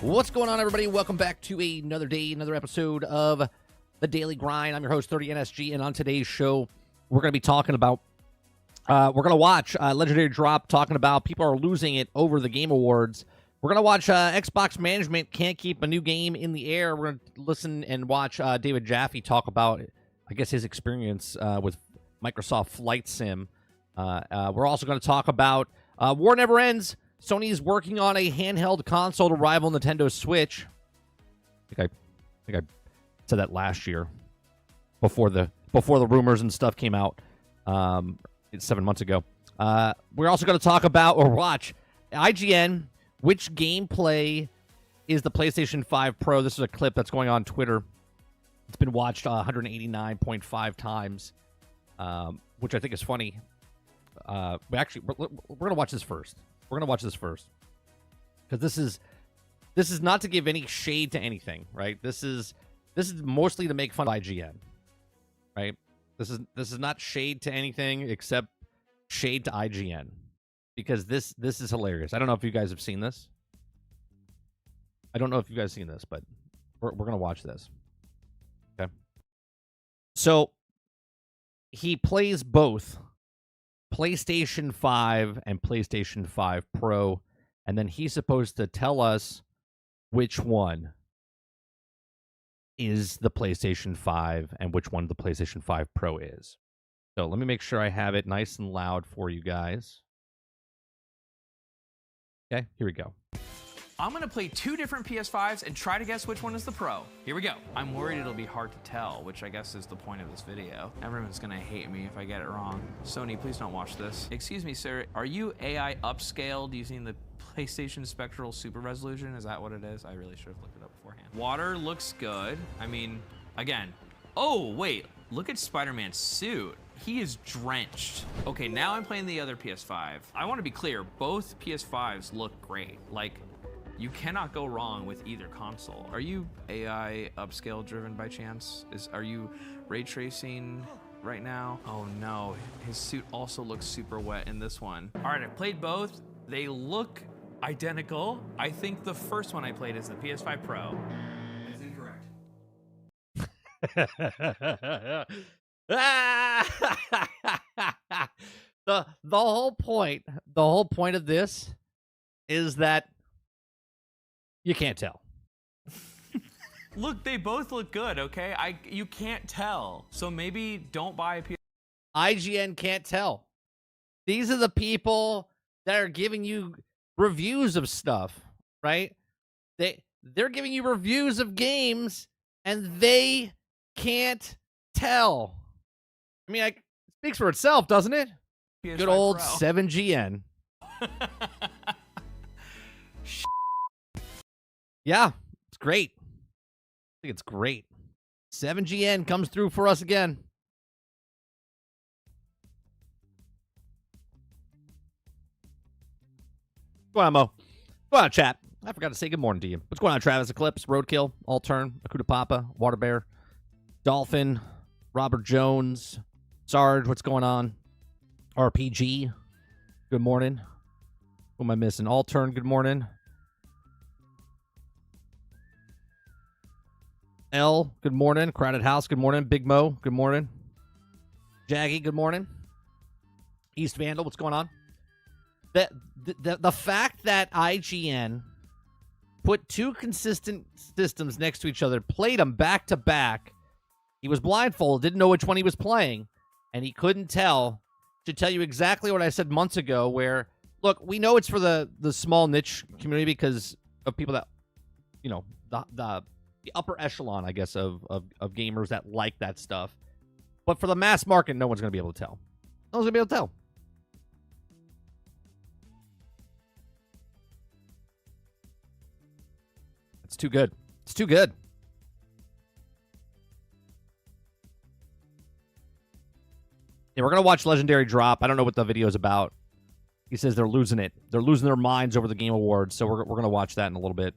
What's going on, everybody? Welcome back to another day, another episode of The Daily Grind. I'm your host, 30NSG, and on today's show, we're going to be talking about, we're going to watch Legendary Drop talking about people are losing it over the Game Awards. We're going to watch Xbox management can't keep a new game in the air. We're going to listen and watch David Jaffe talk about, I guess, his experience with Microsoft Flight Sim. We're also going to talk about War Never Ends. Sony's working on a handheld console to rival Nintendo Switch. I think I said that last year, before the rumors and stuff came out. It's 7 months ago. We're also going to talk about or watch IGN. Which gameplay is the PlayStation 5 Pro? This is a clip that's going on Twitter. It's been watched 189.5 times, which I think is funny. We're going to watch this first. We're going to watch this first because this is not to give any shade to anything, right? This is mostly to make fun of IGN, right? This is not shade to anything except shade to IGN because this is hilarious. I don't know if you guys have seen this. But we're going to watch this. Okay. So he plays both PlayStation 5 and PlayStation 5 Pro, and then he's supposed to tell us which one is the PlayStation 5 and which one the PlayStation 5 Pro is. So let me make sure I have it nice and loud for you guys. Okay, here we go. I'm gonna play two different PS5s and try to guess which one is the Pro. Here we go. I'm worried it'll be hard to tell, which I guess is the point of this video. Everyone's gonna hate me if I get it wrong. Sony, please don't watch this. Excuse me, sir, are you AI upscaled using the PlayStation Spectral Super Resolution? Is that what it is? I really should have looked it up beforehand. Water looks good. I mean, again, oh, wait, look at Spider-Man's suit. He is drenched. Okay, now I'm playing the other PS5. I wanna be clear, both PS5s look great. Like, you cannot go wrong with either console. Are you AI upscale driven by chance? Are you ray tracing right now? Oh no, his suit also looks super wet in this one. All right, I played both. They look identical. I think the first one I played is the PS5 Pro. That is incorrect. the whole point of this is that you can't tell. Look, they both look good, okay? You can't tell. So maybe don't buy a PS5. IGN can't tell. These are the people that are giving you reviews of stuff, right? They're giving you reviews of games and they can't tell. I mean, it speaks for itself, doesn't it? PS5 Good old Pro. 7GN. Yeah, it's great. I think it's great. 7GN comes through for us again. What's going on, Mo? What's going on, chat? I forgot to say good morning to you. What's going on, Travis? Eclipse, Roadkill, Altern, Akuta Papa, Water Bear, Dolphin, Robert Jones, Sarge, what's going on? RPG, good morning. Who am I missing? Altern, good morning. L, good morning. Crowded House, good morning. Big Mo, good morning. Jaggy, good morning. East Vandal, what's going on? The fact that IGN put two consistent systems next to each other, played them back to back. He was blindfolded, didn't know which one he was playing, and he couldn't tell. To tell you exactly what I said months ago, where, look, we know it's for the small niche community because of people that, you know, the upper echelon, I guess, of gamers that like that stuff. But for the mass market, no one's going to be able to tell. No one's going to be able to tell. It's too good. It's too good. Yeah, we're going to watch Legendary Drop. I don't know what the video is about. He says they're losing it. They're losing their minds over the Game Awards, so we're going to watch that in a little bit.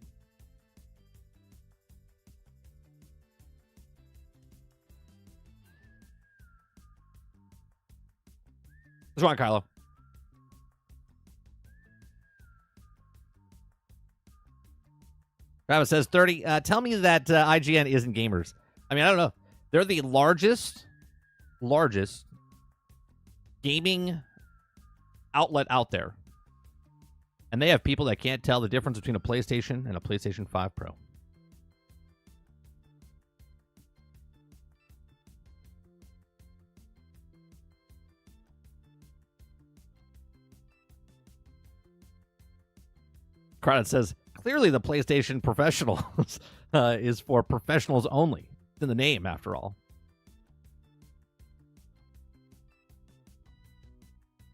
What's wrong, Kylo? Travis says 30. Tell me that IGN isn't gamers. I mean, I don't know. They're the largest gaming outlet out there. And they have people that can't tell the difference between a PlayStation and a PlayStation 5 Pro. Crowded says, clearly the PlayStation Professionals is for professionals only. It's in the name, after all.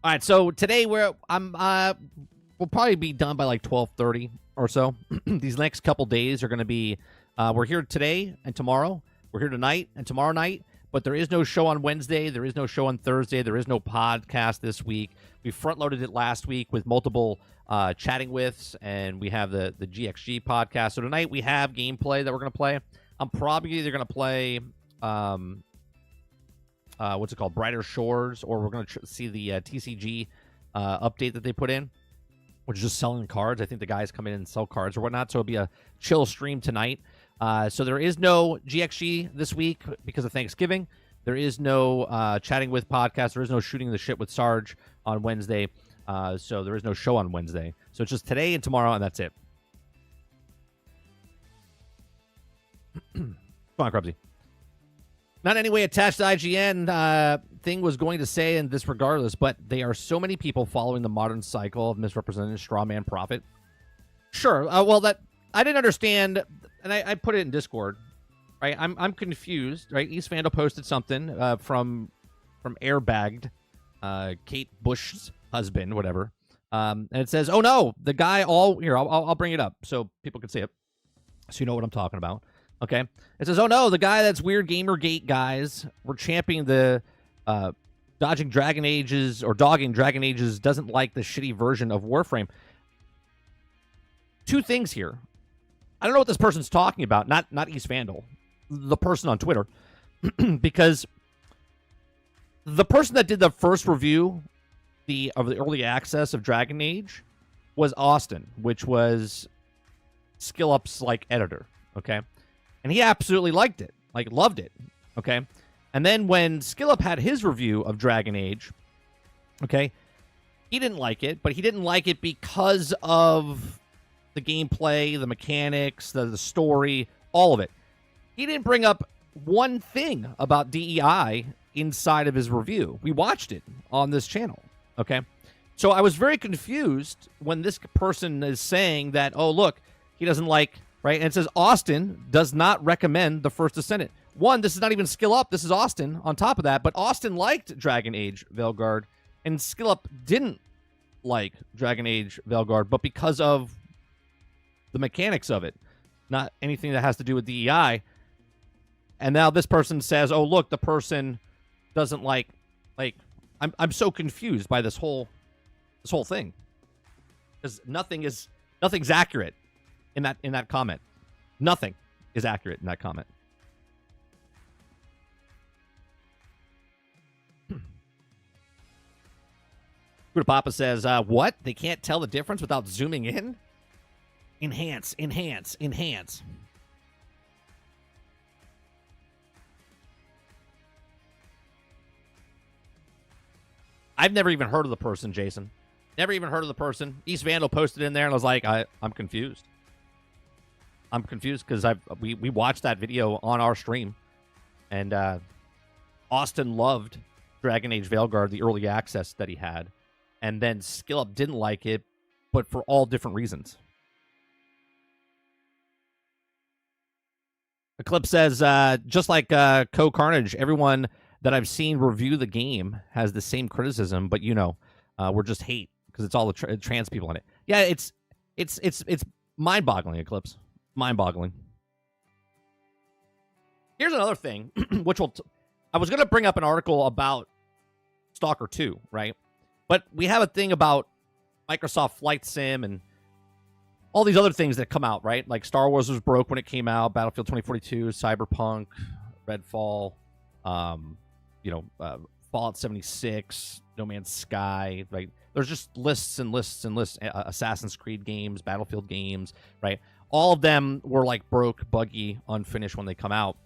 All right, so today we'll probably be done by like 12:30 or so. These next couple days are going to be, we're here today and tomorrow. We're here tonight and tomorrow night. But there is no show on Wednesday. There is no show on Thursday. There is no podcast this week. We front-loaded it last week with multiple chatting withs, and we have the GXG podcast. So tonight we have gameplay that we're going to play. I'm probably either going to play, what's it called, Brighter Shores, or we're going to see the TCG update that they put in, which is just selling cards. I think the guys come in and sell cards or whatnot, so it'll be a chill stream tonight. So there is no GXG this week because of Thanksgiving. There is no chatting with podcast. There is no shooting the shit with Sarge on Wednesday. So there is no show on Wednesday. So it's just today and tomorrow, and that's it. Come on, Krubsy. Not in any way attached to IGN. Thing was going to say, and this regardless, but there are so many people following the modern cycle of misrepresented straw man profit. Sure. Well, that I didn't understand, and I put it in Discord. Right, I'm confused. Right, East Vandal posted something from Airbagged, Kate Bush's husband, whatever, and it says, "Oh no, the guy all here." I'll bring it up so people can see it, so you know what I'm talking about. Okay, it says, "Oh no, the guy that's weird Gamergate guys were championing the dogging Dragon Ages doesn't like the shitty version of Warframe." Two things here. I don't know what this person's talking about. Not East Vandal, the person on Twitter, because the person that did the first review of the early access of Dragon Age was Austin, which was Skill Up's like editor. Okay, and he absolutely liked it, like loved it. Okay, and then when Skill Up had his review of Dragon Age, okay, he didn't like it, but he didn't like it because of the gameplay, the mechanics, the story, all of it. He didn't bring up one thing about DEI inside of his review. We watched it on this channel, okay? So I was very confused when this person is saying that, oh, look, he doesn't like, right? And it says Austin does not recommend the First Descendant. One, this is not even Skill Up. This is Austin on top of that. But Austin liked Dragon Age Veilguard, and Skill Up didn't like Dragon Age Veilguard, but because of the mechanics of it, not anything that has to do with DEI. And now this person says, "Oh, look, the person doesn't like." I'm so confused by this whole thing, because nothing's accurate in that comment. Nothing is accurate in that comment. Buddha Papa says, "What? They can't tell the difference without zooming in? Enhance. I've never even heard of the person, Jason. Never even heard of the person. East Vandal posted in there, and I was like, I'm confused. I'm confused because we watched that video on our stream, and Austin loved Dragon Age Veilguard, the early access that he had, and then Skill Up didn't like it, but for all different reasons. Eclipse says, just like Co Carnage, everyone that I've seen review the game has the same criticism, but we're just hate because it's all the trans people in it. Yeah, it's mind-boggling, Eclipse. Mind-boggling. Here's another thing, which I was going to bring up an article about Stalker 2, right? But we have a thing about Microsoft Flight Sim and all these other things that come out, right? Like Star Wars was broke when it came out, Battlefield 2042, Cyberpunk, Redfall, Fallout 76, No Man's Sky, right? There's just lists and lists and lists, Assassin's Creed games, Battlefield games, right? all of them were like broke, buggy, unfinished when they come out.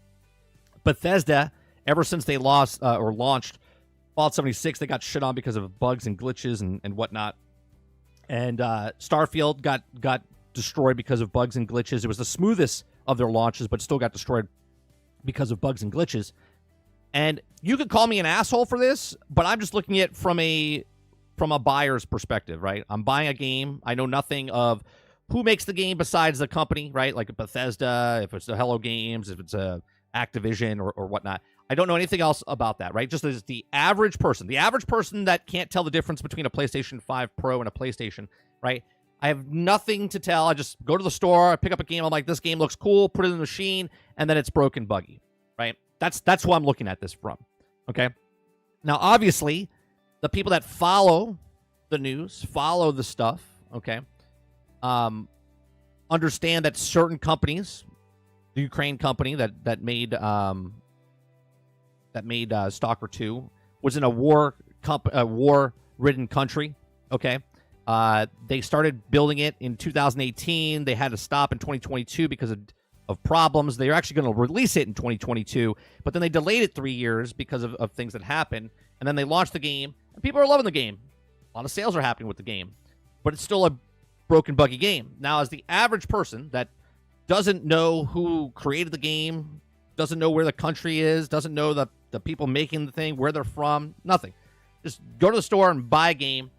Bethesda, ever since they launched Fallout 76, they got shit on because of bugs and glitches and whatnot. And Starfield got destroyed because of bugs and glitches. It was the smoothest of their launches, but still got destroyed because of bugs and glitches. And you could call me an asshole for this, but I'm just looking at it from a buyer's perspective, right? I'm buying a game. I know nothing of who makes the game besides the company, right? Like Bethesda, if it's the Hello Games, if it's a Activision or whatnot. I don't know anything else about that, right? Just as the average person that can't tell the difference between a PlayStation 5 Pro and a PlayStation, right? I have nothing to tell. I just go to the store, I pick up a game. I'm like, this game looks cool, put it in the machine, and then it's broken, buggy, right? That's who I'm looking at this from, okay? Now, obviously, the people that follow the news, follow the stuff, okay, understand that certain companies, the Ukraine company that made Stalker 2 was in a war-ridden country, okay? They started building it in 2018. They had to stop in 2022 because of problems. They're actually going to release it in 2022, but then they delayed it 3 years because of things that happened. And then they launched the game, and people are loving the game. A lot of sales are happening with the game, but it's still a broken, buggy game. Now, as the average person that doesn't know who created the game, doesn't know where the country is, doesn't know the people making the thing, where they're from, nothing. Just go to the store and buy a game.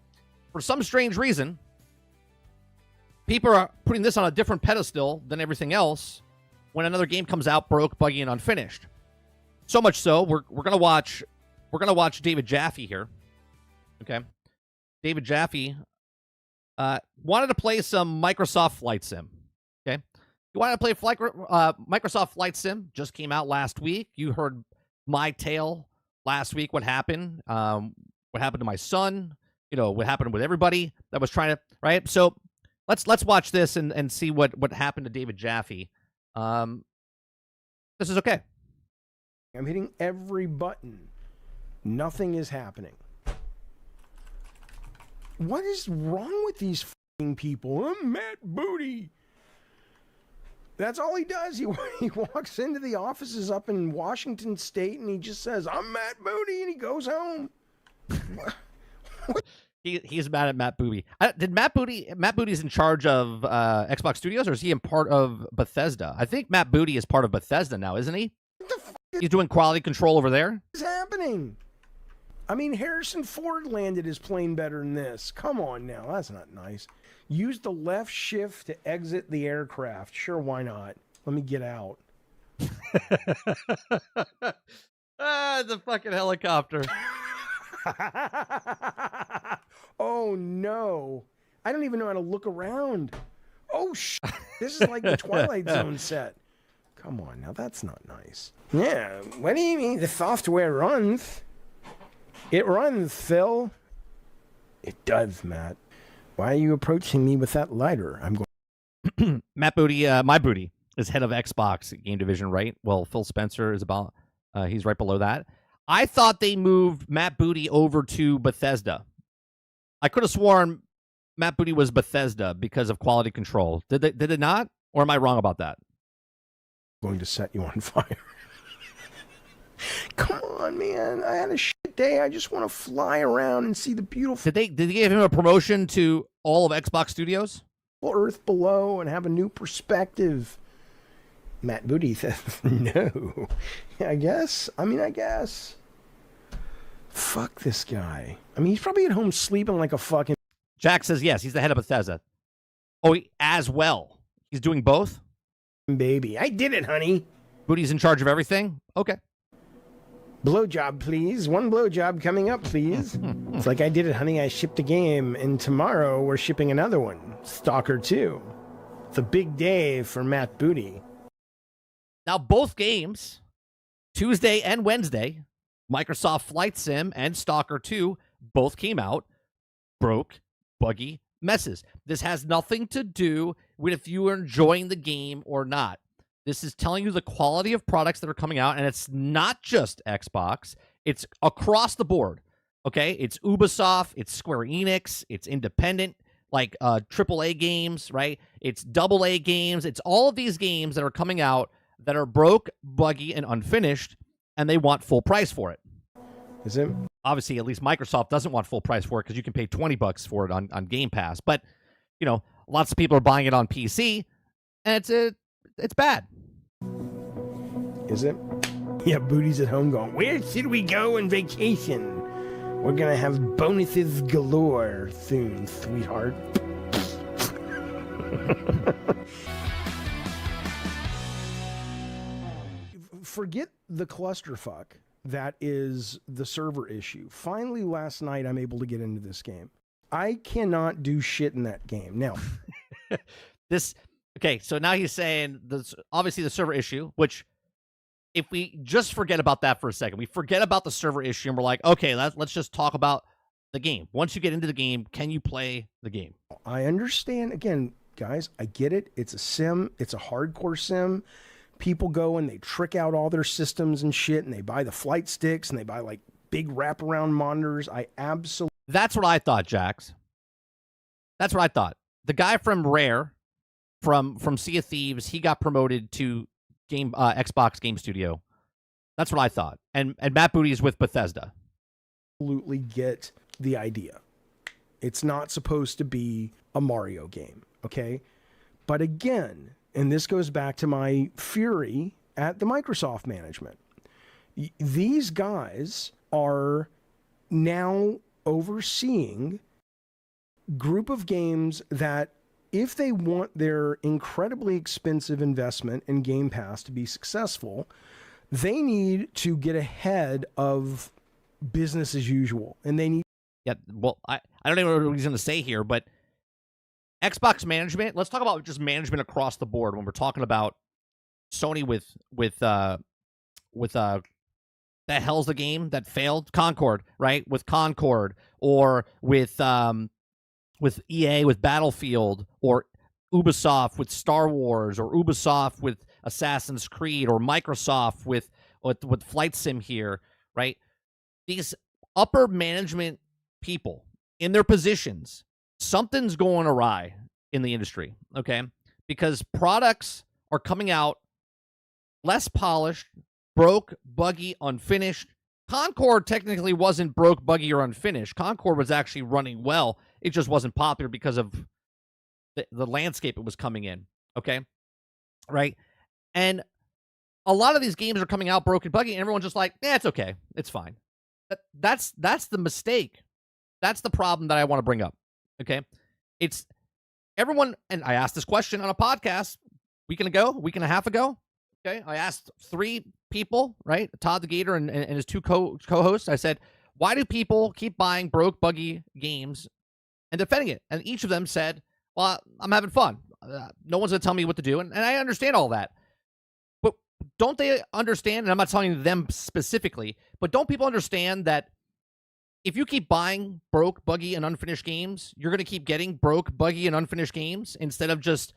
For some strange reason, people are putting this on a different pedestal than everything else when another game comes out broke, buggy, and unfinished. So much so, we're gonna watch David Jaffe here. Okay, David Jaffe wanted to play some Microsoft Flight Sim. Okay, you wanted to play Microsoft Flight Sim. Just came out last week. You heard my tale last week. What happened? What happened to my son? You know, what happened with everybody that was trying to, right? So let's watch this and see what happened to David Jaffe. This is okay. I'm hitting every button. Nothing is happening. What is wrong with these f***ing people? I'm Matt Booty. That's all he does. He walks into the offices up in Washington State and he just says, I'm Matt Booty, and he goes home. He's mad at Matt Booty. Did Matt Booty's in charge of Xbox Studios, or is he in part of Bethesda? I think Matt Booty is part of Bethesda now, isn't he? What the f*** He's doing quality control over there? is happening? I mean, Harrison Ford landed his plane better than this. Come on now, that's not nice. Use the left shift to exit the aircraft. Sure, why not? Let me get out. The fucking helicopter. Oh no, I don't even know how to look around. Oh this is like the Twilight Zone set. Come on now, that's not nice. Yeah, what do you mean the software runs? It runs, Phil. It does, Matt. Why are you approaching me with that lighter? I'm going. Matt Booty, my Booty, is head of Xbox game division, right? Well, Phil Spencer is about. He's right below that. I thought they moved Matt Booty over to Bethesda. I could have sworn Matt Booty was Bethesda because of quality control. Did it not? Or am I wrong about that? Going to set you on fire. Come on, man. I had a shit day. I just want to fly around and see the beautiful Did they give him a promotion to all of Xbox Studios? earth below and have a new perspective. Matt Booty says no. I guess. Fuck this guy. I mean, he's probably at home sleeping like a fucking... Jack says yes. He's the head of Bethesda. Oh, as well. He's doing both? baby. I did it, honey. Booty's in charge of everything? Okay. Blowjob, please. One blowjob coming up, please. It's like I did it, honey. I shipped a game, and tomorrow we're shipping another one. Stalker 2. It's a big day for Matt Booty. Now, both games, Tuesday and Wednesday, Microsoft Flight Sim and Stalker 2, both came out broke, buggy messes. This has nothing to do with if you are enjoying the game or not. This is telling you the quality of products that are coming out, and it's not just Xbox. It's across the board, okay? It's Ubisoft, it's Square Enix, it's independent like AAA games, right? It's AA games. It's all of these games that are coming out that are broke, buggy, and unfinished, and they want full price for it. Is it? Obviously, at least Microsoft doesn't want full price for it because you can pay $20 for it on Game Pass. But, you know, lots of people are buying it on PC, and it's bad. Is it? Yeah, Booty's at home going, where should we go on vacation? We're going to have bonuses galore soon, sweetheart. Forget the clusterfuck that is the server issue. Finally, last night, I'm able to get into this game. I cannot do shit in that game. Now, okay, so now he's saying, obviously the server issue, which if we just forget about that for a second, we forget about the server issue and we're like, okay, let's just talk about the game. Once you get into the game, can you play the game? I understand. Again, guys, I get it. It's a sim. It's a hardcore sim. People go and they trick out all their systems and shit, and they buy the flight sticks and they buy like big wraparound monitors. That's what I thought, Jax. That's what I thought. The guy from Rare, from Sea of Thieves, he got promoted to Xbox Game Studio. That's what I thought. And Matt Booty is with Bethesda. Absolutely get the idea. It's not supposed to be a Mario game, okay? But again, and this goes back to my fury at the Microsoft management. These guys are now overseeing group of games that, if they want their incredibly expensive investment in Game Pass to be successful, they need to get ahead of business as usual. And they need... Yeah, well, I don't even know what he's going to say here, but Xbox management, let's talk about just management across the board when we're talking about Sony with the hell's the game that failed? Concord, right? With Concord, or with EA with Battlefield, or Ubisoft with Star Wars, or Ubisoft with Assassin's Creed, or Microsoft with Flight Sim here, right? These upper management people in their positions, something's going awry in the industry, okay? Because products are coming out less polished, broke, buggy, unfinished. Concord technically wasn't broke, buggy, or unfinished. Concord was actually running well. It just wasn't popular because of the landscape it was coming in, okay? Right? And a lot of these games are coming out broken, buggy, and everyone's just like, it's okay. It's fine. That's the mistake. That's the problem that I want to bring up, okay? It's everyone, and I asked this question on a podcast week and a half ago, okay? I asked 3 people, right? Todd the Gator and his 2 co-hosts. I said, why do people keep buying broke, buggy games and defending it? And each of them said, well, I'm having fun. No one's going to tell me what to do. And I understand all that. But don't they understand, and I'm not telling them specifically, but don't people understand that if you keep buying broke, buggy, and unfinished games, you're going to keep getting broke, buggy, and unfinished games instead of just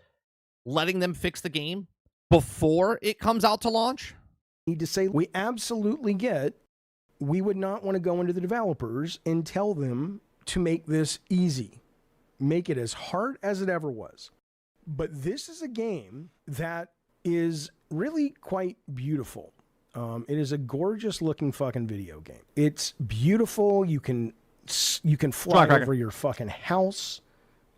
letting them fix the game before it comes out to launch? Need to say, we absolutely get, we would not want to go into the developers and tell them to make this easy. Make it as hard as it ever was. But this is a game that is really quite beautiful. It is a gorgeous looking fucking video game. It's beautiful. You can fly over your fucking house.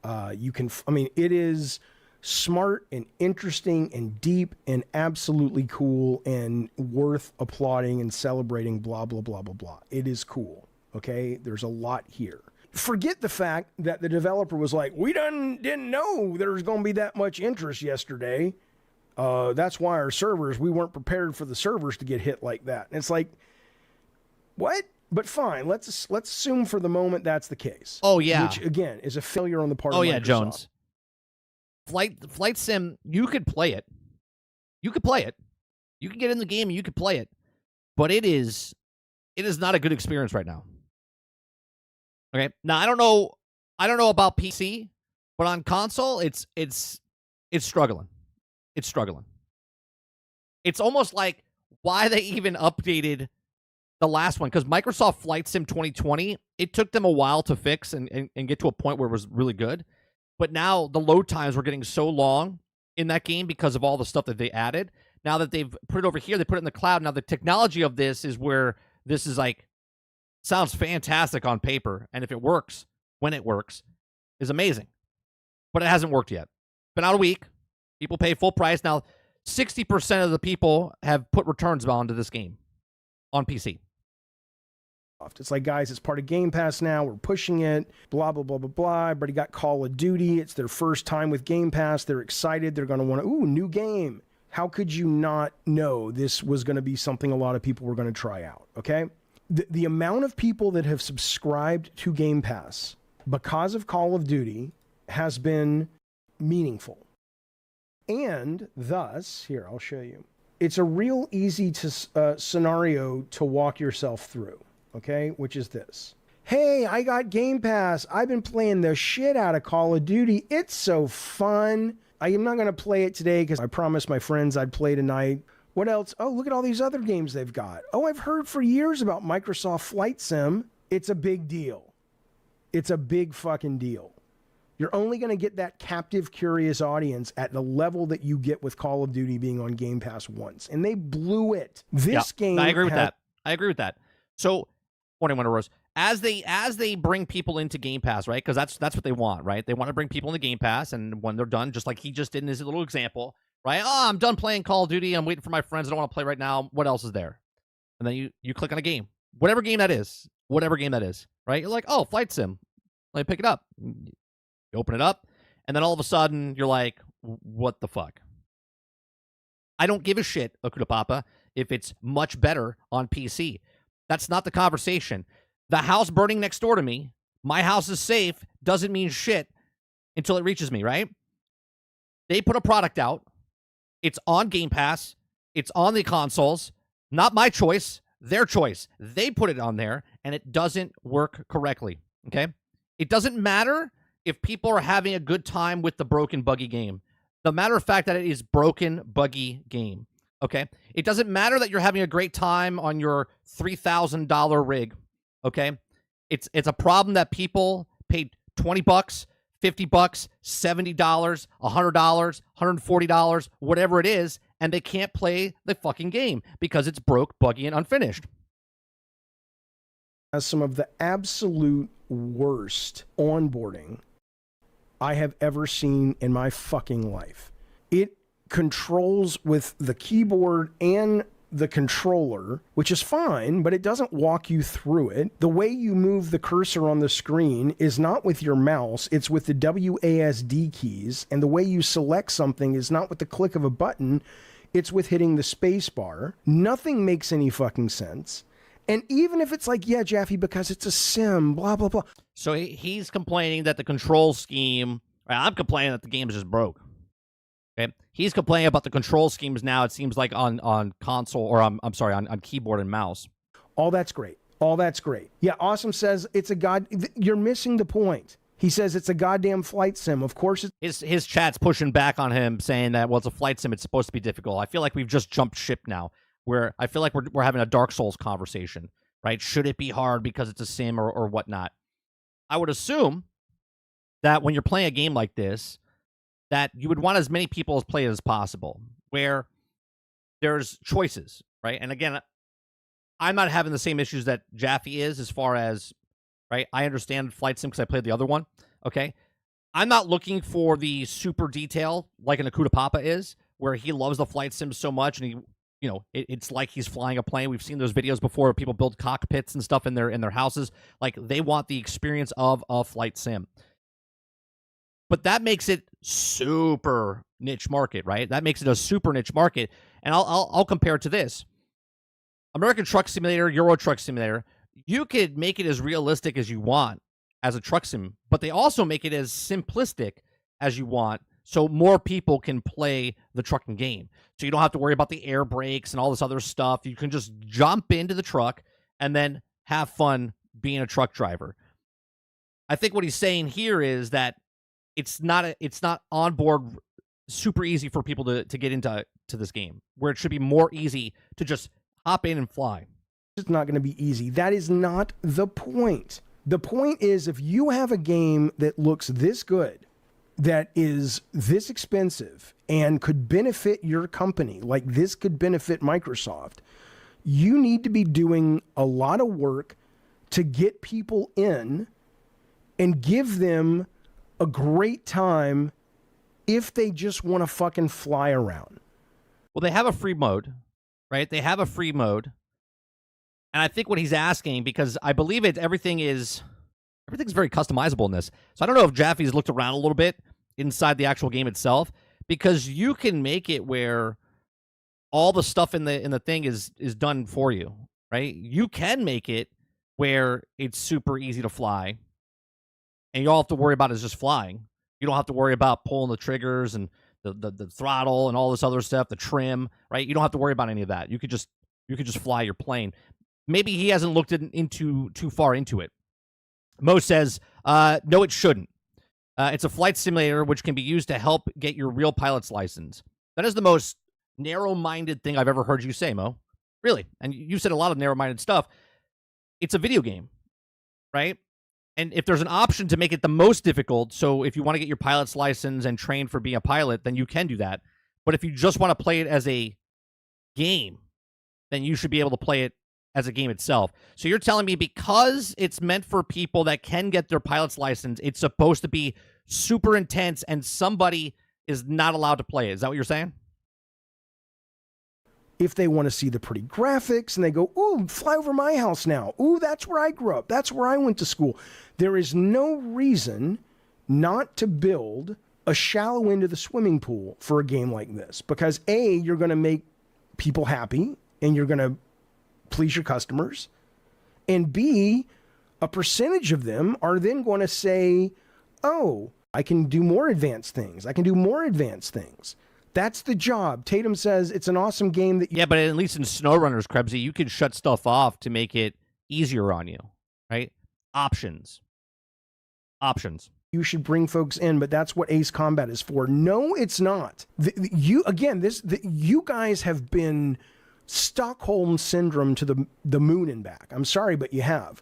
It is smart and interesting and deep and absolutely cool and worth applauding and celebrating, blah, blah, blah, blah, blah. It is cool. Okay. There's a lot here. Forget the fact that the developer was like, we didn't know there was going to be that much interest yesterday. That's why our servers, we weren't prepared for the servers to get hit like that. And it's like, what? But fine, let's assume for the moment that's the case. Oh, yeah. Which, again, is a failure on the part of Microsoft. Oh, yeah, Jones. Flight Sim, you could play it. You could play it. You can get in the game and you could play it. But it is not a good experience right now. Okay? Now, I don't know about PC, but on console, it's struggling. It's struggling. It's almost like why they even updated the last one, because Microsoft Flight Sim 2020, it took them a while to fix and get to a point where it was really good. But now the load times were getting so long in that game because of all the stuff that they added. Now that they've put it over here, they put it in the cloud. Now the technology of this is where this is like, sounds fantastic on paper. And if it works, when it works, is amazing. But it hasn't worked yet. Been out a week. People pay full price. Now, 60% of the people have put returns onto this game on PC. It's like, guys, it's part of Game Pass now. We're pushing it. Blah, blah, blah, blah, blah. Everybody got Call of Duty. It's their first time with Game Pass. They're excited. They're going to want to, ooh, new game. How could you not know this was going to be something a lot of people were going to try out, okay? The amount of people that have subscribed to Game Pass because of Call of Duty has been meaningful. And thus, here, I'll show you. It's a real easy scenario to walk yourself through, okay? Which is this. Hey, I got Game Pass. I've been playing the shit out of Call of Duty. It's so fun. I am not going to play it today because I promised my friends I'd play tonight. What else? Oh, look at all these other games they've got. Oh, I've heard for years about Microsoft Flight Sim. It's a big deal. It's a big fucking deal. You're only going to get that captive, curious audience at the level that you get with Call of Duty being on Game Pass once. And they blew it. This game... I agree with that. I agree with that. So, morning, Winter Rose. As they bring people into Game Pass, right? Because that's what they want, right? They want to bring people into Game Pass, and when they're done, just like he just did in his little example, right? Oh, I'm done playing Call of Duty. I'm waiting for my friends. I don't want to play right now. What else is there? And then you click on a game. Whatever game that is. Whatever game that is, right? You're like, oh, Flight Sim. Let me pick it up. You open it up, and then all of a sudden, you're like, what the fuck? I don't give a shit, Okuda Papa, if it's much better on PC. That's not the conversation. The house burning next door to me, my house is safe, doesn't mean shit until it reaches me, right? They put a product out. It's on Game Pass. It's on the consoles. Not my choice, their choice. They put it on there, and it doesn't work correctly, okay? It doesn't matter if people are having a good time with the broken, buggy game. The matter of fact that it is broken, buggy game, okay? It doesn't matter that you're having a great time on your $3,000 rig, okay? It's a problem that people paid $20, $50, $70, $100, $140, whatever it is, and they can't play the fucking game because it's broke, buggy, and unfinished. As some of the absolute worst onboarding I have ever seen in my fucking life. It controls with the keyboard and the controller, which is fine, but it doesn't walk you through it. The way you move the cursor on the screen is not with your mouse, it's with the WASD keys, and the way you select something is not with the click of a button, it's with hitting the space bar. Nothing makes any fucking sense. And even if it's like, yeah, Jaffe, because it's a sim, blah, blah, blah. So he's complaining that the control scheme, I'm complaining that the game is just broke. Okay, he's complaining about the control schemes now. It seems like on console, or I'm sorry, on keyboard and mouse. All that's great. All that's great. Yeah, Awesome says it's a you're missing the point. He says it's a goddamn flight sim. Of course, his chat's pushing back on him, saying that, well, it's a flight sim. It's supposed to be difficult. I feel like we've just jumped ship now. Where I feel like we're having a Dark Souls conversation, right? Should it be hard because it's a sim or whatnot? I would assume that when you're playing a game like this, that you would want as many people as play it as possible, where there's choices, right? And again, I'm not having the same issues that Jaffe is as far as, right? I understand Flight Sim because I played the other one, okay? I'm not looking for the super detail like an Akuda Papa is, where he loves the Flight Sim so much, and he, you know, it's like he's flying a plane. We've seen those videos before where people build cockpits and stuff in their houses. Like, they want the experience of a flight sim. But that makes it super niche market, right? That makes it a super niche market. And I'll compare it to this. American Truck Simulator, Euro Truck Simulator, you could make it as realistic as you want as a truck sim, but they also make it as simplistic as you want, so more people can play the trucking game. So you don't have to worry about the air brakes and all this other stuff. You can just jump into the truck and then have fun being a truck driver. I think what he's saying here is that it's not on board super easy for people to get into this game, where it should be more easy to just hop in and fly. It's not going to be easy. That is not the point. The point is, if you have a game that looks this good, that is this expensive and could benefit your company, like this could benefit Microsoft, you need to be doing a lot of work to get people in and give them a great time if they just want to fucking fly around. Well, they have a free mode, right? They have a free mode. And I think what he's asking, because I believe everything's very customizable in this. So I don't know if Jaffe's looked around a little bit inside the actual game itself, because you can make it where all the stuff in the thing is done for you, right? You can make it where it's super easy to fly, and all you have to worry about is just flying. You don't have to worry about pulling the triggers and the throttle and all this other stuff, the trim, right? You don't have to worry about any of that. You could just fly your plane. Maybe he hasn't looked into too far into it. Mo says, no, it shouldn't. It's a flight simulator which can be used to help get your real pilot's license. That is the most narrow-minded thing I've ever heard you say, Mo. Really. And you said a lot of narrow-minded stuff. It's a video game, right? And if there's an option to make it the most difficult, so if you want to get your pilot's license and train for being a pilot, then you can do that. But if you just want to play it as a game, then you should be able to play it as a game itself. So you're telling me because it's meant for people that can get their pilot's license, it's supposed to be super intense and somebody is not allowed to play it. Is that what you're saying? If they want to see the pretty graphics and they go, ooh, fly over my house now. Ooh, that's where I grew up. That's where I went to school. There is no reason not to build a shallow end of the swimming pool for a game like this. Because A, you're going to make people happy and you're going to please your customers. And B, a percentage of them are then going to say, oh, I can do more advanced things. I can do more advanced things. That's the job. Tatum says it's an awesome game that yeah, but at least in SnowRunners, Krebsy, you can shut stuff off to make it easier on you, right? Options. You should bring folks in, but that's what Ace Combat is for. No, it's not. You guys have been Stockholm Syndrome to the moon and back. I'm sorry, but you have.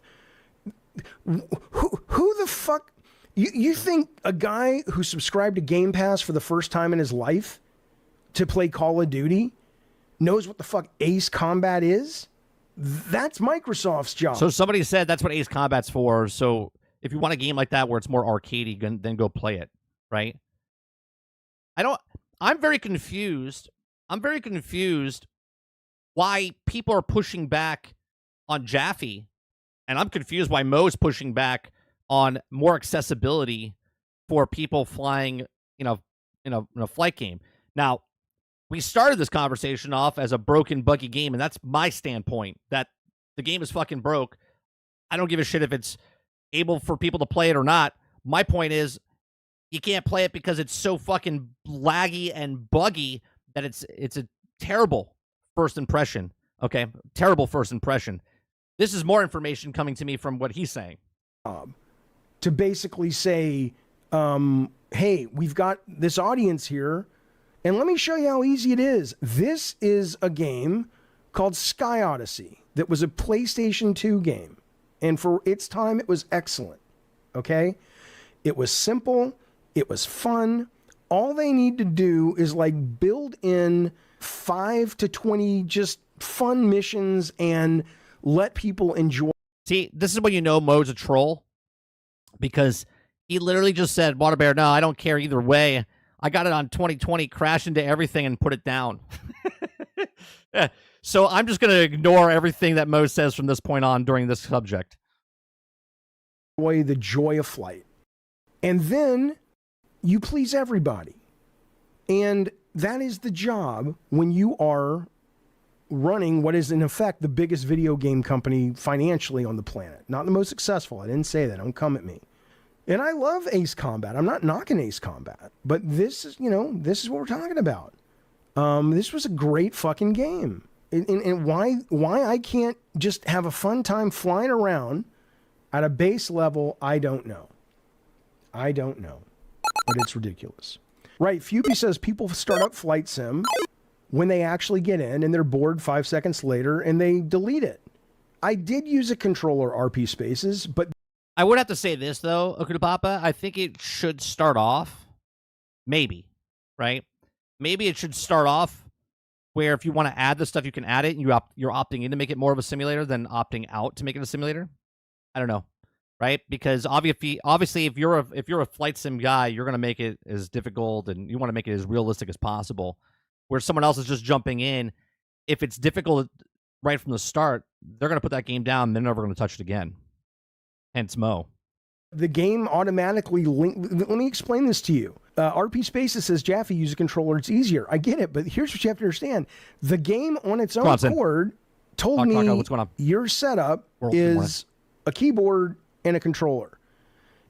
Who the fuck? You think a guy who subscribed to Game Pass for the first time in his life to play Call of Duty knows what the fuck Ace Combat is? That's Microsoft's job. So somebody said that's what Ace Combat's for. So if you want a game like that where it's more arcadey, then go play it, right? I'm very confused. Why people are pushing back on Jaffe, and I'm confused why Mo's pushing back on more accessibility for people flying, in a flight game. Now, we started this conversation off as a broken, buggy game, and that's my standpoint, that the game is fucking broke. I don't give a shit if it's able for people to play it or not. My point is, you can't play it because it's so fucking laggy and buggy that it's a terrible first impression. Okay? Terrible first impression. This is more information coming to me from what he's saying. To basically say, hey, we've got this audience here, and let me show you how easy it is. This is a game called Sky Odyssey that was a PlayStation 2 game. And for its time, it was excellent. Okay? It was simple. It was fun. All they need to do is build in 5 to 20 just fun missions and let people enjoy. See, this is when you know Mo's a troll, because he literally just said, Water Bear, no, I don't care either way. I got it on 2020, crash into everything and put it down. Yeah. So I'm just going to ignore everything that Mo says from this point on during this subject. The joy of flight. And then you please everybody. And that is the job when you are running what is in effect the biggest video game company financially on the planet. Not the most successful. I didn't say that. Don't come at me. And I love Ace Combat. I'm not knocking Ace Combat, but this is what we're talking about. This was a great fucking game. And why I can't just have a fun time flying around at a base level, I don't know. But it's ridiculous. Right, Fuby says people start up Flight Sim when they actually get in and they're bored 5 seconds later and they delete it. I did use a controller RP Spaces, but I would have to say this, though, Okudapapa. I think it should start off Maybe, right? Maybe it should start off where if you want to add the stuff, you can add it, and you're opting in to make it more of a simulator than opting out to make it a simulator. I don't know, right? Because obviously, if you're a flight sim guy, you're going to make it as difficult, and you want to make it as realistic as possible. Where someone else is just jumping in, if it's difficult right from the start, they're going to put that game down. They're never going to touch it again. Hence Mo. The game automatically let me explain this to you. RP Spaces says, Jaffe, use a controller, it's easier. I get it, but here's what you have to understand. The game on its own accord told me what's going on? Your setup is a keyboard and a controller.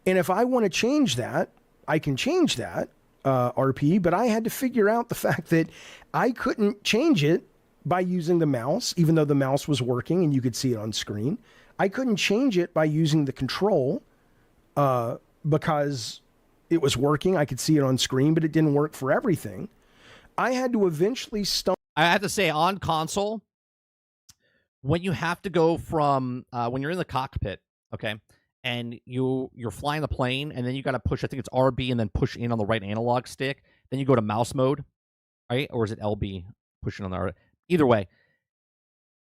And if I want to change that, I can change that, RP, but I had to figure out the fact that I couldn't change it by using the mouse, even though the mouse was working and you could see it on screen. I couldn't change it by using the control because it was working. I could see it on screen, but it didn't work for everything. I had to eventually I have to say, on console, when you have to go from when you're in the cockpit, okay, and you're flying the plane, and then you got to push, I think it's RB, and then push in on the right analog stick. Then you go to mouse mode, right? Or is it LB? Pushing on the either way.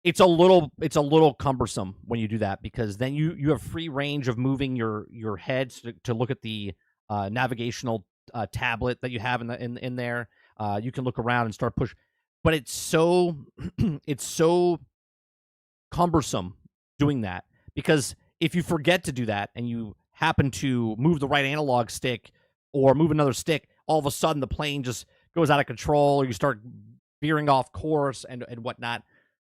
It's a little cumbersome when you do that, because then you have free range of moving your head to look at the navigational tablet that you have in there. You can look around and start push, but it's so it's so cumbersome doing that, because if you forget to do that and you happen to move the right analog stick or move another stick, all of a sudden the plane just goes out of control, or you start veering off course and whatnot.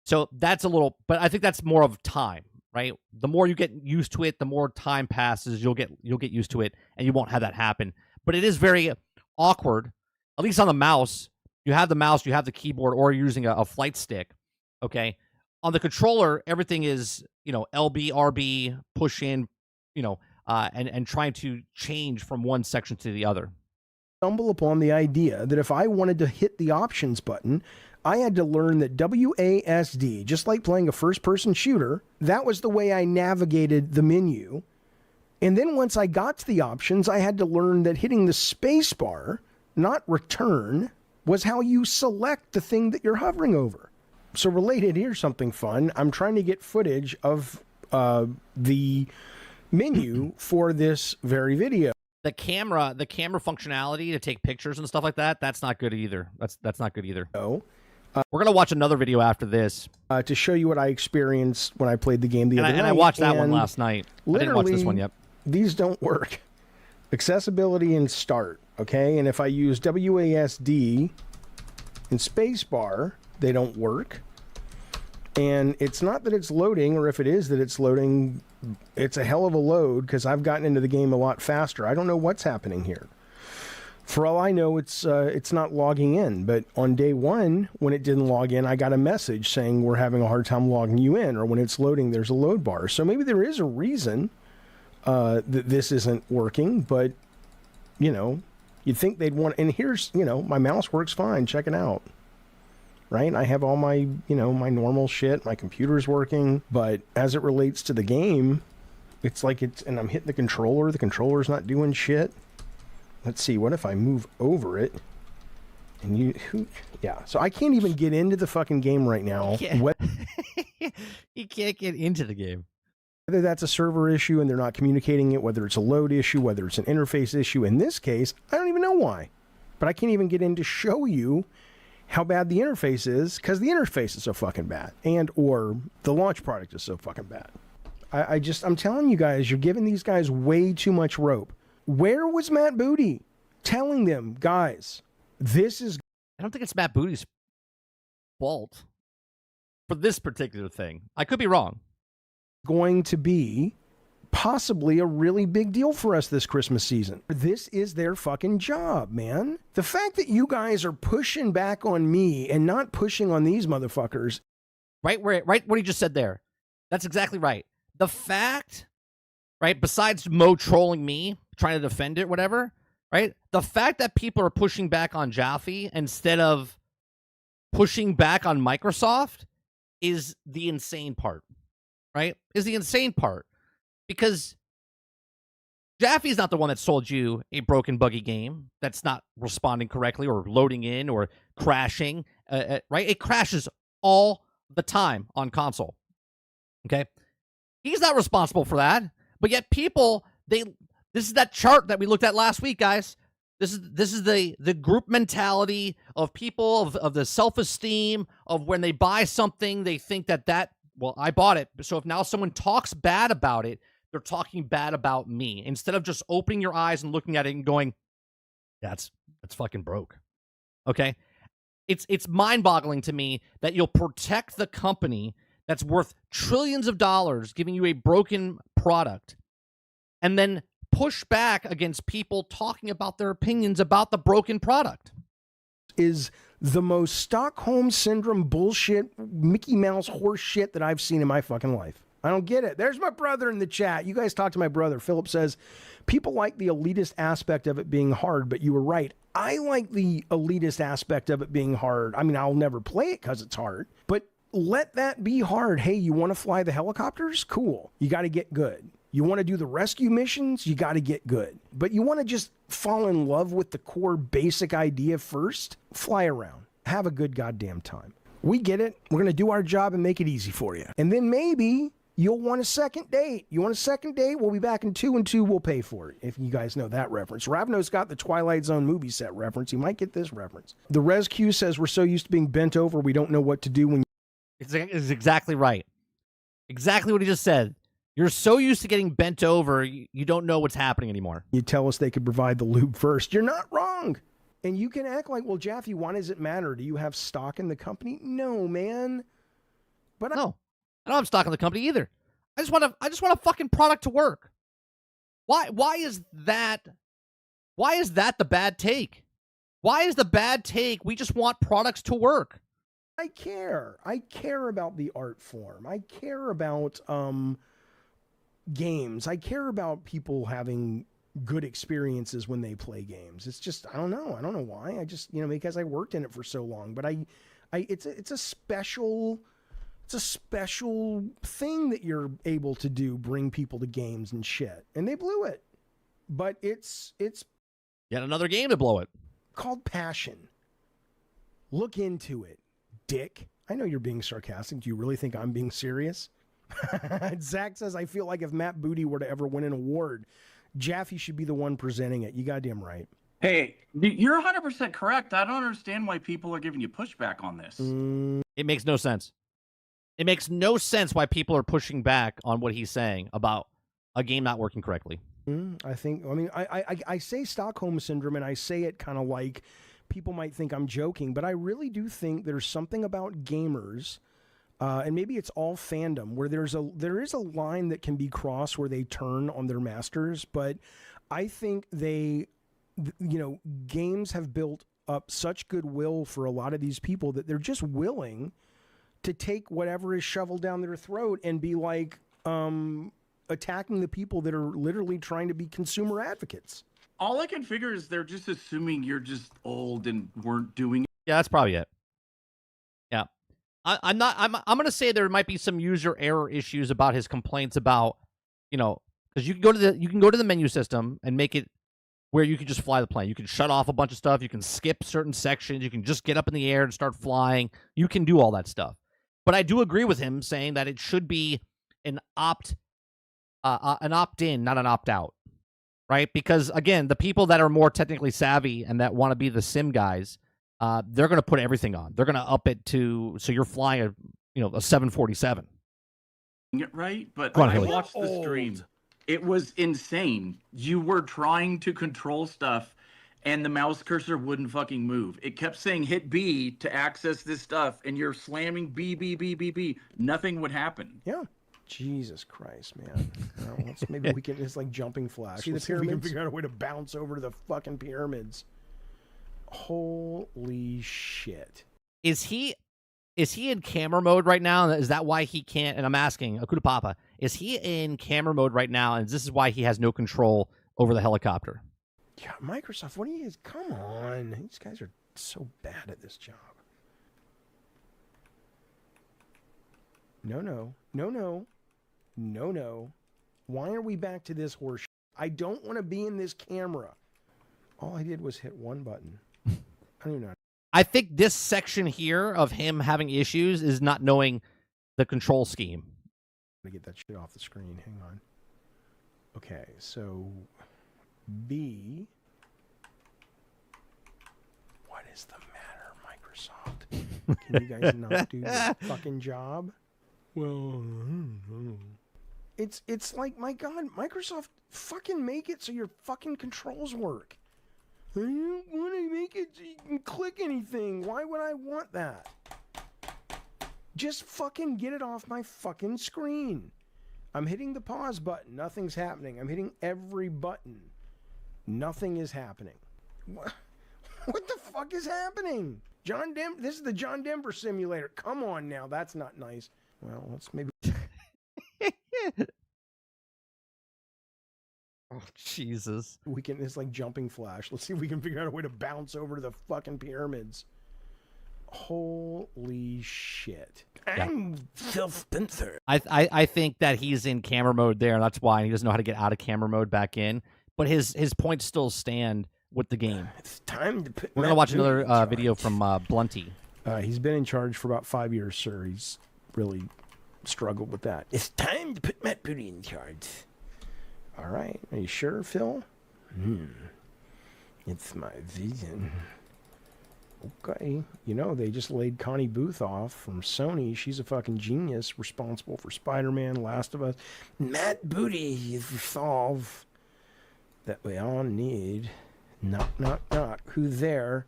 So that's a little, but I think that's more of time, right? The more you get used to it, the more time passes, you'll get used to it, and you won't have that happen. But it is very awkward, at least on the mouse. You have the mouse, you have the keyboard, or you're using a flight stick, okay? On the controller, everything is, LB, RB, push in, and trying to change from one section to the other. Stumble upon the idea that if I wanted to hit the options button, I had to learn that WASD, just like playing a first-person shooter, that was the way I navigated the menu. And then once I got to the options, I had to learn that hitting the space bar, not return, was how you select the thing that you're hovering over. So related, here's something fun. I'm trying to get footage of the menu for this very video. The camera functionality to take pictures and stuff like that, that's not good either. That's not good either. No. We're going to watch another video after this. To show you what I experienced when I played the game the other night. And I watched that one last night. I didn't watch this one yet. These don't work. Accessibility and start, okay? And if I use WASD and spacebar, they don't work. And it's not that it's loading, or if it is that it's loading, it's a hell of a load, because I've gotten into the game a lot faster. I don't know what's happening here. For all I know, it's not logging in. But on day one, when it didn't log in, I got a message saying we're having a hard time logging you in. Or when it's loading, there's a load bar. So maybe there is a reason that this isn't working. But, you'd think they'd want... And here's, my mouse works fine. Check it out. Right? I have all my, my normal shit. My computer's working. But as it relates to the game, it's like and I'm hitting the controller's not doing shit. Let's see, what if I move over it? And yeah, so I can't even get into the fucking game right now. You can't get into the game. Whether that's a server issue and they're not communicating it, whether it's a load issue, whether it's an interface issue. In this case, I don't even know why. But I can't even get in to show you how bad the interface is, because the interface is so fucking bad. Or the launch product is so fucking bad. I'm telling you guys, you're giving these guys way too much rope. Where was Matt Booty telling them, guys, this is... I don't think it's Matt Booty's fault for this particular thing. I could be wrong. Going to be possibly a really big deal for us this Christmas season. This is their fucking job, man. The fact that you guys are pushing back on me and not pushing on these motherfuckers... Right what he just said there. That's exactly right. The fact... Right, besides Mo trolling me, trying to defend it, whatever, right? The fact that people are pushing back on Jaffe instead of pushing back on Microsoft is the insane part, right? Is the insane part. Because Jaffe's not the one that sold you a broken, buggy game that's not responding correctly or loading in or crashing, right? It crashes all the time on console, okay? He's not responsible for that, but yet people, this is that chart that we looked at last week, guys. This is the group mentality of people, of the self-esteem of when they buy something, they think that, well, I bought it. So if now someone talks bad about it, they're talking bad about me. Instead of just opening your eyes and looking at it and going, that's fucking broke. Okay? It's mind-boggling to me that you'll protect the company that's worth trillions of dollars giving you a broken product and then push back against people talking about their opinions about the broken product. Is the most Stockholm Syndrome bullshit, Mickey Mouse horse shit that I've seen in my fucking life. I don't get it. There's my brother in the chat. You guys talk to my brother. Philip says, people like the elitist aspect of it being hard, but you were right. I like the elitist aspect of it being hard. I mean, I'll never play it because it's hard, but let that be hard. Hey, you want to fly the helicopters? Cool. You got to get good. You want to do the rescue missions? You got to get good. But you want to just fall in love with the core basic idea first? Fly around. Have a good goddamn time. We get it. We're going to do our job and make it easy for you. And then maybe you'll want a second date. You want a second date? We'll be back in 2 and 2. We'll pay for it. If you guys know that reference. Ravno's got the Twilight Zone movie set reference. You might get this reference. The Res Q says we're so used to being bent over, we don't know what to do when It's exactly right. Exactly what he just said. You're so used to getting bent over, you don't know what's happening anymore. you tell us they could provide the lube first. You're not wrong. And you can act like, well, Jaffe, why does it matter? Do you have stock in the company? No, man. But No, I don't have stock in the company either. I just want a fucking product to work. Why is that the bad take? Why is the bad take? We just want products to work. I care. I care about the art form. I care about games. I care about people having good experiences when they play games. It's just, I don't know. I don't know why. I just, because I worked in it for so long. But it's a special thing that you're able to do, bring people to games and shit. And they blew it. But it's Yet another game to blow it. called passion. Look into it, dick. I know you're being sarcastic. Do you really think I'm being serious? Zach says, I feel like if Matt Booty were to ever win an award, Jaffe should be the one presenting it. You goddamn right. Hey, you're 100% correct. I don't understand why people are giving you pushback on this. It makes no sense. It makes no sense why people are pushing back on what he's saying about a game not working correctly. I say Stockholm Syndrome, and I say it kind of like people might think I'm joking, but I really do think there's something about gamers, and maybe it's all fandom, where there is a line that can be crossed where they turn on their masters, but I think games have built up such goodwill for a lot of these people that they're just willing to take whatever is shoveled down their throat and be like attacking the people that are literally trying to be consumer advocates. All I can figure is they're just assuming you're just old and weren't doing it. Yeah, that's probably it. Yeah. I'm going to say there might be some user error issues about his complaints about, because you can go to the menu system and make it where you can just fly the plane. You can shut off a bunch of stuff. You can skip certain sections. You can just get up in the air and start flying. You can do all that stuff. But I do agree with him saying that it should be an opt-in, not an opt-out, right? Because, again, the people that are more technically savvy and that want to be the sim guys, they're going to put everything on. They're going to up it to so you're flying a 747. Right? But Go on, I Haley. watched the stream. It was insane. You were trying to control stuff, and the mouse cursor wouldn't fucking move. It kept saying hit B to access this stuff, and you're slamming B, B, B, B, B. Nothing would happen. Yeah. Jesus Christ, man. Maybe we can, it's like jumping flash. See the Let's see if we can pyramids? figure out a way to bounce over to the fucking pyramids. Holy shit. Is he in camera mode right now? Is that why he can't? And I'm asking, Akuta Papa, is he in camera mode right now? And this is why he has no control over the helicopter. Yeah, Microsoft, what are you? Come on. These guys are so bad at this job. No. Why are we back to this horse? I don't want to be in this camera. All I did was hit one button. I don't even know. I think this section here of him having issues is not knowing the control scheme. I'm going to get that shit off the screen. Hang on. Okay, so B. What is the matter, Microsoft? Can you guys not do the fucking job? Well, it's like, my God, Microsoft, fucking make it so your fucking controls work. I don't want to make it so you can click anything. Why would I want that? Just fucking get it off my fucking screen. I'm hitting the pause button. Nothing's happening. I'm hitting every button. Nothing is happening. What the fuck is happening? This is the John Denver simulator. Come on now. That's not nice. Well, let's maybe... Oh, Jesus. It's like Jumping Flash. Let's see if we can figure out a way to bounce over to the fucking pyramids. Holy shit. Yeah. I'm Phil Spencer. I think that he's in camera mode there, and that's why he doesn't know how to get out of camera mode back in. But his points still stand with the game. It's time to put... We're going to watch another video from Blunty. He's been in charge for about 5 years, sir. He's really struggled with that. It's time to put Matt Booty in charge. All right. Are you sure, Phil? It's my vision. Okay. You know, they just laid Connie Booth off from Sony. She's a fucking genius, responsible for Spider-Man, Last of Us. Matt Booty is the solve that we all need. Knock, knock, knock. Who there?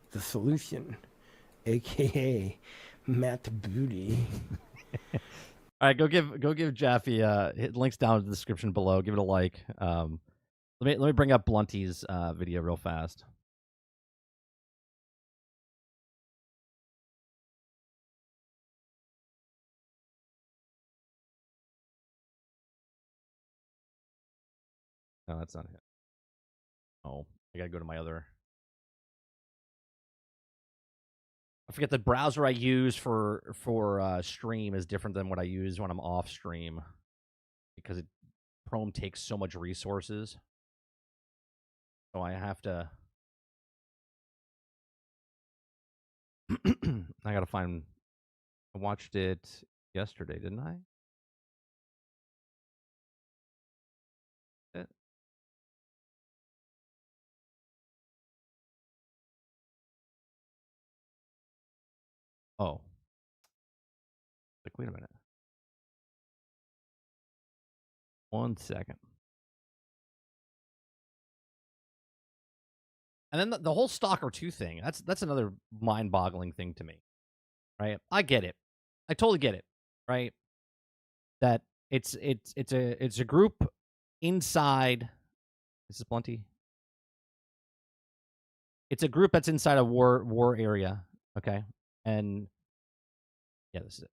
The solution, a.k.a. Matt Booty. All right, go give Jaffe links down in the description below. Give it a like. Let me bring up Blunty's video real fast. No, that's not it. Oh, I gotta go to my other. I forget the browser I use for stream is different than what I use when I'm off stream because Chrome takes so much resources. So I have to. I gotta find. I watched it yesterday, didn't I? Oh. Like, wait a minute. 1 second. And then the whole Stalker 2 thing, that's another mind-boggling thing to me. Right? I get it. I totally get it. Right? That it's a group inside. This is Blunty. It's a group that's inside a war area, okay? And yeah, this is it.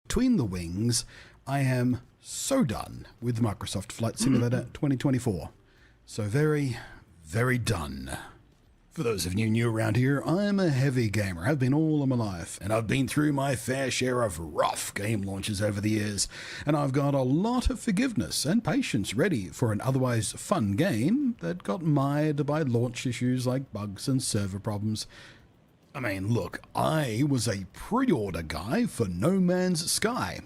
Between the wings, I am so done with Microsoft Flight Simulator 2024. So very, very done. For those of you new around here, I'm a heavy gamer, have been all of my life, and I've been through my fair share of rough game launches over the years, and I've got a lot of forgiveness and patience ready for an otherwise fun game that got mired by launch issues like bugs and server problems. I mean, look, I was a pre-order guy for No Man's Sky,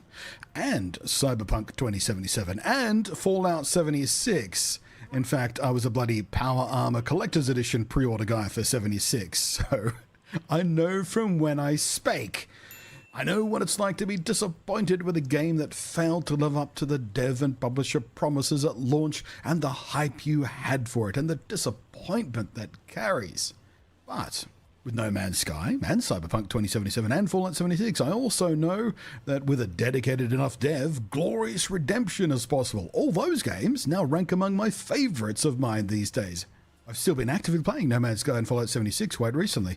and Cyberpunk 2077, and Fallout 76. In fact, I was a bloody Power Armor Collector's Edition pre-order guy for 76, so I know from when I spake. I know what it's like to be disappointed with a game that failed to live up to the dev and publisher promises at launch, and the hype you had for it, and the disappointment that carries. But with No Man's Sky and Cyberpunk 2077 and Fallout 76, I also know that with a dedicated enough dev, glorious redemption is possible. All those games now rank among my favourites of mine these days. I've still been actively playing No Man's Sky and Fallout 76 quite recently,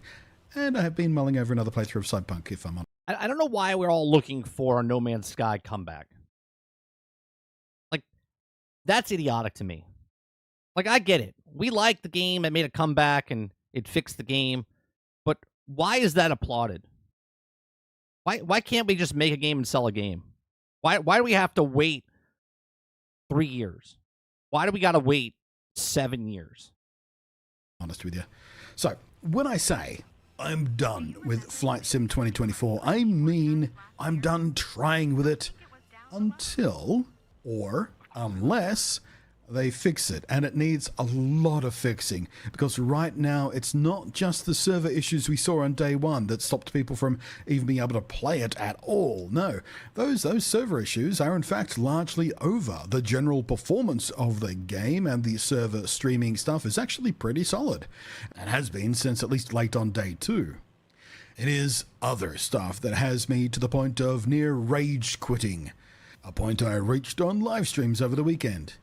and I have been mulling over another playthrough of Cyberpunk if I'm on. I don't know why we're all looking for a No Man's Sky comeback. Like, That's idiotic to me. Like, I get it. We like the game. It made a comeback and it fixed the game. But why is that applauded? Why can't we just make a game and sell a game? Why do we have to wait 3 years? Why do we got to wait 7 years? Honest with you. So, when I say I'm done with Flight Sim 2024, I mean I'm done trying with it until or unless they fix it. And it needs a lot of fixing, because right now it's not just the server issues we saw on day one that stopped people from even being able to play it at all. No, those server issues are in fact largely over. The general performance of the game and the server streaming stuff is actually pretty solid, and has been since at least late on day two. It is other stuff that has me to the point of near rage quitting, a point I reached on live streams over the weekend.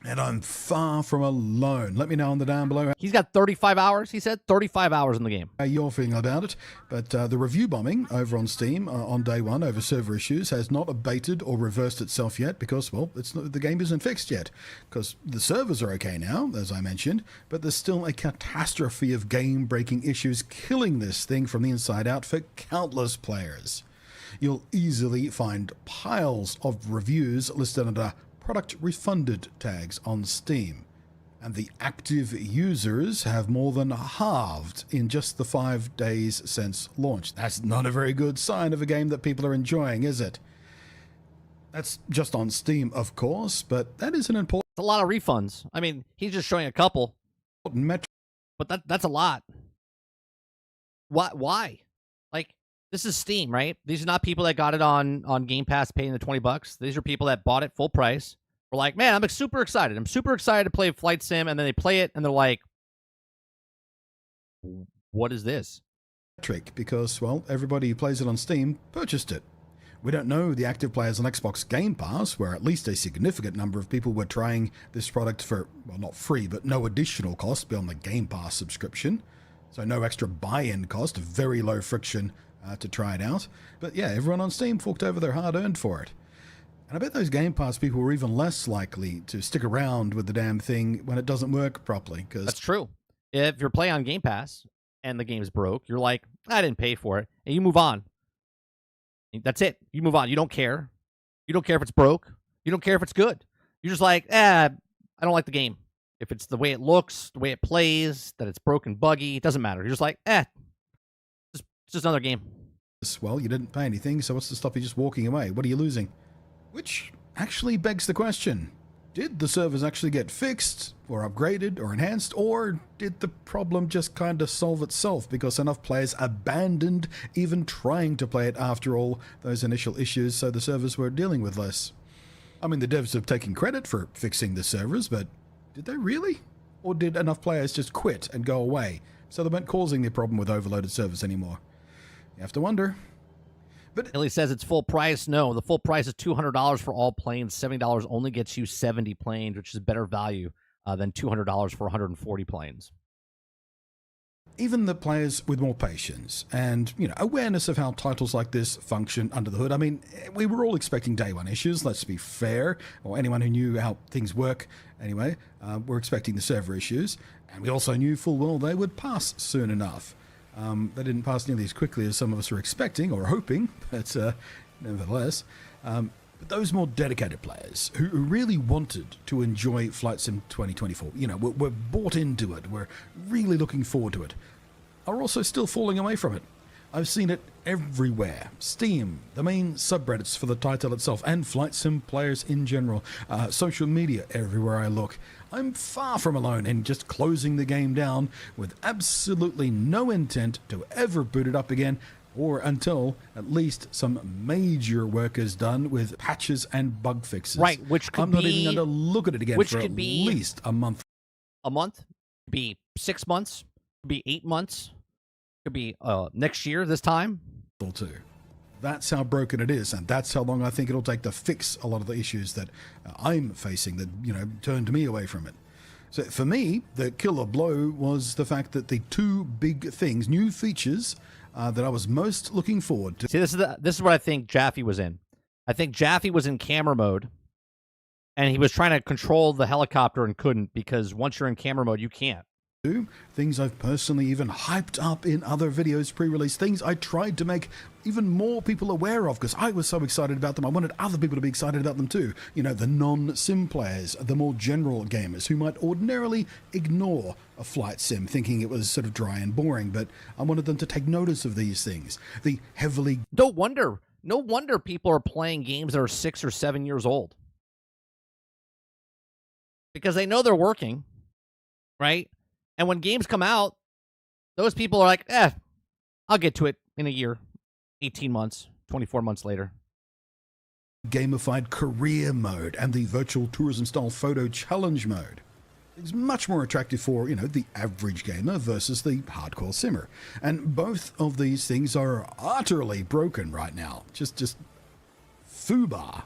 And I'm far from alone. Let me know on the down below He's got 35 hours, he said. 35 hours in the game. how you're feeling about it. But the review bombing over on Steam on day one over server issues has not abated or reversed itself yet, because, well, the game isn't fixed yet. Because the servers are okay now, as I mentioned, but there's still a catastrophe of game-breaking issues killing this thing from the inside out for countless players. You'll easily find piles of reviews listed under product refunded tags on Steam, and the active users have more than halved in just the 5 days since launch. That's not a very good sign of a game that people are enjoying, is it? That's just on Steam, of course, but that is an important It's a lot of refunds. I mean, he's just showing a couple, metric. but that's a lot. Why? Like, this is Steam, right? These are not people that got it on Game Pass paying the $20. These are people that bought it full price. We're like, man, I'm super excited. I'm super excited to play Flight Sim, and then they play it, and they're like, what is this? Because, well, everybody who plays it on Steam purchased it. We don't know the active players on Xbox Game Pass, where at least a significant number of people were trying this product for, well, not free, but no additional cost beyond the Game Pass subscription. So no extra buy-in cost, very low friction to try it out. But yeah, everyone on Steam forked over their hard-earned for it. And I bet those Game Pass people were even less likely to stick around with the damn thing when it doesn't work properly. That's true. If you're playing on Game Pass and the game's broke, you're like, I didn't pay for it, and you move on. That's it. You move on. You don't care. You don't care if it's broke. You don't care if it's good. You're just like, I don't like the game. If it's the way it looks, the way it plays, that it's broken, buggy, it doesn't matter. You're just like, it's just another game. Well, you didn't pay anything, so what's to stop you just walking away? What are you losing? Which actually begs the question, did the servers actually get fixed, or upgraded, or enhanced, or did the problem just kind of solve itself because enough players abandoned even trying to play it after all those initial issues, so the servers were dealing with less? I mean, the devs have taken credit for fixing the servers, but did they really? Or did enough players just quit and go away, so they weren't causing the problem with overloaded servers anymore? You have to wonder. But Billy says it's full price. No, the full price is $200 for all planes. $70 only gets you 70 planes, which is better value than $200 for 140 planes. even the players with more patience and, awareness of how titles like this function under the hood. I mean, we were all expecting day one issues, let's be fair, or anyone who knew how things work anyway, were expecting the server issues, and we also knew full well they would pass soon enough. They didn't pass nearly as quickly as some of us were expecting or hoping, but nevertheless. But those more dedicated players who really wanted to enjoy Flight Sim 2024, were bought into it, were really looking forward to it, are also still falling away from it. I've seen it everywhere. Steam, the main subreddits for the title itself, and Flight Sim players in general, social media, everywhere I look. I'm far from alone in just closing the game down with absolutely no intent to ever boot it up again, or until at least some major work is done with patches and bug fixes. Right, which could I'm not even going to look at it again for at least a month. A month? Could be 6 months. Could be 8 months. Could be next year this time. Too. That's how broken it is, and that's how long I think it'll take to fix a lot of the issues that I'm facing that, turned me away from it. So for me, the killer blow was the fact that the two big things, new features, that I was most looking forward to. See, this is what I think Jaffe was in. I think Jaffe was in camera mode, and he was trying to control the helicopter and couldn't, because once you're in camera mode, you can't. Things I've personally even hyped up in other videos pre-release, things I tried to make even more people aware of because I was so excited about them. I wanted other people to be excited about them too. You know, the non-sim players, the more general gamers who might ordinarily ignore a flight sim thinking it was sort of dry and boring, but I wanted them to take notice of these things. The heavily... No wonder people are playing games that are 6 or 7 years old. Because they know they're working, right? And when games come out, those people are like, I'll get to it in a year, 18 months, 24 months later. Gamified career mode and the virtual tourism style photo challenge mode is much more attractive for, you know, the average gamer versus the hardcore simmer. And both of these things are utterly broken right now. Just foobar.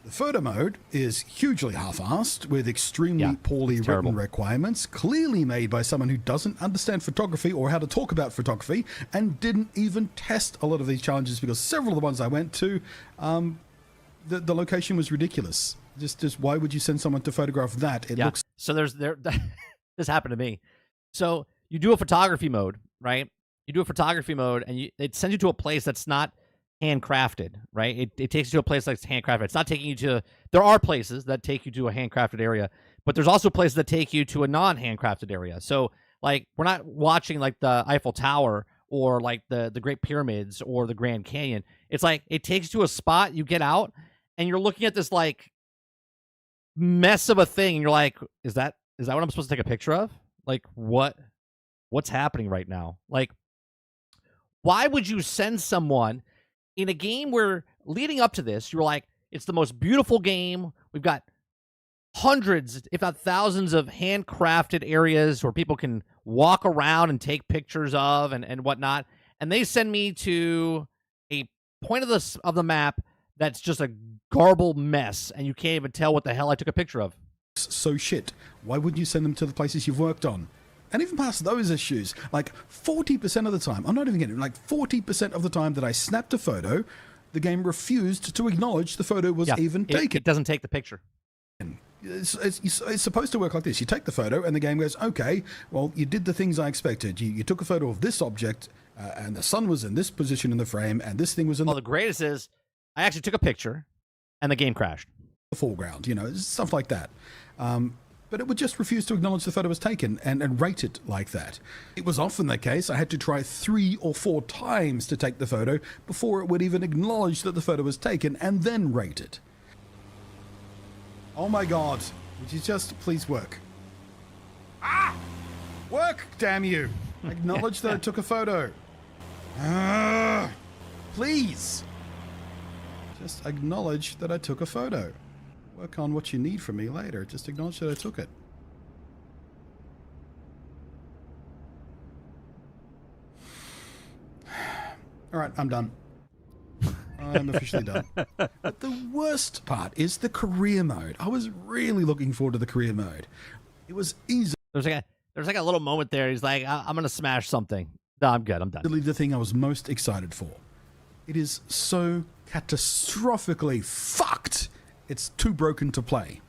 The photo mode is hugely half-assed with extremely poorly written requirements, clearly made by someone who doesn't understand photography or how to talk about photography, and didn't even test a lot of these challenges because several of the ones I went to, the location was ridiculous. Just why would you send someone to photograph that? It looks... So this happened to me. So you do a photography mode, right? You do a photography mode, and it sends you to a place that's not handcrafted, right? It takes you to a place that's handcrafted. It's not taking you to... There are places that take you to a handcrafted area, but there's also places that take you to a non-handcrafted area. So, like, we're not watching, like, the Eiffel Tower or, like, the Great Pyramids or the Grand Canyon. It's like, it takes you to a spot, you get out, and you're looking at this, like, mess of a thing, and you're like, is that what I'm supposed to take a picture of? Like, what's happening right now? Like, why would you send someone in a game where leading up to this, you were like, it's the most beautiful game. We've got hundreds, if not thousands, of handcrafted areas where people can walk around and take pictures of and whatnot. And they send me to a point of the map that's just a garbled mess, and you can't even tell what the hell I took a picture of. So shit. Why wouldn't you send them to the places you've worked on? And even past those issues, like 40% of the time, I'm not even kidding, like 40% of the time that I snapped a photo, the game refused to acknowledge the photo was even taken. It doesn't take the picture. It's supposed to work like this. You take the photo and the game goes, okay, well, you did the things I expected. You took a photo of this object and the sun was in this position in the frame and this thing was in the greatest is I actually took a picture and the game crashed. The foreground, you know, stuff like that. But it would just refuse to acknowledge the photo was taken and rate it like that. It was often the case I had to try 3 or 4 times to take the photo before it would even acknowledge that the photo was taken and then rate it. Oh my God, would you just please work? Ah! Work, damn you! Acknowledge that I took a photo. Please! Just acknowledge that I took a photo. Work on what you need from me later. Just acknowledge that I took it. All right, I'm done. I'm officially done. But the worst part is the career mode. I was really looking forward to the career mode. It was easy. There's like a little moment there. He's like, I'm going to smash something. No, I'm good. I'm done. The thing I was most excited for. It is so catastrophically fucked. It's too broken to play.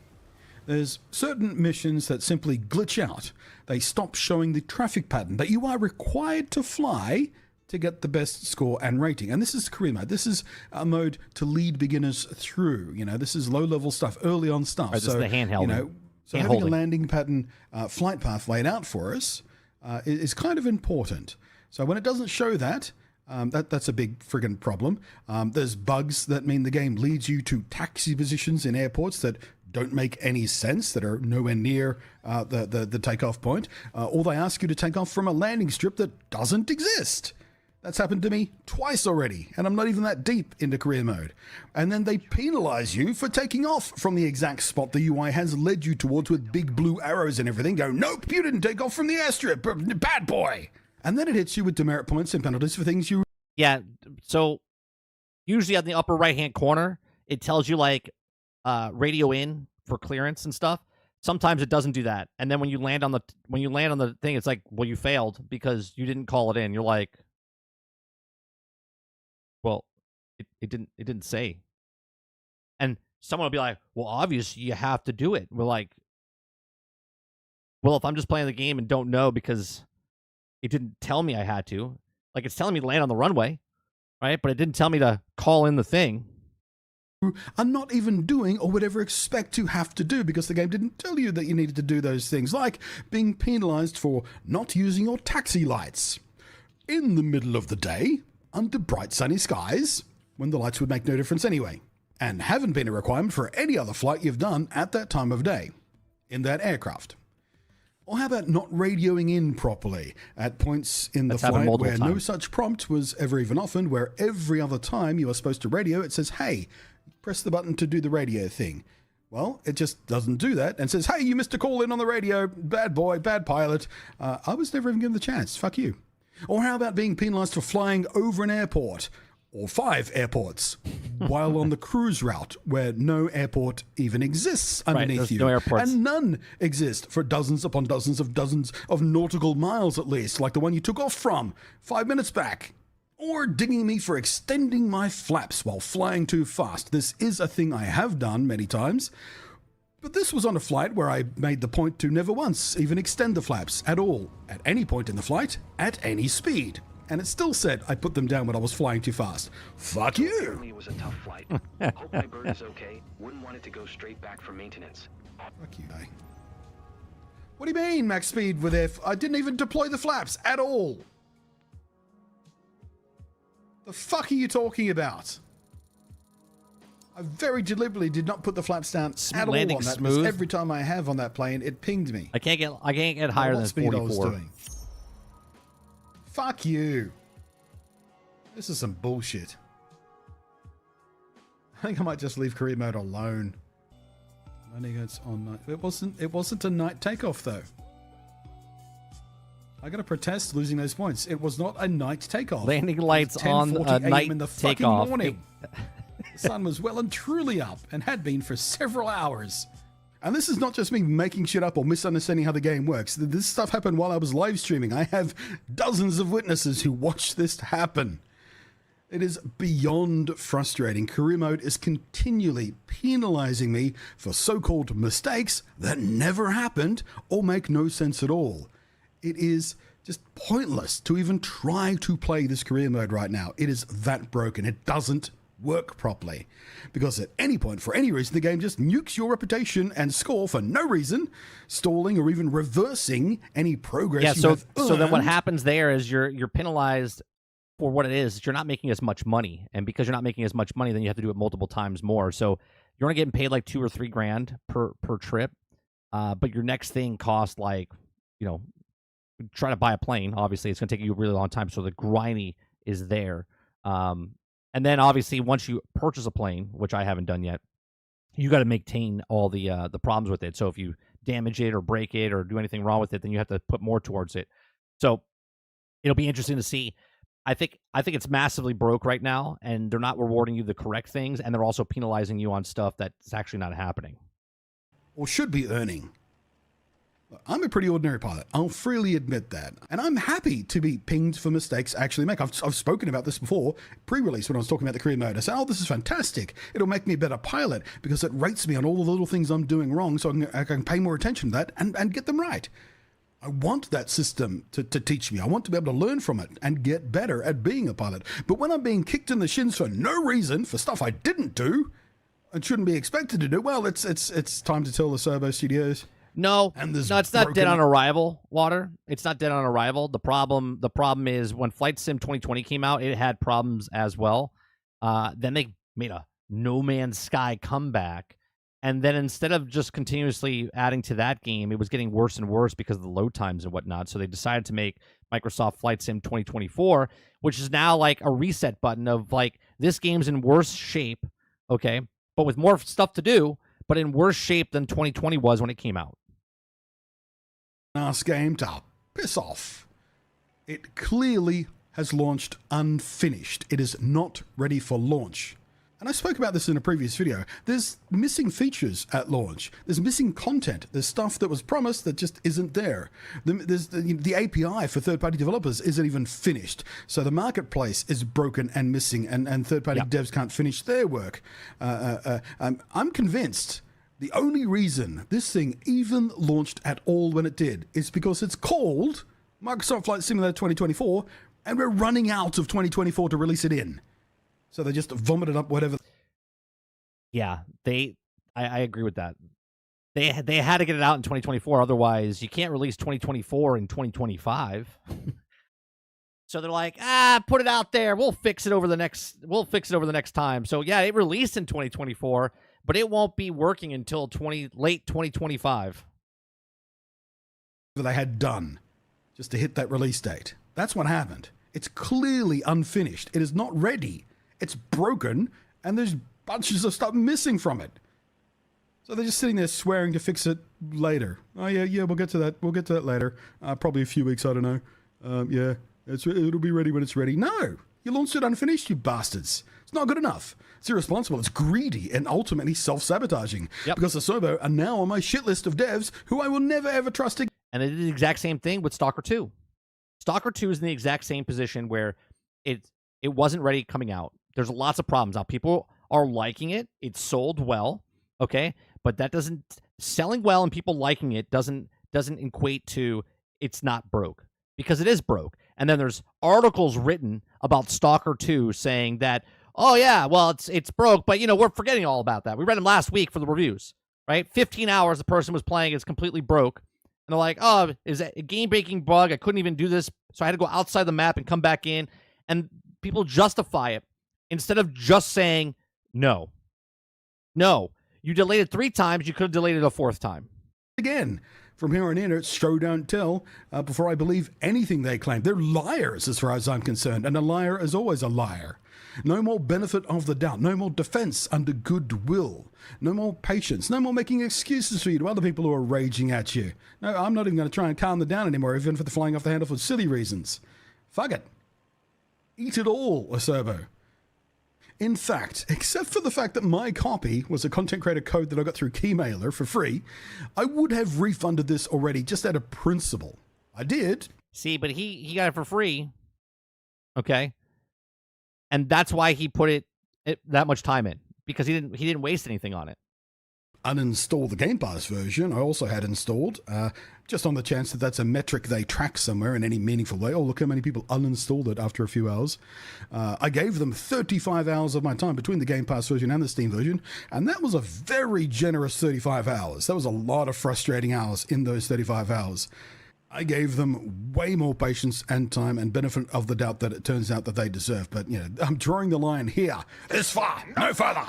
There's certain missions that simply glitch out. They stop showing the traffic pattern that you are required to fly to get the best score and rating. And this is career mode. This is a mode to lead beginners through. You know, this is low-level stuff, early on stuff. Right, so this is the handheld. You know, so having a landing pattern flight path laid out for us is kind of important. So when it doesn't show that, that's a big friggin' problem. There's bugs that mean the game leads you to taxi positions in airports that don't make any sense, that are nowhere near the takeoff point. Or they ask you to take off from a landing strip that doesn't exist. That's happened to me twice already, and I'm not even that deep into career mode. And then they penalize you for taking off from the exact spot the UI has led you towards with big blue arrows and everything. Go, nope, you didn't take off from the airstrip, bad boy. And then it hits you with demerit points and penalties for things you... Yeah, so usually on the upper right-hand corner, it tells you, like, radio in for clearance and stuff. Sometimes it doesn't do that. And then when you land on the thing, it's like, well, you failed because you didn't call it in. You're like, well, it didn't say. And someone will be like, well, obviously you have to do it. We're like, well, if I'm just playing the game and don't know because it didn't tell me I had to, like it's telling me to land on the runway, right? But it didn't tell me to call in the thing. Are not even doing or would ever expect to have to do because the game didn't tell you that you needed to do those things, like being penalized for not using your taxi lights in the middle of the day under bright sunny skies when the lights would make no difference anyway, and haven't been a requirement for any other flight you've done at that time of day in that aircraft. Or how about not radioing in properly at points in the flight where no such prompt was ever even offered, where every other time you are supposed to radio, it says, hey, press the button to do the radio thing. Well, it just doesn't do that and says, hey, you missed a call in on the radio. Bad boy, bad pilot. I was never even given the chance. Fuck you. Or how about being penalized for flying over an airport or 5 airports while on the cruise route where no airport even exists underneath you. No airports. And none exist for dozens upon dozens of nautical miles at least, like the one you took off from 5 minutes back. Or dinging me for extending my flaps while flying too fast. This is a thing I have done many times, but this was on a flight where I made the point to never once even extend the flaps at all, at any point in the flight, at any speed. And it still said I put them down when I was flying too fast. Fuck you! Apparently it was a tough flight. Hope my bird is okay. Wouldn't want it to go straight back for maintenance. Fuck you, eh? What do you mean, max speed with F? I didn't even deploy the flaps at all. The fuck are you talking about? I very deliberately did not put the flaps down at all on that. Smooth. Every time I have on that plane, it pinged me. I can't get higher than 44. I was doing. Fuck you. This is some bullshit. I think I might just leave career mode alone. Landing it's on night. It wasn't a night takeoff though. I gotta protest losing those points. It was not a night takeoff. Landing lights on a night in the takeoff. Morning. The sun was well and truly up and had been for several hours. And this is not just me making shit up or misunderstanding how the game works. This stuff happened while I was live streaming. I have dozens of witnesses who watched this happen. It is beyond frustrating. Career mode is continually penalizing me for so-called mistakes that never happened or make no sense at all. It is just pointless to even try to play this career mode right now. It is that broken. It doesn't work properly. Because at any point, for any reason, the game just nukes your reputation and score for no reason, stalling or even reversing any progress you have earned. So then what happens there is you're penalized for what it is. You're not making as much money. And because you're not making as much money, then you have to do it multiple times more. So you're only getting paid like $2,000 or $3,000 per trip. But your next thing costs like, try to buy a plane. Obviously, it's going to take you a really long time. So the grindy is there. And then obviously once you purchase a plane, which I haven't done yet, you got to maintain all the problems with it. So if you damage it or break it or do anything wrong with it, then you have to put more towards it. So it'll be interesting to see. I think it's massively broke right now, and they're not rewarding you the correct things, and they're also penalizing you on stuff that's actually not happening. Or should be earning. I'm a pretty ordinary pilot. I'll freely admit that. And I'm happy to be pinged for mistakes I actually make. I've spoken about this before, pre-release when I was talking about the career mode. I said, oh, this is fantastic. It'll make me a better pilot because it rates me on all the little things I'm doing wrong so I can pay more attention to that and get them right. I want that system to teach me. I want to be able to learn from it and get better at being a pilot. But when I'm being kicked in the shins for no reason, for stuff I didn't do and shouldn't be expected to do, well, it's time to tell the Servo Studios. No, it's not dead on arrival, Water. It's not dead on arrival. The problem is when Flight Sim 2020 came out, it had problems as well. Then they made a No Man's Sky comeback. And then instead of just continuously adding to that game, it was getting worse and worse because of the load times and whatnot. So they decided to make Microsoft Flight Sim 2024, which is now like a reset button of like, this game's in worse shape, okay, but with more stuff to do, but in worse shape than 2020 was when it came out. Last game to piss off. It clearly has launched unfinished. It is not ready for launch. And I spoke about this in a previous video. There's missing features at launch. There's missing content. There's stuff that was promised that just isn't there. The API for third-party developers isn't even finished. So the marketplace is broken and missing, and third-party devs can't finish their work. I'm convinced the only reason this thing even launched at all when it did is because it's called Microsoft Flight Simulator 2024, and we're running out of 2024 to release it in. So they just vomited up whatever. Yeah, I agree with that. They had to get it out in 2024, otherwise you can't release 2024 in 2025. So they're like, put it out there. We'll fix it over the next time. So yeah, it released in 2024, but it won't be working until late 2025. They had done just to hit that release date. That's what happened. It's clearly unfinished. It is not ready. It's broken, and there's bunches of stuff missing from it. So they're just sitting there swearing to fix it later. Oh, yeah, we'll get to that. We'll get to that later. Probably a few weeks, I don't know. Yeah, it'll be ready when it's ready. No, you launched it unfinished, you bastards. It's not good enough. It's irresponsible. It's greedy and ultimately self-sabotaging. Yep. Because Asobo are now on my shit list of devs who I will never, ever trust again. And they did the exact same thing with Stalker 2. Stalker 2 is in the exact same position where it wasn't ready coming out. There's lots of problems. Now, people are liking it. It sold well, okay? But that doesn't... Selling well and people liking it doesn't equate to it's not broke. Because it is broke. And then there's articles written about Stalker 2 saying that, oh, yeah, well, it's broke, but, we're forgetting all about that. We read them last week for the reviews, right? 15 hours the person was playing. It's completely broke. And they're like, oh, is that a game-breaking bug? I couldn't even do this, so I had to go outside the map and come back in. And people justify it instead of just saying, no. No. You delayed it 3 times. You could have delayed it a 4th time. Again, from here on in, it's show, don't tell before I believe anything they claim. They're liars as far as I'm concerned, and a liar is always a liar. No more benefit of the doubt. No more defense under goodwill. No more patience. No more making excuses for you to other people who are raging at you. No, I'm not even going to try and calm them down anymore, even for the flying off the handle for silly reasons. Fuck it. Eat it all, Asobo. In fact, except for the fact that my copy was a content creator code that I got through Keymailer for free, I would have refunded this already just out of principle. I did. See, but he got it for free. Okay. And that's why he put it that much time in, because he didn't waste anything on it. Uninstall the Game Pass version I also had installed, just on the chance that that's a metric they track somewhere in any meaningful way. Oh, look how many people uninstalled it after a few hours. I gave them 35 hours of my time between the Game Pass version and the Steam version, and that was a very generous 35 hours. That was a lot of frustrating hours in those 35 hours. I gave them way more patience and time and benefit of the doubt that it turns out that they deserve. But, I'm drawing the line here. This far, no further.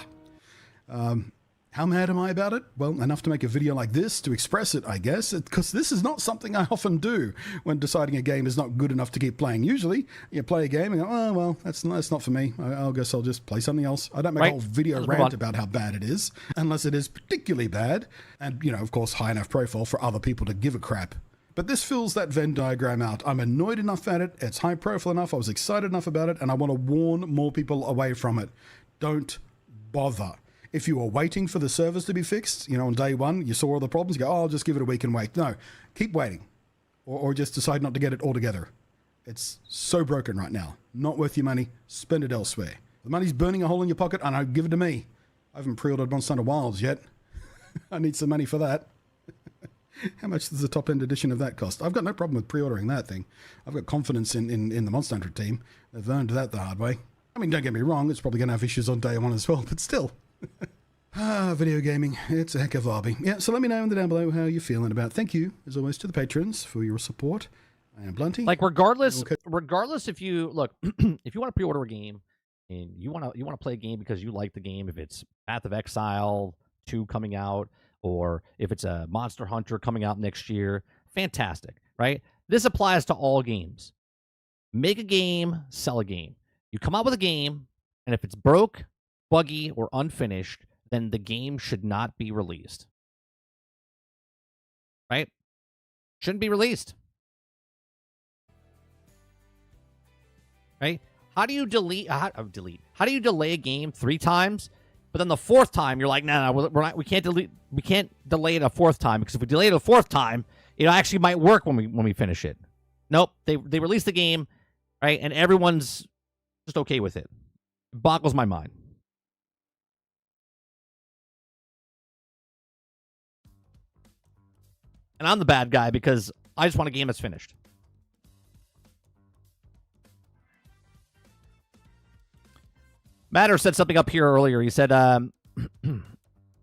How mad am I about it? Well, enough to make a video like this to express it, I guess, because this is not something I often do when deciding a game is not good enough to keep playing. Usually, you play a game and go, oh, well, that's not for me. I guess I'll just play something else. I don't make a whole video rant about how bad it is, unless it is particularly bad, and, of course, high enough profile for other people to give a crap. But this fills that Venn diagram out. I'm annoyed enough at it, it's high profile enough, I was excited enough about it, and I want to warn more people away from it. Don't bother. If you are waiting for the servers to be fixed, on day one, you saw all the problems, you go, oh, I'll just give it a week and wait. No, keep waiting. Or just decide not to get it altogether. It's so broken right now. Not worth your money. Spend it elsewhere. The money's burning a hole in your pocket, and I give it to me. I haven't pre-ordered Monster Hunter Wilds yet. I need some money for that. How much does the top-end edition of that cost? I've got no problem with pre-ordering that thing. I've got confidence in the Monster Hunter team. They've learned that the hard way. I mean, don't get me wrong, it's probably going to have issues on day one as well, but still. Video gaming, it's a heck of a hobby. Yeah, so let me know down below how you're feeling about it. Thank you, as always, to the patrons for your support. I am Blunty. Like, regardless if you, look, if you want to pre-order a game, and you want to play a game because you like the game, if it's Path of Exile 2 coming out, or if it's a Monster Hunter coming out next year, fantastic, right? This applies to all games. Make a game, sell a game. You come out with a game, and if it's broke, buggy, or unfinished, then the game should not be released. Right? Shouldn't be released. Right? How do you delete? How do you delay a game 3 times, but then the 4th time you're like, no, we're not. We can't delete. We can't delay it a 4th time because if we delay it a 4th time, it actually might work when we finish it. Nope. They release the game, right, and everyone's just okay with it. It boggles my mind. And I'm the bad guy because I just want a game that's finished. Matter said something up here earlier. He said, I'm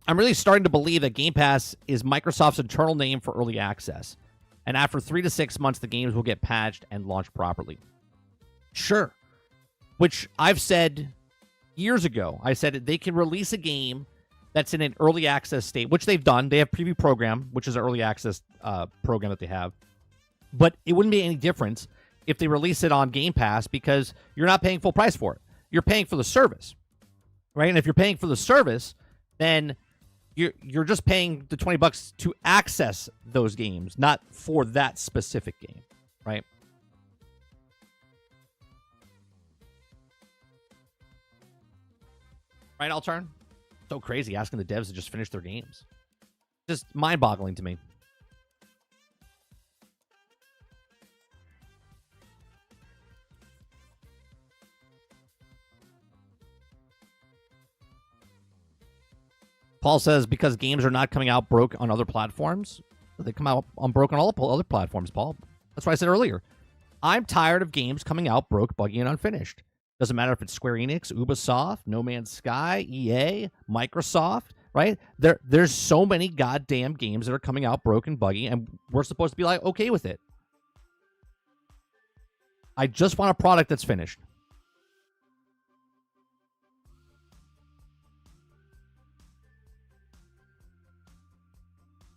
really starting to believe that Game Pass is Microsoft's internal name for early access. And after 3 to 6 months, the games will get patched and launched properly. Sure. Which I've said years ago. I said they can release a game that's in an early access state, which they've done. They have Preview Program, which is an early access program that they have. But it wouldn't be any difference if they release it on Game Pass because you're not paying full price for it. You're paying for the service, right? And if you're paying for the service, then you're just paying the $20 to access those games, not for that specific game, right? Right, I'll turn. So crazy asking the devs to just finish their games. Just mind-boggling to me. Paul says because games are not coming out broke on other platforms. They come out on broke on all other platforms, Paul. That's what I said earlier. I'm tired of games coming out broke, buggy, and unfinished. Doesn't matter if it's Square Enix, Ubisoft, No Man's Sky, EA, Microsoft, right? There's so many goddamn games that are coming out broken, buggy, and we're supposed to be like, okay with it. I just want a product that's finished.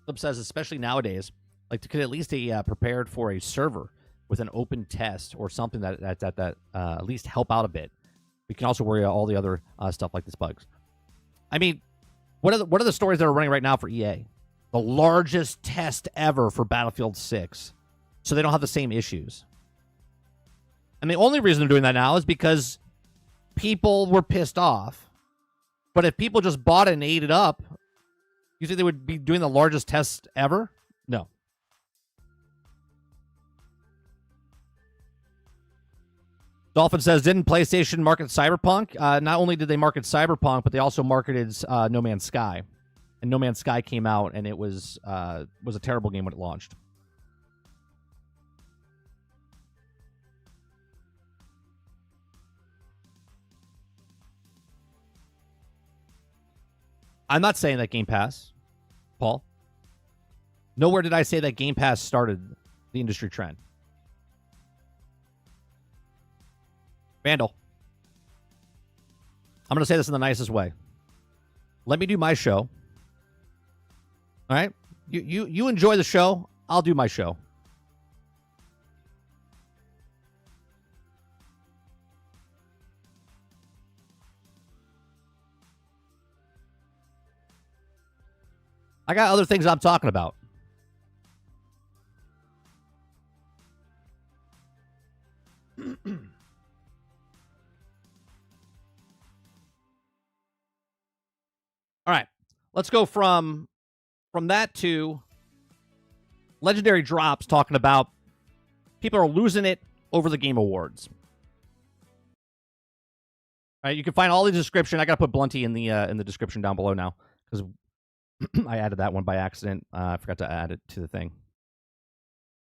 Flip says, especially nowadays, like to could at least be prepared for a server with an open test or something that at least help out a bit. We can also worry about all the other stuff like this bugs. I mean, what are the stories that are running right now for EA? The largest test ever for Battlefield 6, so they don't have the same issues. And the only reason they're doing that now is because people were pissed off. But if people just bought it and ate it up, you think they would be doing the largest test ever? No. Dolphin says, didn't PlayStation market Cyberpunk? Not only did they market Cyberpunk, but they also marketed No Man's Sky. And No Man's Sky came out, and it was a terrible game when it launched. I'm not saying that Game Pass, Paul. Nowhere did I say that Game Pass started the industry trend. Vandal. I'm going to say this in the nicest way. Let me do my show. All right? You enjoy the show. I'll do my show. I got other things I'm talking about. All right. Let's go from that to Legendary Drops talking about people are losing it over the Game Awards. All right, you can find all the description. I got to put Blunty in the description down below now because I added that one by accident. I forgot to add it to the thing.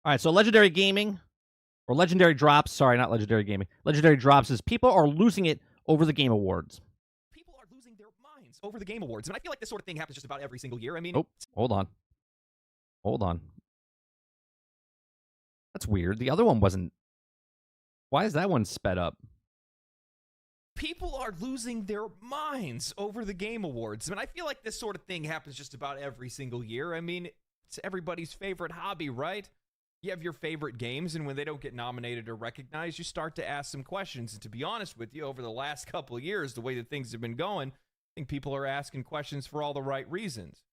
All right, so Legendary Gaming, or Legendary Drops. Sorry, not Legendary Gaming. Legendary Drops is people are losing it over the Game Awards. People are losing their minds over the Game Awards. And I feel like this sort of thing happens just about every single year. I mean... Oh, hold on. That's weird. The other one wasn't... Why is that one sped up? People are losing their minds over the Game Awards. I mean, I feel like this sort of thing happens just about every single year. I mean, it's everybody's favorite hobby, right? You have your favorite games, and when they don't get nominated or recognized, you start to ask some questions. And to be honest with you, over the last couple of years, the way that things have been going, I think people are asking questions for all the right reasons.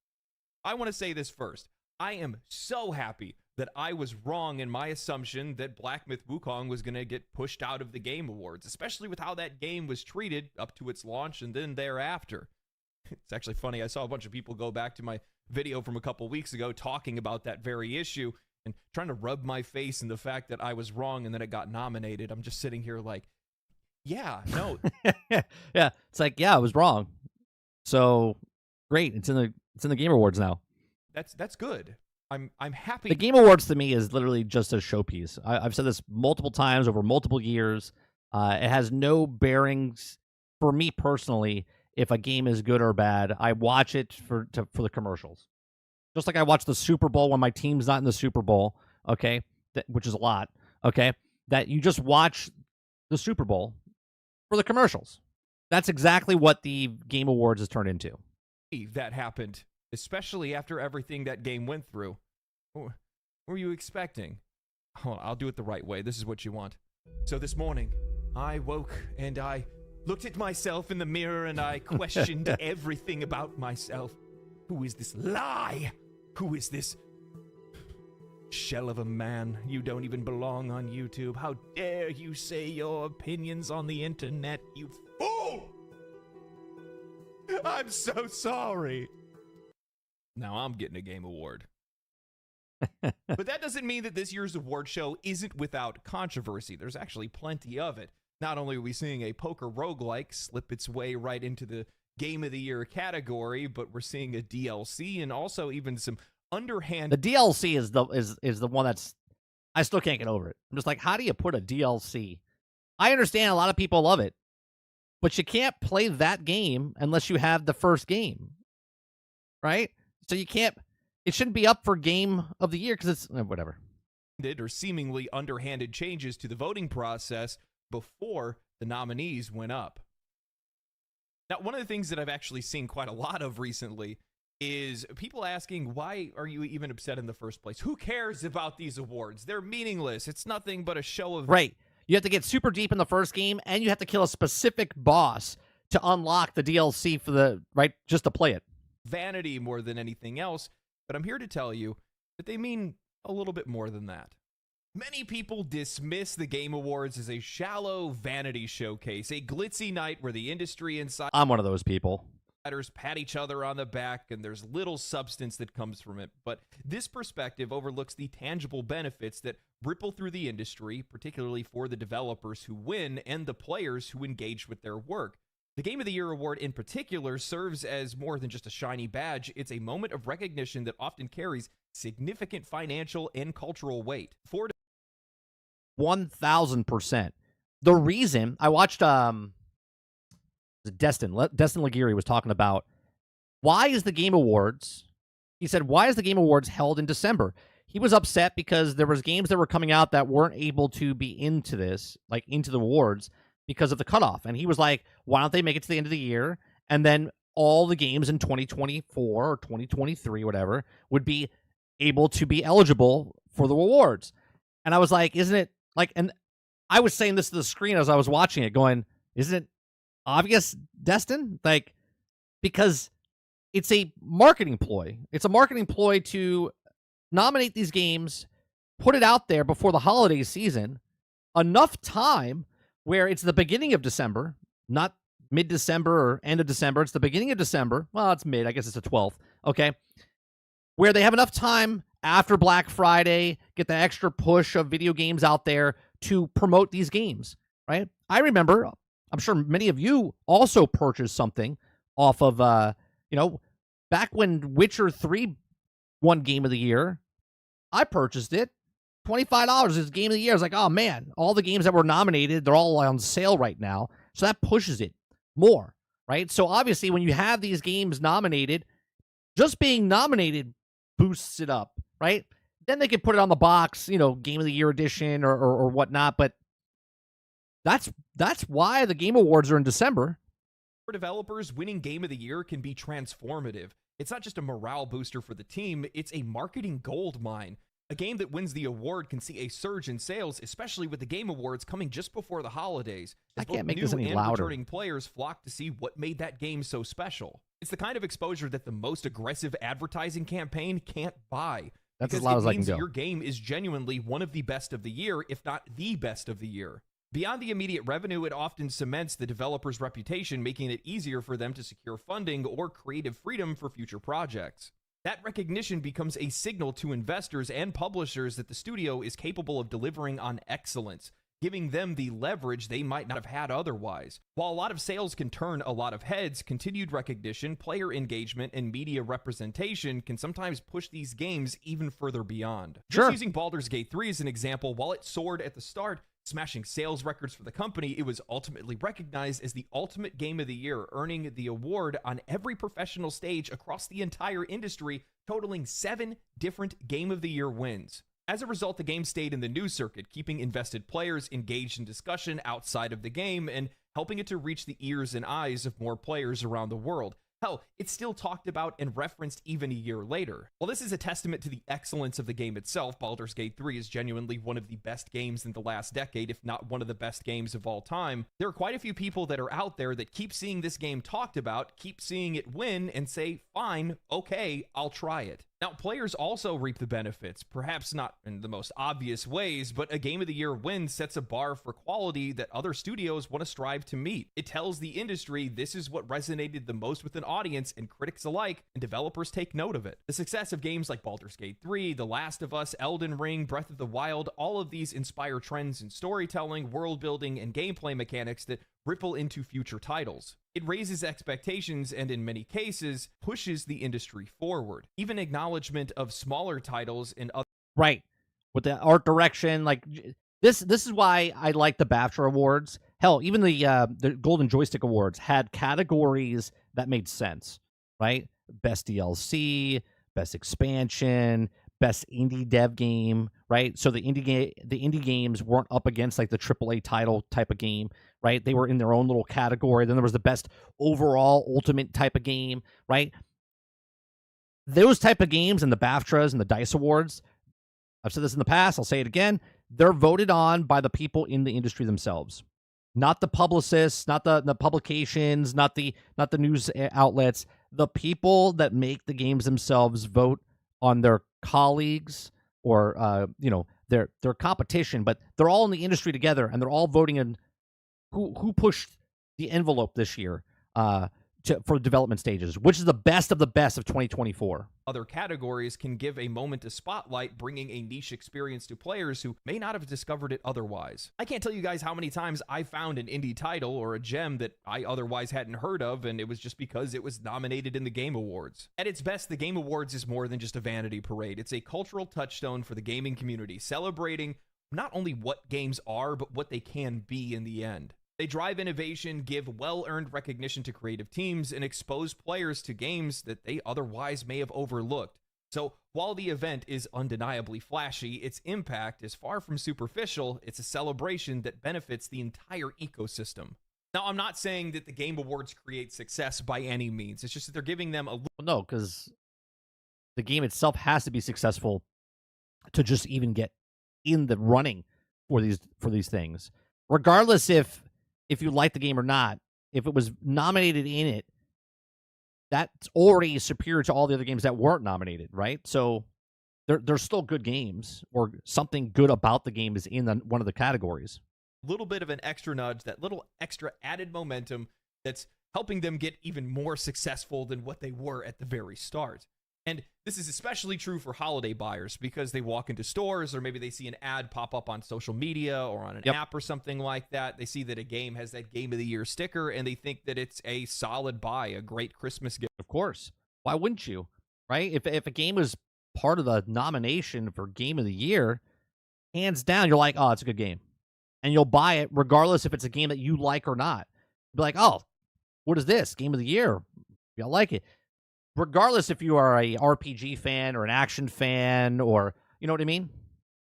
I want to say this first. I am so happy that I was wrong in my assumption that Black Myth Wukong was going to get pushed out of the Game Awards, especially with how that game was treated up to its launch and then thereafter. It's actually funny. I saw a bunch of people go back to my video from a couple weeks ago talking about that very issue and trying to rub my face in the fact that I was wrong and then it got nominated. I'm just sitting here like, yeah, no. Yeah, it's like, yeah, I was wrong. So great, it's in the Game Awards now. That's good. I'm happy. The Game Awards to me is literally just a showpiece. I've said this multiple times over multiple years. It has no bearings for me personally. If a game is good or bad, I watch it for the commercials. Just like I watch the Super Bowl when my team's not in the Super Bowl, okay, which is a lot, okay, that you just watch the Super Bowl for the commercials. That's exactly what the Game Awards has turned into. That happened, especially after everything that game went through. What were you expecting? Hold on, I'll do it the right way. This is what you want. So this morning, I woke and I looked at myself in the mirror and I questioned everything about myself. Who is this lie? Who is this shell of a man? You don't even belong on YouTube. How dare you say your opinions on the internet, you fool! I'm so sorry. Now I'm getting a Game Award. But that doesn't mean that this year's award show isn't without controversy. There's actually plenty of it. Not only are we seeing a poker roguelike slip its way right into the Game of the Year category, but we're seeing a DLC and also even some underhand. The DLC is the one that's, I still can't get over it. I'm just like, how do you put a DLC? I understand a lot of people love it, but you can't play that game unless you have the first game, right? So you can't. It shouldn't be up for Game of the Year because it's whatever. Or seemingly underhanded changes to the voting process before the nominees went up. Now, one of the things that I've actually seen quite a lot of recently is people asking, why are you even upset in the first place? Who cares about these awards? They're meaningless. It's nothing but a show of... Right. You have to get super deep in the first game, and you have to kill a specific boss to unlock the DLC for the, right, just to play it. Vanity more than anything else, but I'm here to tell you that they mean a little bit more than that. Many people dismiss the Game Awards as a shallow vanity showcase, a glitzy night where the industry inside... I'm one of those people. Pat each other on the back, and there's little substance that comes from it. But this perspective overlooks the tangible benefits that ripple through the industry, particularly for the developers who win and the players who engage with their work. The Game of the Year award in particular serves as more than just a shiny badge. It's a moment of recognition that often carries significant financial and cultural weight. 1,000%. The reason I watched Destin Laguerre was talking about why is the Game Awards, he said, why is the Game Awards held in December? He was upset because there was games that were coming out that weren't able to be into this, like into the awards, because of the cutoff. And he was like, why don't they make it to the end of the year? And then all the games in 2024 or 2023, whatever, would be able to be eligible for the awards. And I was like, isn't it like, and I was saying this to the screen as I was watching it going, isn't it obvious, Destin? Like, because it's a marketing ploy. It's a marketing ploy to nominate these games, put it out there before the holiday season, enough time where it's the beginning of December, not mid-December or end of December. It's the beginning of December. Well, it's mid. I guess it's the 12th. Okay. Where they have enough time after Black Friday, get the extra push of video games out there to promote these games, right? I remember, I'm sure many of you also purchased something off of, back when Witcher 3 won Game of the Year, I purchased it. $25 is Game of the Year. I was like, oh man, all the games that were nominated, they're all on sale right now. So that pushes it more, right? So obviously when you have these games nominated, just being nominated boosts it up, right? Then they could put it on the box, Game of the Year edition or whatnot. But that's why the Game Awards are in December. For developers, winning Game of the Year can be transformative. It's not just a morale booster for the team, it's a marketing gold mine. A game that wins the award can see a surge in sales, especially with the Game Awards coming just before the holidays. I can't make new this any and louder. Returning players flock to see what made that game so special. It's the kind of exposure that the most aggressive advertising campaign can't buy. That's because as loud as it I can means go. your game is genuinely one of the best of the year, if not the best of the year. Beyond the immediate revenue, it often cements the developer's reputation, making it easier for them to secure funding or creative freedom for future projects. That recognition becomes a signal to investors and publishers that the studio is capable of delivering on excellence, giving them the leverage they might not have had otherwise. While a lot of sales can turn a lot of heads, continued recognition, player engagement, and media representation can sometimes push these games even further beyond. Sure. Just using Baldur's Gate 3 as an example, while it soared at the start, smashing sales records for the company, it was ultimately recognized as the ultimate game of the year, earning the award on every professional stage across the entire industry, totaling 7 different Game of the Year wins. As a result, the game stayed in the news circuit, keeping invested players engaged in discussion outside of the game and helping it to reach the ears and eyes of more players around the world. Hell, it's still talked about and referenced even a year later. While this is a testament to the excellence of the game itself, Baldur's Gate 3 is genuinely one of the best games in the last decade, if not one of the best games of all time. There are quite a few people that are out there that keep seeing this game talked about, keep seeing it win, and say, fine, okay, I'll try it. Now, players also reap the benefits, perhaps not in the most obvious ways, but a Game of the Year win sets a bar for quality that other studios want to strive to meet. It tells the industry this is what resonated the most with an audience and critics alike, and developers take note of it. The success of games like Baldur's Gate 3, The Last of Us, Elden Ring, Breath of the Wild, all of these inspire trends in storytelling, world building, and gameplay mechanics that ripple into future titles. It raises expectations and, in many cases, pushes the industry forward. Even acknowledgement of smaller titles in other... Right. With the art direction, like this is why I like the BAFTA awards. Hell, even the Golden Joystick Awards had categories that made sense, right? Best DLC, best expansion, best indie dev game, right? So the indie games weren't up against like the AAA title type of game, right? They were in their own little category. Then there was the best overall ultimate type of game, right? Those type of games and the BAFTAs and the DICE Awards, I've said this in the past, I'll say it again, they're voted on by the people in the industry themselves. Not the publicists, not the publications, not the news outlets. The people that make the games themselves vote on their colleagues or their competition, but they're all in the industry together and they're all voting in who pushed the envelope this year for development stages, which is the best of 2024. Other categories can give a moment to spotlight, bringing a niche experience to players who may not have discovered it otherwise. I can't tell you guys how many times I found an indie title or a gem that I otherwise hadn't heard of, and it was just because it was nominated in the Game Awards. At its best, the Game Awards is more than just a vanity parade. It's a cultural touchstone for the gaming community, celebrating not only what games are, but what they can be in the end. They drive innovation, give well-earned recognition to creative teams, and expose players to games that they otherwise may have overlooked. So while the event is undeniably flashy, its impact is far from superficial. It's a celebration that benefits the entire ecosystem. Now, I'm not saying that the Game Awards create success by any means. It's just that they're giving them a... No, because the game itself has to be successful to just even get in the running for these things. Regardless if you like the game or not, if it was nominated in it, that's already superior to all the other games that weren't nominated, right? So they're still good games, or something good about the game is in one of the categories. Little bit of an extra nudge, that little extra added momentum that's helping them get even more successful than what they were at the very start. And this is especially true for holiday buyers because they walk into stores or maybe they see an ad pop up on social media or on an app or something like that. They see that a game has that Game of the Year sticker and they think that it's a solid buy, a great Christmas gift. Of course. Why wouldn't you? Right? If a game was part of the nomination for Game of the Year, hands down, you're like, oh, it's a good game. And you'll buy it regardless if it's a game that you like or not. You'll be like, oh, what is this? Game of the Year. I like it. Regardless if you are a RPG fan or an action fan or, you know what I mean?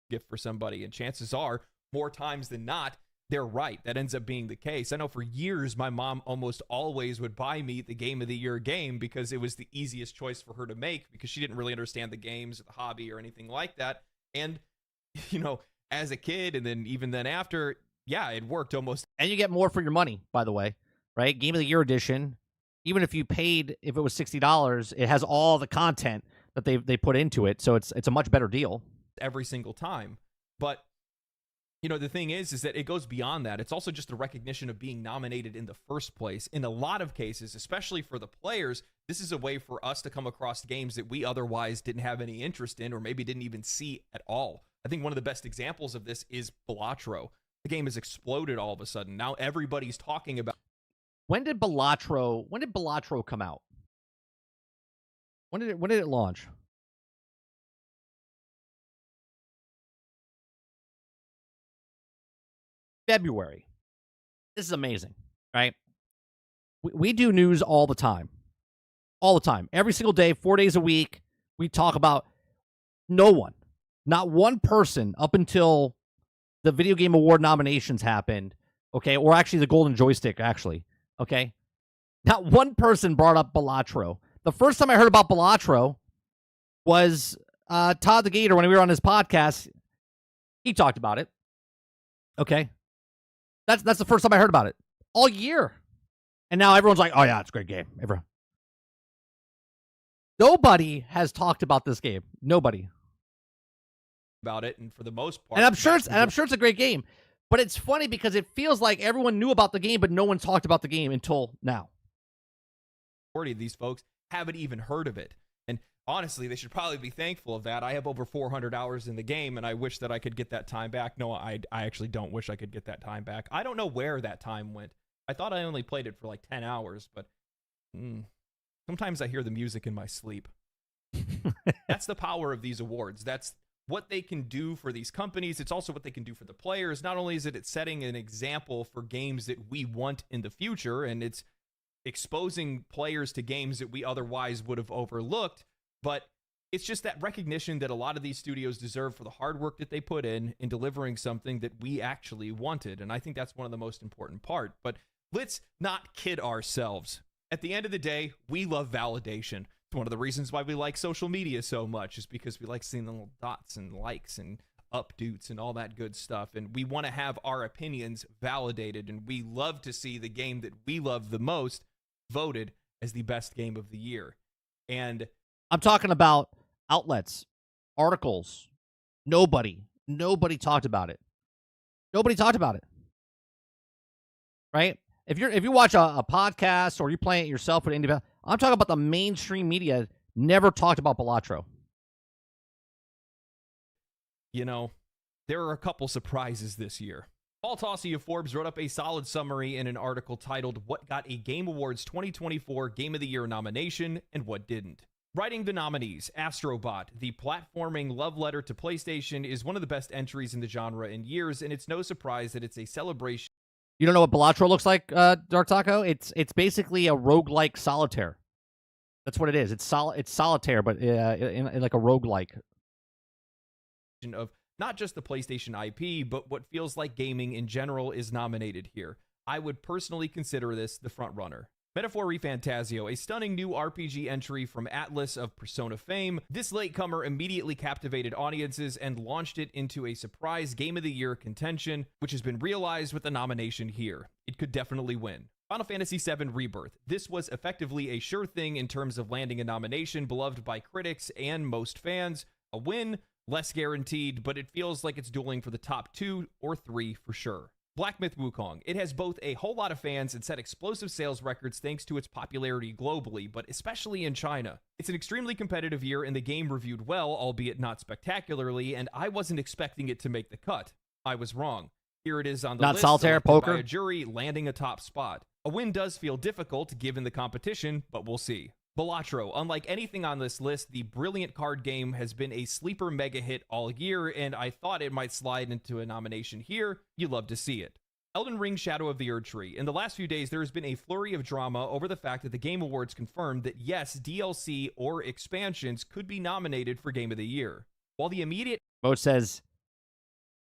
Gift for somebody. And chances are, more times than not, they're right. That ends up being the case. I know for years, my mom almost always would buy me the Game of the Year game because it was the easiest choice for her to make because she didn't really understand the games or the hobby or anything like that. And, you know, as a kid and then even then after, yeah, it worked almost. And you get more for your money, by the way, right? Game of the Year edition. Even if you paid, if it was $60, it has all the content that they put into it. So it's a much better deal. every single time. But the thing is that it goes beyond that. It's also just a recognition of being nominated in the first place. In a lot of cases, especially for the players, this is a way for us to come across games that we otherwise didn't have any interest in or maybe didn't even see at all. I think one of the best examples of this is Balatro. The game has exploded all of a sudden. Now everybody's talking about. When did Balatro come out? When did it launch? February. This is amazing, right? We do news all the time. All the time. Every single day, 4 days a week, we talk about not one person up until the Video Game Award nominations happened, okay? Or actually the Golden Joystick, actually, okay? Not one person brought up Balatro. The first time I heard about Balatro was Todd the Gator when we were on his podcast. He talked about it, okay? That's the first time I heard about it all year. And now everyone's like, oh, yeah, it's a great game. Nobody has talked about this game. Nobody. About it, and for the most part. And I'm sure it's a great game. But it's funny because it feels like everyone knew about the game, but no one talked about the game until now. Majority of these folks haven't even heard of it. And honestly, they should probably be thankful of that. I have over 400 hours in the game, and I wish that I could get that time back. No, I actually don't wish I could get that time back. I don't know where that time went. I thought I only played it for like 10 hours, but sometimes I hear the music in my sleep. That's the power of these awards. That's what they can do for these companies. It's also what they can do for the players. Not only is it setting an example for games that we want in the future, and it's exposing players to games that we otherwise would have overlooked, but it's just that recognition that a lot of these studios deserve for the hard work that they put in delivering something that we actually wanted. And I think that's one of the most important part. But let's not kid ourselves. At the end of the day, we love validation. It's one of the reasons why we like social media so much, is because we like seeing the little dots and likes and updates and all that good stuff. And we want to have our opinions validated. And we love to see the game that we love the most voted as the best game of the year. And I'm talking about outlets, articles. Nobody talked about it. Nobody talked about it. Right? If you watch a podcast or you're playing it yourself with indie, I'm talking about the mainstream media never talked about Balatro. There are a couple surprises this year. Paul Tossi of Forbes wrote up a solid summary in an article titled What Got a Game Awards 2024 Game of the Year Nomination and What Didn't. Writing the nominees, Astrobot, the platforming love letter to PlayStation, is one of the best entries in the genre in years, and it's no surprise that it's a celebration. You don't know what Balatro looks like, Dark Taco? It's basically a roguelike solitaire. That's what it is. It's solitaire, but in like a roguelike. Of not just the PlayStation IP, but what feels like gaming in general is nominated here. I would personally consider this the front runner. Metaphor ReFantazio, a stunning new RPG entry from Atlas of Persona fame. This latecomer immediately captivated audiences and launched it into a surprise Game of the Year contention, which has been realized with the nomination here. It could definitely win. Final Fantasy VII Rebirth. This was effectively a sure thing in terms of landing a nomination, beloved by critics and most fans. A win, less guaranteed, but it feels like it's dueling for the top 2 or 3 for sure. Black Myth Wukong. It has both a whole lot of fans and set explosive sales records thanks to its popularity globally, but especially in China. It's an extremely competitive year, and the game reviewed well, albeit not spectacularly, and I wasn't expecting it to make the cut. I was wrong. Here it is on the Not list, solitaire, poker? by a jury, landing a top spot. A win does feel difficult given the competition, but we'll see. Balatro, unlike anything on this list, the brilliant card game has been a sleeper mega hit all year, and I thought it might slide into a nomination here. You love to see it. Elden Ring Shadow of the Erdtree. In the last few days, there has been a flurry of drama over the fact that the Game Awards confirmed that yes, DLC or expansions could be nominated for Game of the Year. While the immediate Mo says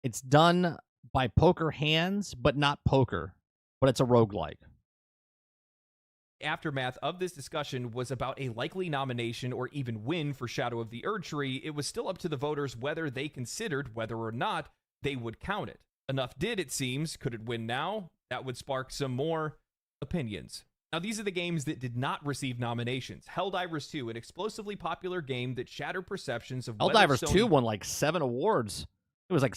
it's done by poker hands, but not poker, but it's a roguelike. aftermath of this discussion was about a likely nomination or even win for Shadow of the Erdtree, it was still up to the voters whether they considered whether or not they would count it. Enough did, it seems. Could it win now? That would spark some more opinions. Now, these are the games that did not receive nominations. Helldivers 2, an explosively popular game that shattered perceptions of whether Helldivers Sony 2 won like 7 awards. It was like,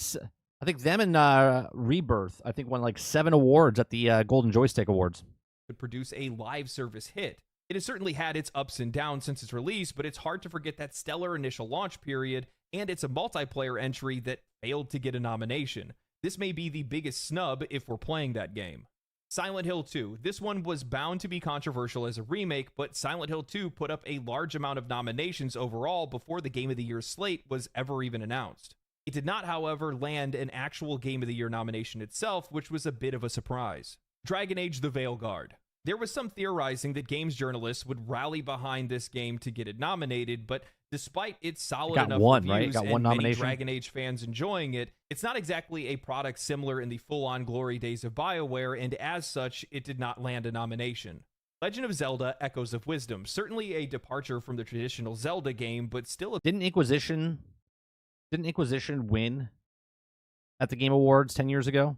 I think them and Rebirth, I think, won like 7 awards at the Golden Joystick Awards. Could produce a live service hit. It has certainly had its ups and downs since its release, but it's hard to forget that stellar initial launch period, and it's a multiplayer entry that failed to get a nomination. This may be the biggest snub if we're playing that game. Silent Hill 2. This one was bound to be controversial as a remake, but Silent Hill 2 put up a large amount of nominations overall before the Game of the Year slate was ever even announced. It did not, however, land an actual Game of the Year nomination itself, which was a bit of a surprise. Dragon Age: The Veilguard. There was some theorizing that games journalists would rally behind this game to get it nominated, but despite its solid enough reviews and many Dragon Age fans enjoying it, it's not exactly a product similar in the full-on glory days of BioWare, and as such, it did not land a nomination. Legend of Zelda: Echoes of Wisdom. Certainly a departure from the traditional Zelda game, but still a... Didn't Inquisition win at the Game Awards 10 years ago?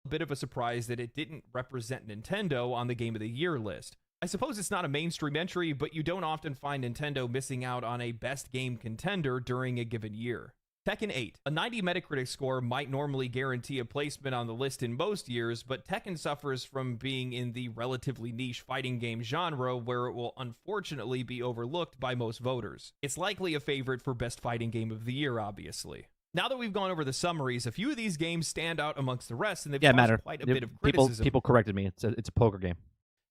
A bit of a surprise that it didn't represent Nintendo on the Game of the Year list. I suppose it's not a mainstream entry, but you don't often find Nintendo missing out on a best game contender during a given year. Tekken 8. A 90 Metacritic score might normally guarantee a placement on the list in most years, but Tekken suffers from being in the relatively niche fighting game genre where it will unfortunately be overlooked by most voters. It's likely a favorite for best fighting game of the year, obviously. Now that we've gone over the summaries, a few of these games stand out amongst the rest, and they've caused quite a bit of criticism. People corrected me. It's a poker game.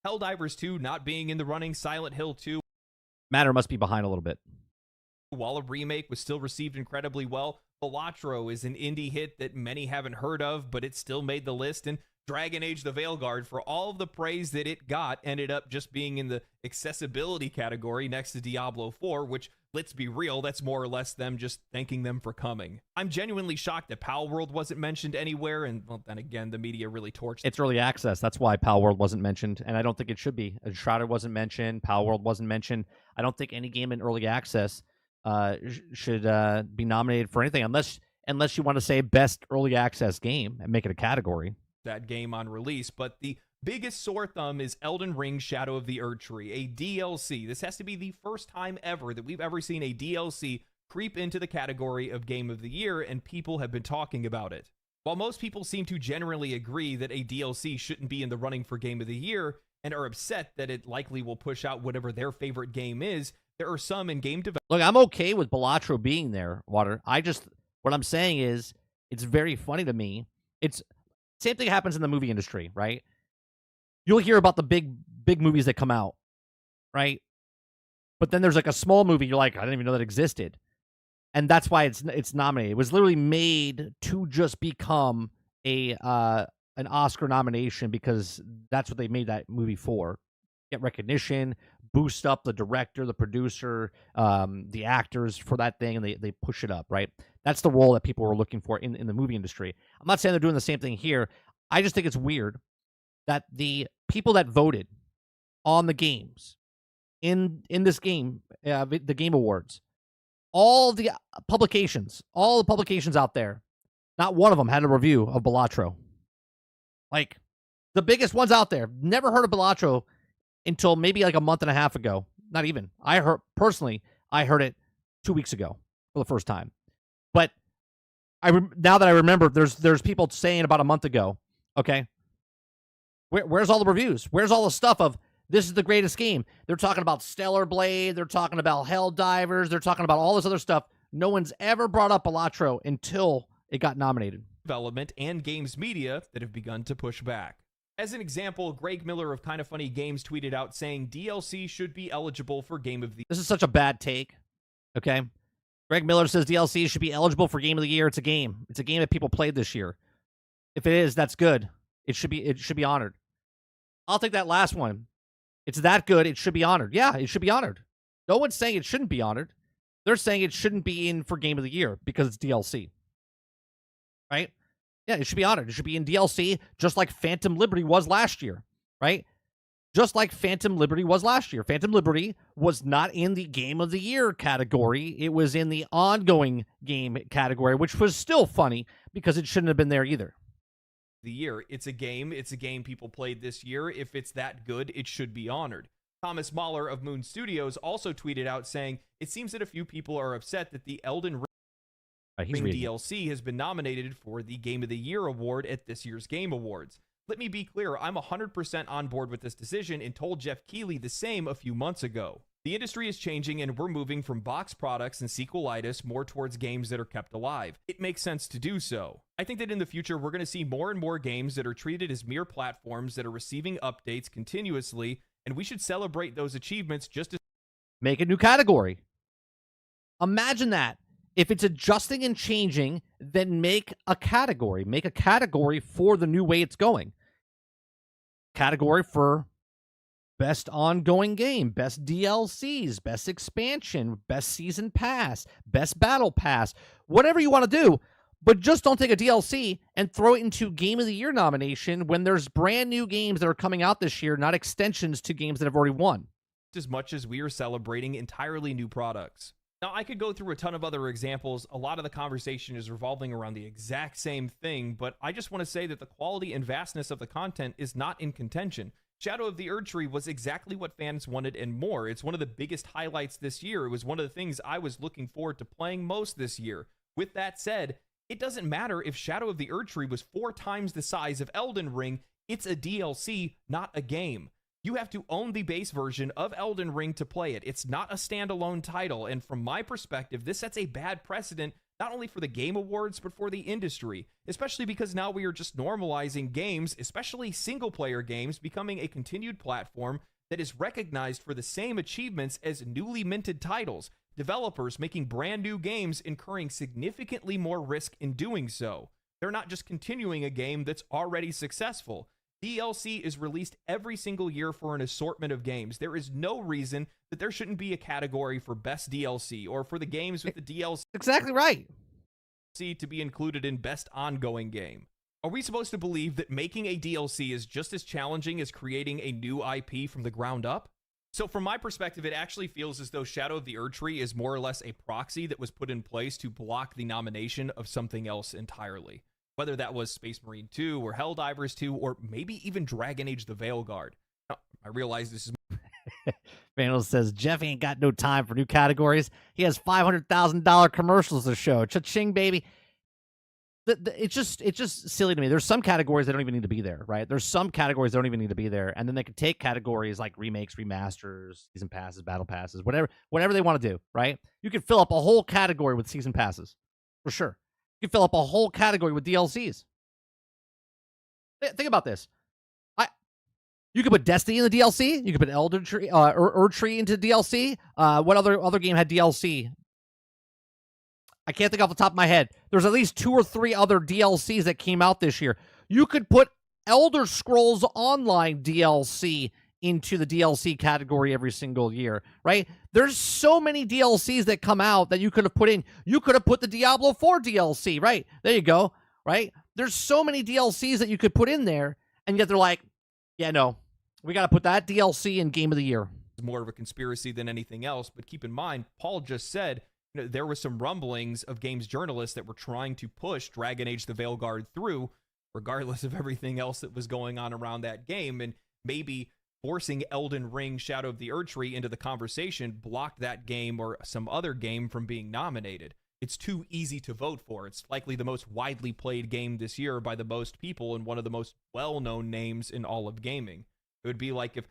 Helldivers 2 not being in the running, Silent Hill 2. Matter must be behind a little bit. While a remake was still received incredibly well, Balatro is an indie hit that many haven't heard of, but it still made the list, and Dragon Age: The Veilguard, for all of the praise that it got, ended up just being in the accessibility category next to Diablo 4, which, let's be real, that's more or less them just thanking them for coming. I'm genuinely shocked that Palworld wasn't mentioned anywhere, and, well, then again, the media really torched it. It's early access. That's why Palworld wasn't mentioned, and I don't think it should be. Shrouded wasn't mentioned. Palworld wasn't mentioned. I don't think any game in early access should be nominated for anything, unless you want to say best early access game and make it a category. That game on release, but the biggest sore thumb is Elden Ring: Shadow of the Erdtree, a DLC. This has to be the first time ever that we've ever seen a DLC creep into the category of Game of the Year, and people have been talking about it. While most people seem to generally agree that a DLC shouldn't be in the running for Game of the Year and are upset that it likely will push out whatever their favorite game is, there are some in game development. Look, I'm okay with Balatro being there, Water. What I'm saying is, it's very funny to me. It's same thing happens in the movie industry, right? You'll hear about the big movies that come out, right? But then there's like a small movie you're like, I didn't even know that existed. And that's why it's nominated. It was literally made to just become an Oscar nomination because that's what they made that movie for. Get recognition, boost up the director, the producer, the actors for that thing, and they push it up, right? That's the role that people were looking for in the movie industry. I'm not saying they're doing the same thing here. I just think it's weird that the people that voted on the games in this game, the Game Awards, all the publications out there, not one of them had a review of Balatro. Like, the biggest ones out there, never heard of Balatro until maybe like a month and a half ago. Not even. I heard it 2 weeks ago for the first time. But now that I remember, there's people saying about a month ago, okay, where's all the reviews? Where's all the stuff of this is the greatest game? They're talking about Stellar Blade. They're talking about Helldivers. They're talking about all this other stuff. No one's ever brought up Balatro until it got nominated. Development and games media that have begun to push back. As an example, Greg Miller of Kinda Funny Games tweeted out saying DLC should be eligible for Game of the Year. This is such a bad take, okay? Greg Miller says DLC should be eligible for Game of the Year. It's a game. It's a game that people played this year. If it is, that's good. It should be honored. I'll take that last one. It's that good, it should be honored. Yeah, it should be honored. No one's saying it shouldn't be honored. They're saying it shouldn't be in for Game of the Year because it's DLC. Right? Yeah, it should be honored. It should be in DLC just like Phantom Liberty was last year. Right? Just like Phantom Liberty was last year. Phantom Liberty was not in the Game of the Year category. It was in the ongoing game category, which was still funny because it shouldn't have been there either. the year. It's a game people played this year. If it's that good, it should be honored. Thomas Mahler of Moon Studios also tweeted out saying, it seems that a few people are upset that the Elden Ring DLC has been nominated for the Game of the Year award at this year's Game Awards. Let me be clear, I'm 100% on board with this decision and told Jeff Keighley the same a few months ago. The industry is changing and we're moving from box products and sequelitis more towards games that are kept alive. It makes sense to do so. I think that in the future we're going to see more and more games that are treated as mere platforms that are receiving updates continuously, and we should celebrate those achievements just as... Make a new category. Imagine that. If it's adjusting and changing, then make a category. Make a category for the new way it's going. Category for best ongoing game, best DLCs, best expansion, best season pass, best battle pass, whatever you want to do. But just don't take a DLC and throw it into Game of the Year nomination when there's brand new games that are coming out this year, not extensions to games that have already won. As much as we are celebrating entirely new products. Now, I could go through a ton of other examples. A lot of the conversation is revolving around the exact same thing, but I just want to say that the quality and vastness of the content is not in contention. Shadow of the Erdtree was exactly what fans wanted and more. It's one of the biggest highlights this year. It was one of the things I was looking forward to playing most this year. With that said, it doesn't matter if Shadow of the Erdtree was 4 times the size of Elden Ring. It's a DLC, not a game. You have to own the base version of Elden Ring to play it. It's not a standalone title, and from my perspective, this sets a bad precedent not only for the Game Awards, but for the industry, especially because now we are just normalizing games, especially single-player games, becoming a continued platform that is recognized for the same achievements as newly minted titles, developers making brand new games incurring significantly more risk in doing so. They're not just continuing a game that's already successful. DLC is released every single year for an assortment of games. There is no reason that there shouldn't be a category for best DLC or for the games with the DLC Exactly right. to be included in best ongoing game. Are we supposed to believe that making a DLC is just as challenging as creating a new IP from the ground up? So from my perspective, it actually feels as though Shadow of the Erdtree is more or less a proxy that was put in place to block the nomination of something else entirely. Whether that was Space Marine 2 or Helldivers 2 or maybe even Dragon Age the Veilguard. Now, I realize this is... Vandal says, Jeff ain't got no time for new categories. He has $500,000 commercials to show. Cha-ching, baby. It's just silly to me. There's some categories that don't even need to be there, right? There's some categories that don't even need to be there. And then they could take categories like remakes, remasters, season passes, battle passes, whatever they want to do, right? You could fill up a whole category with season passes, for sure. You can fill up a whole category with DLCs. Think about this. You could put Destiny in the DLC. You could put Erdtree into DLC. What other game had DLC? I can't think off the top of my head. There's at least 2 or 3 other DLCs that came out this year. You could put Elder Scrolls Online DLC into the DLC category every single year, right? There's so many DLCs that come out that you could have put in. You could have put the Diablo 4 DLC, right? There you go, right? There's so many DLCs that you could put in there, and yet they're like, yeah, no, we got to put that DLC in Game of the Year. It's more of a conspiracy than anything else, but keep in mind, Paul just said, there were some rumblings of games journalists that were trying to push Dragon Age the Veilguard through, regardless of everything else that was going on around that game, and maybe forcing Elden Ring Shadow of the Erdtree into the conversation blocked that game or some other game from being nominated. It's too easy to vote for. It's likely the most widely played game this year by the most people and one of the most well-known names in all of gaming. It would be like if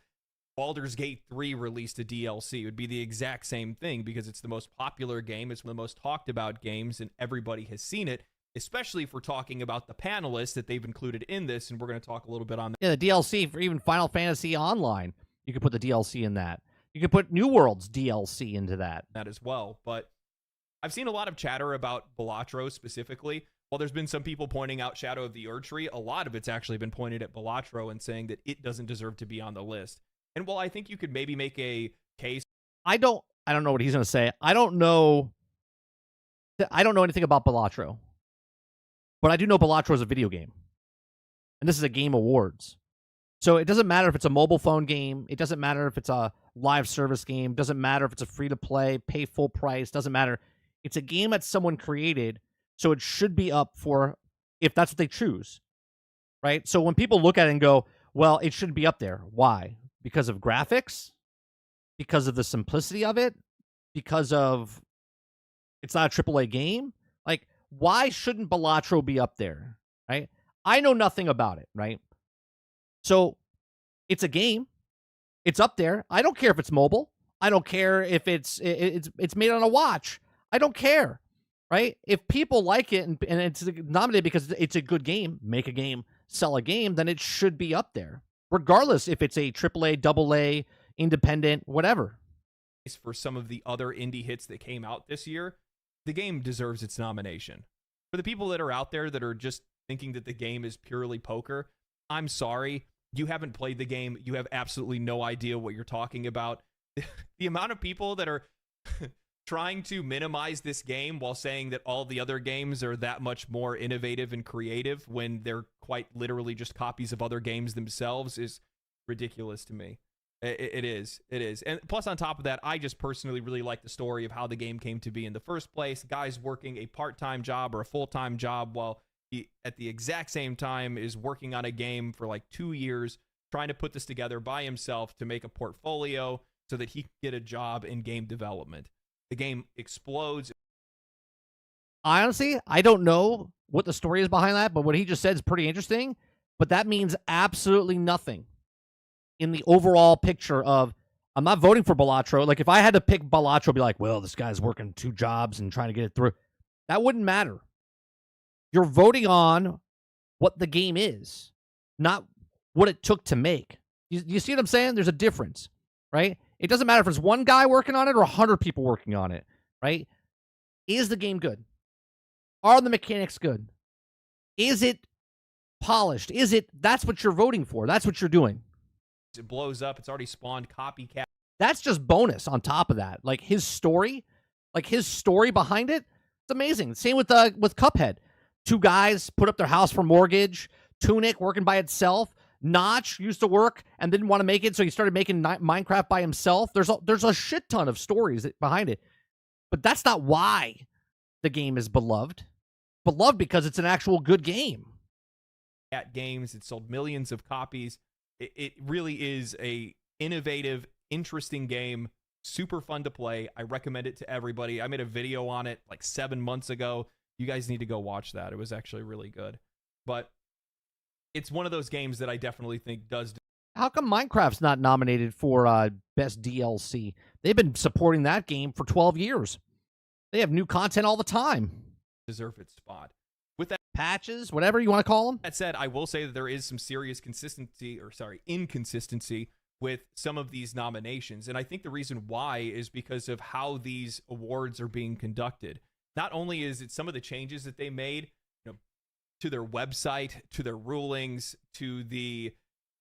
Baldur's Gate 3 released a DLC. It would be the exact same thing because it's the most popular game. It's one of the most talked about games and everybody has seen it, especially if we're talking about the panelists that they've included in this, and we're going to talk a little bit on that. Yeah, the DLC for even Final Fantasy Online, you could put the DLC in that. You could put New World's DLC into that. That as well, but I've seen a lot of chatter about Balatro specifically. While there's been some people pointing out Shadow of the Erdtree, a lot of it's actually been pointed at Balatro and saying that it doesn't deserve to be on the list. And while I think you could maybe make a case... I don't know what he's going to say. I don't know anything about Balatro. But I do know Balatro is a video game. And this is a Game Awards. So it doesn't matter if it's a mobile phone game. It doesn't matter if it's a live service game. It doesn't matter if it's a free-to-play, pay full price. Doesn't matter. It's a game that someone created, so it should be up for, if that's what they choose. right? So when people look at it and go, well, it shouldn't be up there. Why? Because of graphics? Because of the simplicity of it? Because of it's not a AAA game? Like, why shouldn't Balatro be up there, right? I know nothing about it, right? So it's a game. It's up there. I don't care if it's mobile. I don't care if it's made on a watch. I don't care, right? If people like it and it's nominated because it's a good game, make a game, sell a game, then it should be up there, regardless if it's a AAA, AA, independent, whatever. For some of the other indie hits that came out this year, the game deserves its nomination. For the people that are out there that are just thinking that the game is purely poker, I'm sorry. You haven't played the game. You have absolutely no idea what you're talking about. The amount of people that are trying to minimize this game while saying that all the other games are that much more innovative and creative when they're quite literally just copies of other games themselves is ridiculous to me. It is. And plus, on top of that, I just personally really like the story of how the game came to be in the first place. Guys working a part-time job or a full-time job while he, at the exact same time, is working on a game for like 2 years, trying to put this together by himself to make a portfolio so that he can get a job in game development. The game explodes. Honestly, I don't know what the story is behind that, but what he just said is pretty interesting. But that means absolutely nothing in the overall picture of, I'm not voting for Balatro. Like, if I had to pick Balatro, be like, well, this guy's working 2 jobs and trying to get it through. That wouldn't matter. You're voting on what the game is, not what it took to make. You see what I'm saying? There's a difference, right? It doesn't matter if it's one guy working on it or 100 people working on it, right? Is the game good? Are the mechanics good? Is it polished? That's what you're voting for. That's what you're doing. It blows up. It's already spawned copycat. That's just bonus on top of that. Like his story behind it, it's amazing. Same with Cuphead. 2 guys put up their house for mortgage. Tunic working by itself. Notch used to work and didn't want to make it, so he started making Minecraft by himself. There's a shit ton of stories behind it, but that's not why the game is beloved. Beloved because it's an actual good game. At games, it sold millions of copies. It really is a innovative, interesting game. Super fun to play. I recommend it to everybody. I made a video on it like 7 months ago. You guys need to go watch that. It was actually really good. But it's one of those games that I definitely think does. How come Minecraft's not nominated for best DLC? They've been supporting that game for 12 years. They have new content all the time. Deserve its spot. With that, patches, whatever you want to call them. That said, I will say that there is some serious inconsistency with some of these nominations. And I think the reason why is because of how these awards are being conducted. Not only is it some of the changes that they made, to their website, to their rulings, to the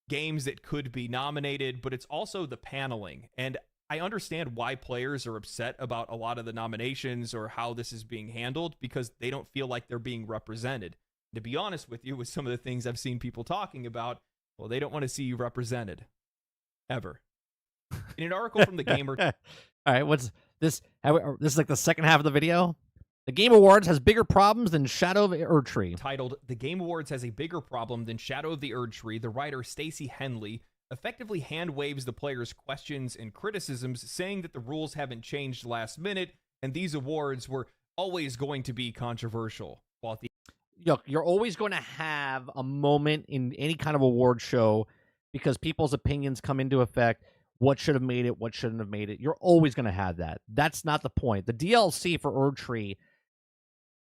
games that could be nominated, but it's also the paneling. And I understand why players are upset about a lot of the nominations or how this is being handled, because they don't feel like they're being represented. To be honest with you, with some of the things I've seen people talking about, well, they don't want to see you represented. Ever. In an article from the Gamer... All right, what's this? This is like the second half of the video. The Game Awards has bigger problems than Shadow of the Erdtree. Titled, The Game Awards has a bigger problem than Shadow of the Erdtree, the writer Stacey Henley effectively hand-waves the players' questions and criticisms, saying that the rules haven't changed last minute, and these awards were always going to be controversial. While at the Look, you're always going to have a moment in any kind of award show because people's opinions come into effect. What should have made it, what shouldn't have made it. You're always going to have that. That's not the point. The DLC for Erdtree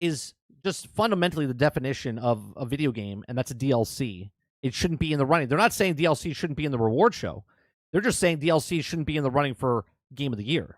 is just fundamentally the definition of a video game, and that's a DLC. It shouldn't be in the running. They're not saying DLC shouldn't be in the reward show. They're just saying DLC shouldn't be in the running for Game of the Year.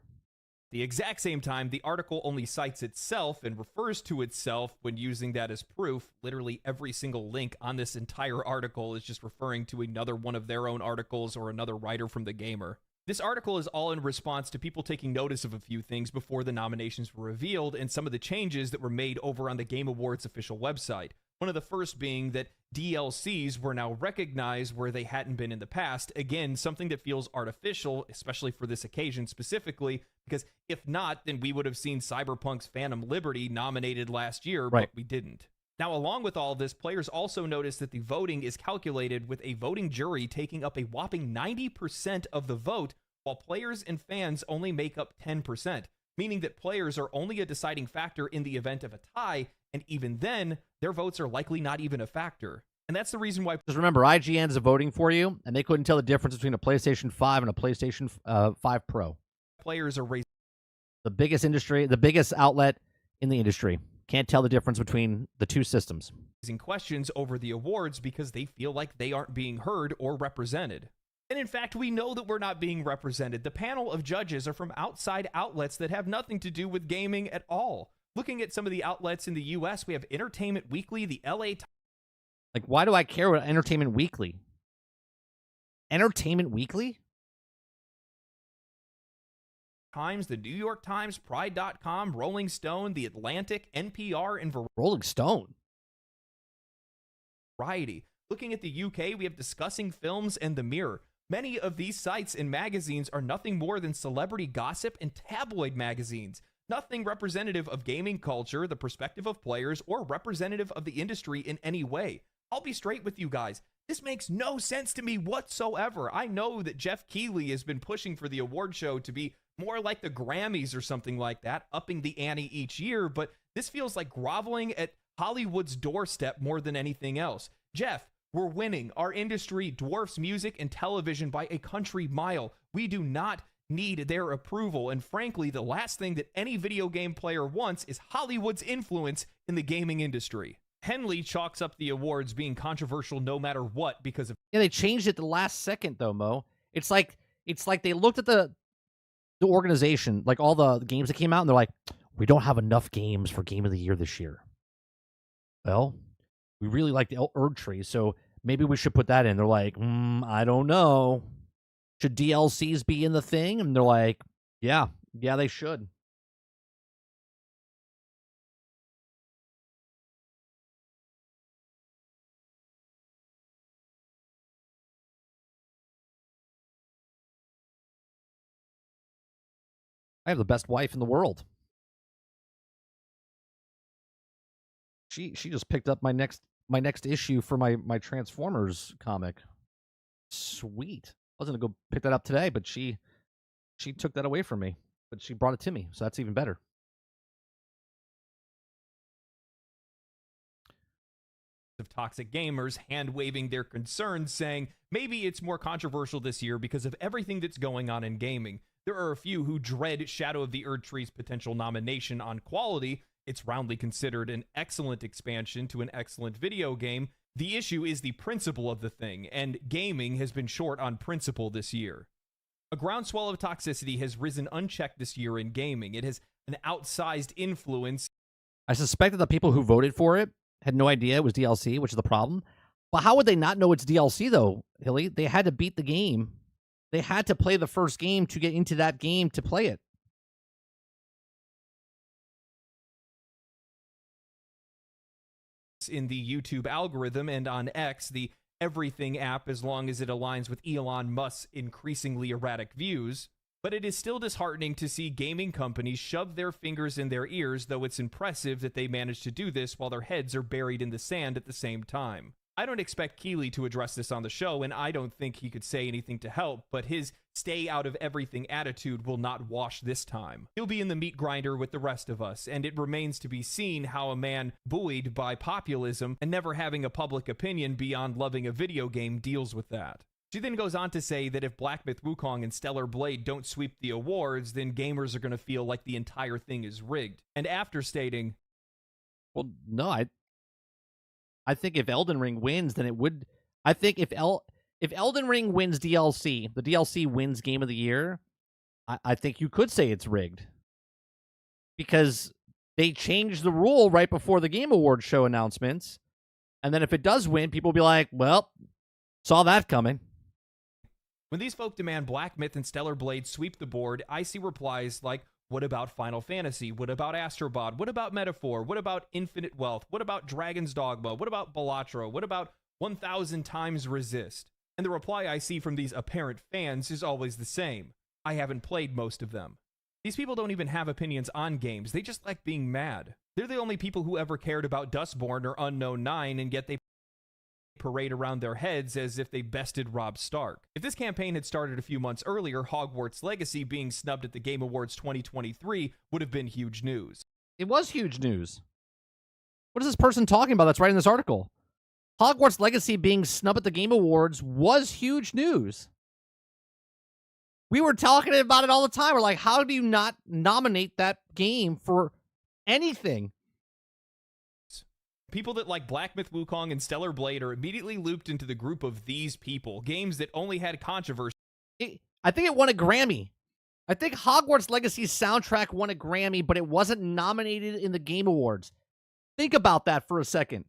The exact same time, the article only cites itself and refers to itself when using that as proof. Literally every single link on this entire article is just referring to another one of their own articles or another writer from The Gamer. This article is all in response to people taking notice of a few things before the nominations were revealed and some of the changes that were made over on the Game Awards official website. One of the first being that DLCs were now recognized where they hadn't been in the past. Again, something that feels artificial, especially for this occasion specifically, because if not, then we would have seen Cyberpunk's Phantom Liberty nominated last year, right. But we didn't. Now, along with all this, players also notice that the voting is calculated with a voting jury taking up a whopping 90% of the vote, while players and fans only make up 10%, meaning that players are only a deciding factor in the event of a tie, and even then, their votes are likely not even a factor. And that's the reason why... Just remember, IGN's voting for you, and they couldn't tell the difference between a PlayStation 5 and a PlayStation 5 Pro. Players are raising the biggest outlet in the industry. Can't tell the difference between the two systems. Questions over the awards because they feel like they aren't being heard or represented. And in fact, we know that we're not being represented. The panel of judges are from outside outlets that have nothing to do with gaming at all. Looking at some of the outlets in the US, we have Entertainment Weekly, the LA Times. Like, why do I care about Entertainment Weekly? Entertainment Weekly? The New York Times, Pride.com, Rolling Stone, The Atlantic, NPR, and Rolling Stone. Variety. Looking at the UK, we have Discussing Films and The Mirror. Many of these sites and magazines are nothing more than celebrity gossip and tabloid magazines. Nothing representative of gaming culture, the perspective of players, or representative of the industry in any way. I'll be straight with you guys. This makes no sense to me whatsoever. I know that Jeff Keighley has been pushing for the award show to be more like the Grammys or something like that, upping the ante each year, but this feels like groveling at Hollywood's doorstep more than anything else. Jeff, we're winning. Our industry dwarfs music and television by a country mile. We do not need their approval, and frankly, the last thing that any video game player wants is Hollywood's influence in the gaming industry. Henley chalks up the awards being controversial no matter what because of... Yeah, they changed it the last second, though, Mo. It's like they looked at the organization, like all the games that came out, and they're like, we don't have enough games for Game of the Year this year. Well, we really like the Erd Tree, so maybe we should put that in. They're like, I don't know. Should DLCs be in the thing? And they're like, yeah, they should. I have the best wife in the world. She just picked up my next issue for my Transformers comic. Sweet. I wasn't gonna go pick that up today, but she took that away from me. But she brought it to me, so that's even better. Of toxic gamers hand-waving their concerns, saying maybe it's more controversial this year because of everything that's going on in gaming. There are a few who dread Shadow of the Erd Tree's potential nomination on quality. It's roundly considered an excellent expansion to an excellent video game. The issue is the principle of the thing, and gaming has been short on principle this year. A groundswell of toxicity has risen unchecked this year in gaming. It has an outsized influence. I suspect that the people who voted for it had no idea it was DLC, which is the problem. But how would they not know it's DLC, though, Hilly? They had to beat the game. They had to play the first game to get into that game to play it. In the YouTube algorithm and on X, the Everything app, as long as it aligns with Elon Musk's increasingly erratic views. But it is still disheartening to see gaming companies shove their fingers in their ears, though it's impressive that they manage to do this while their heads are buried in the sand at the same time. I don't expect Keighley to address this on the show, and I don't think he could say anything to help, but his stay out of everything attitude will not wash this time. He'll be in the meat grinder with the rest of us, and it remains to be seen how a man buoyed by populism and never having a public opinion beyond loving a video game deals with that. She then goes on to say that if Black Myth Wukong and Stellar Blade don't sweep the awards, then gamers are going to feel like the entire thing is rigged. And after stating, well, no, I think if Elden Ring wins, then it would. I think if Elden Ring wins DLC, the DLC wins Game of the Year, I think you could say it's rigged. Because they changed the rule right before the Game Awards show announcements. And then if it does win, people will be like, well, saw that coming. When these folk demand Black Myth and Stellar Blade sweep the board, I see replies like, what about Final Fantasy? What about Astrobot? What about Metaphor? What about Infinite Wealth? What about Dragon's Dogma? What about Balatro? What about 1000 Times Resist? And the reply I see from these apparent fans is always the same. I haven't played most of them. These people don't even have opinions on games. They just like being mad. They're the only people who ever cared about Dustborn or Unknown 9, and yet they parade around their heads as if they bested Rob Stark. If this campaign had started a few months earlier, Hogwarts Legacy being snubbed at the Game Awards 2023 would have been huge news. It was huge news. What is this person talking about that's writing this article? Hogwarts Legacy being snubbed at the Game Awards was huge news. We were talking about it all the time. We're like, how do you not nominate that game for anything? People that like Black Myth Wukong and Stellar Blade are immediately looped into the group of these people, games that only had controversy. I think it won a Grammy. I think Hogwarts Legacy's soundtrack won a Grammy, but it wasn't nominated in the Game Awards. Think about that for a second.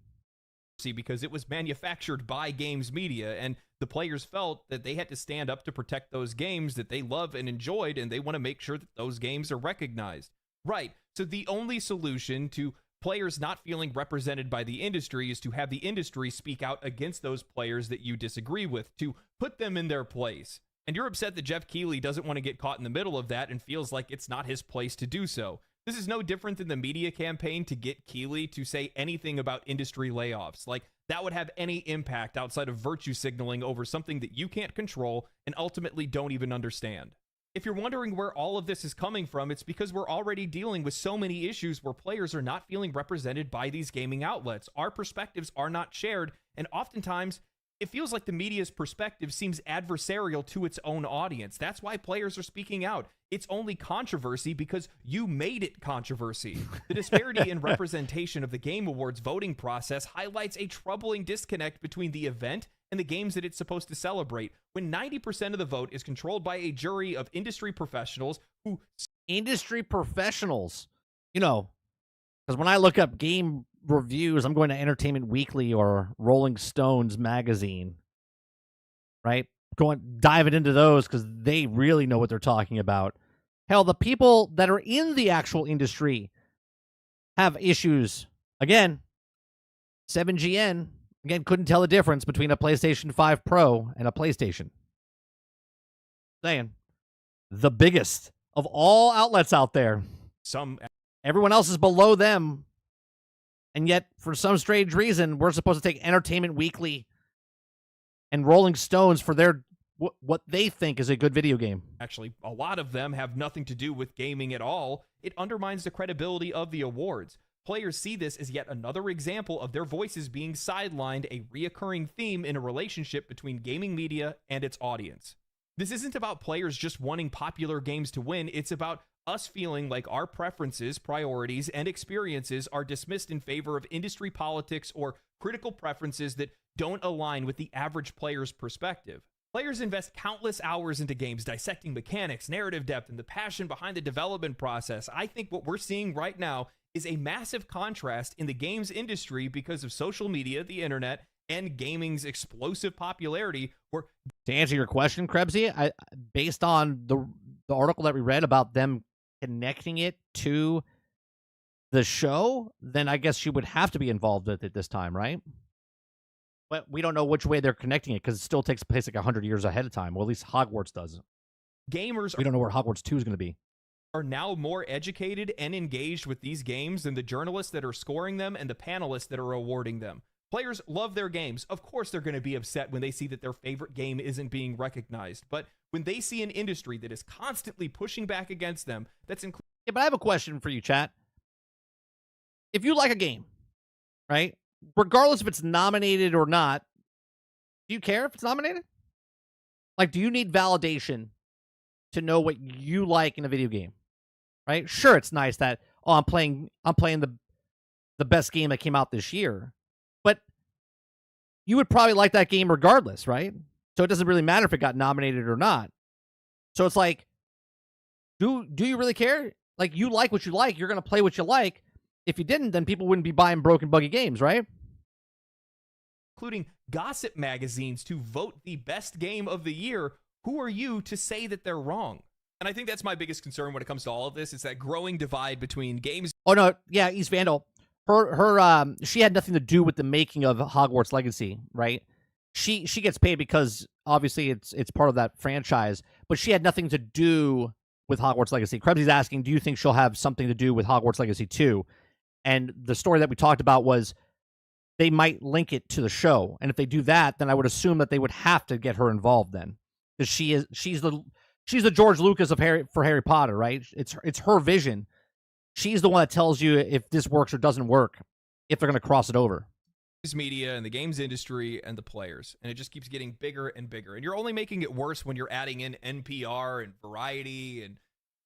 Because it was manufactured by games media, and the players felt that they had to stand up to protect those games that they love and enjoyed, and they want to make sure that those games are recognized. Right, so the only solution to players not feeling represented by the industry is to have the industry speak out against those players that you disagree with, to put them in their place. And you're upset that Jeff Keighley doesn't want to get caught in the middle of that and feels like it's not his place to do so. This is no different than the media campaign to get Keighley to say anything about industry layoffs. Like, that would have any impact outside of virtue signaling over something that you can't control and ultimately don't even understand. If you're wondering where all of this is coming from, it's because we're already dealing with so many issues where players are not feeling represented by these gaming outlets. Our perspectives are not shared, and oftentimes it feels like the media's perspective seems adversarial to its own audience. That's why players are speaking out. It's only controversy because you made it controversy. The disparity in representation of the Game Awards voting process highlights a troubling disconnect between the event and the games that it's supposed to celebrate, when 90% of the vote is controlled by a jury of industry professionals who... Industry professionals. You know, because when I look up game reviews, I'm going to Entertainment Weekly or Rolling Stones magazine, right? Diving into those because they really know what they're talking about. Hell, the people that are in the actual industry have issues. Again, 7GN, again, couldn't tell the difference between a PlayStation 5 Pro and a PlayStation. Saying, the biggest of all outlets out there. Everyone else is below them. And yet, for some strange reason, we're supposed to take Entertainment Weekly and Rolling Stones for their what they think is a good video game. Actually, a lot of them have nothing to do with gaming at all. It undermines the credibility of the awards. Players see this as yet another example of their voices being sidelined, a reoccurring theme in a relationship between gaming media and its audience. This isn't about players just wanting popular games to win. It's about us feeling like our preferences, priorities, and experiences are dismissed in favor of industry politics or critical preferences that don't align with the average player's perspective. Players invest countless hours into games, dissecting mechanics, narrative depth, and the passion behind the development process. I think what we're seeing right now is a massive contrast in the games industry because of social media, the internet, and gaming's explosive popularity. To answer your question, Krebsy, based on the article that we read about them connecting it to the show, then I guess you would have to be involved with it this time, right? But we don't know which way they're connecting it because it still takes place like 100 years ahead of time. Well, at least Hogwarts does. We don't know where Hogwarts 2 is going to be. Are now more educated and engaged with these games than the journalists that are scoring them and the panelists that are awarding them. Players love their games. Of course they're going to be upset when they see that their favorite game isn't being recognized. But when they see an industry that is constantly pushing back against them, that's including... Yeah, but I have a question for you, chat. If you like a game, right, regardless if it's nominated or not, do you care if it's nominated? Like, do you need validation to know what you like in a video game? Right? Sure, it's nice that, oh, I'm playing the best game that came out this year. But you would probably like that game regardless, right? So it doesn't really matter if it got nominated or not. So it's like, do you really care? Like, you like what you like, you're going to play what you like. If you didn't, then people wouldn't be buying broken, buggy games, right? Including gossip magazines to vote the best game of the year. Who are you to say that they're wrong? And I think that's my biggest concern when it comes to all of this. It's that growing divide between games. Oh, no. Yeah, East Vandal. She had nothing to do with the making of Hogwarts Legacy, right? She gets paid because obviously it's part of that franchise, but she had nothing to do with Hogwarts Legacy. Krebsy's asking, do you think she'll have something to do with Hogwarts Legacy 2? And the story that we talked about was they might link it to the show. And if they do that, then I would assume that they would have to get her involved then. Because she's the George Lucas of Harry Potter, right? It's her vision. She's the one that tells you if this works or doesn't work, if they're going to cross it over. Media and the games industry and the players, and it just keeps getting bigger and bigger, and you're only making it worse when you're adding in NPR and Variety and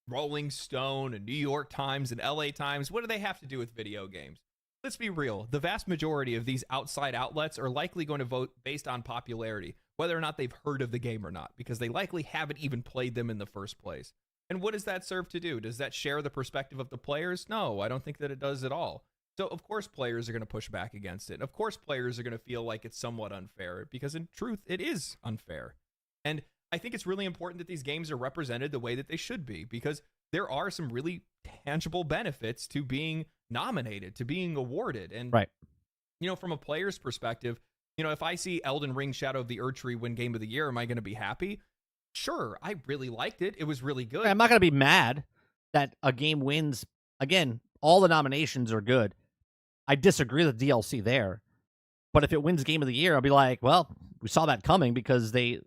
Rolling Stone and New York Times and LA Times. What do they have to do with video games? Let's be real, the vast majority of these outside outlets are likely going to vote based on popularity, whether or not they've heard of the game or not, because they likely haven't even played them in the first place. And what does that serve to do? Does that share the perspective of the players? No, I don't think that it does at all. So, of course, players are going to push back against it. Of course, players are going to feel like it's somewhat unfair, because in truth, it is unfair. And I think it's really important that these games are represented the way that they should be, because there are some really tangible benefits to being nominated, to being awarded. And, right. From a player's perspective, if I see Elden Ring Shadow of the Erdtree win Game of the Year, am I going to be happy? Sure, I really liked it. It was really good. I'm not going to be mad that a game wins. Again, all the nominations are good. I disagree with DLC there. But if it wins Game of the Year, I'll be like, well, we saw that coming because they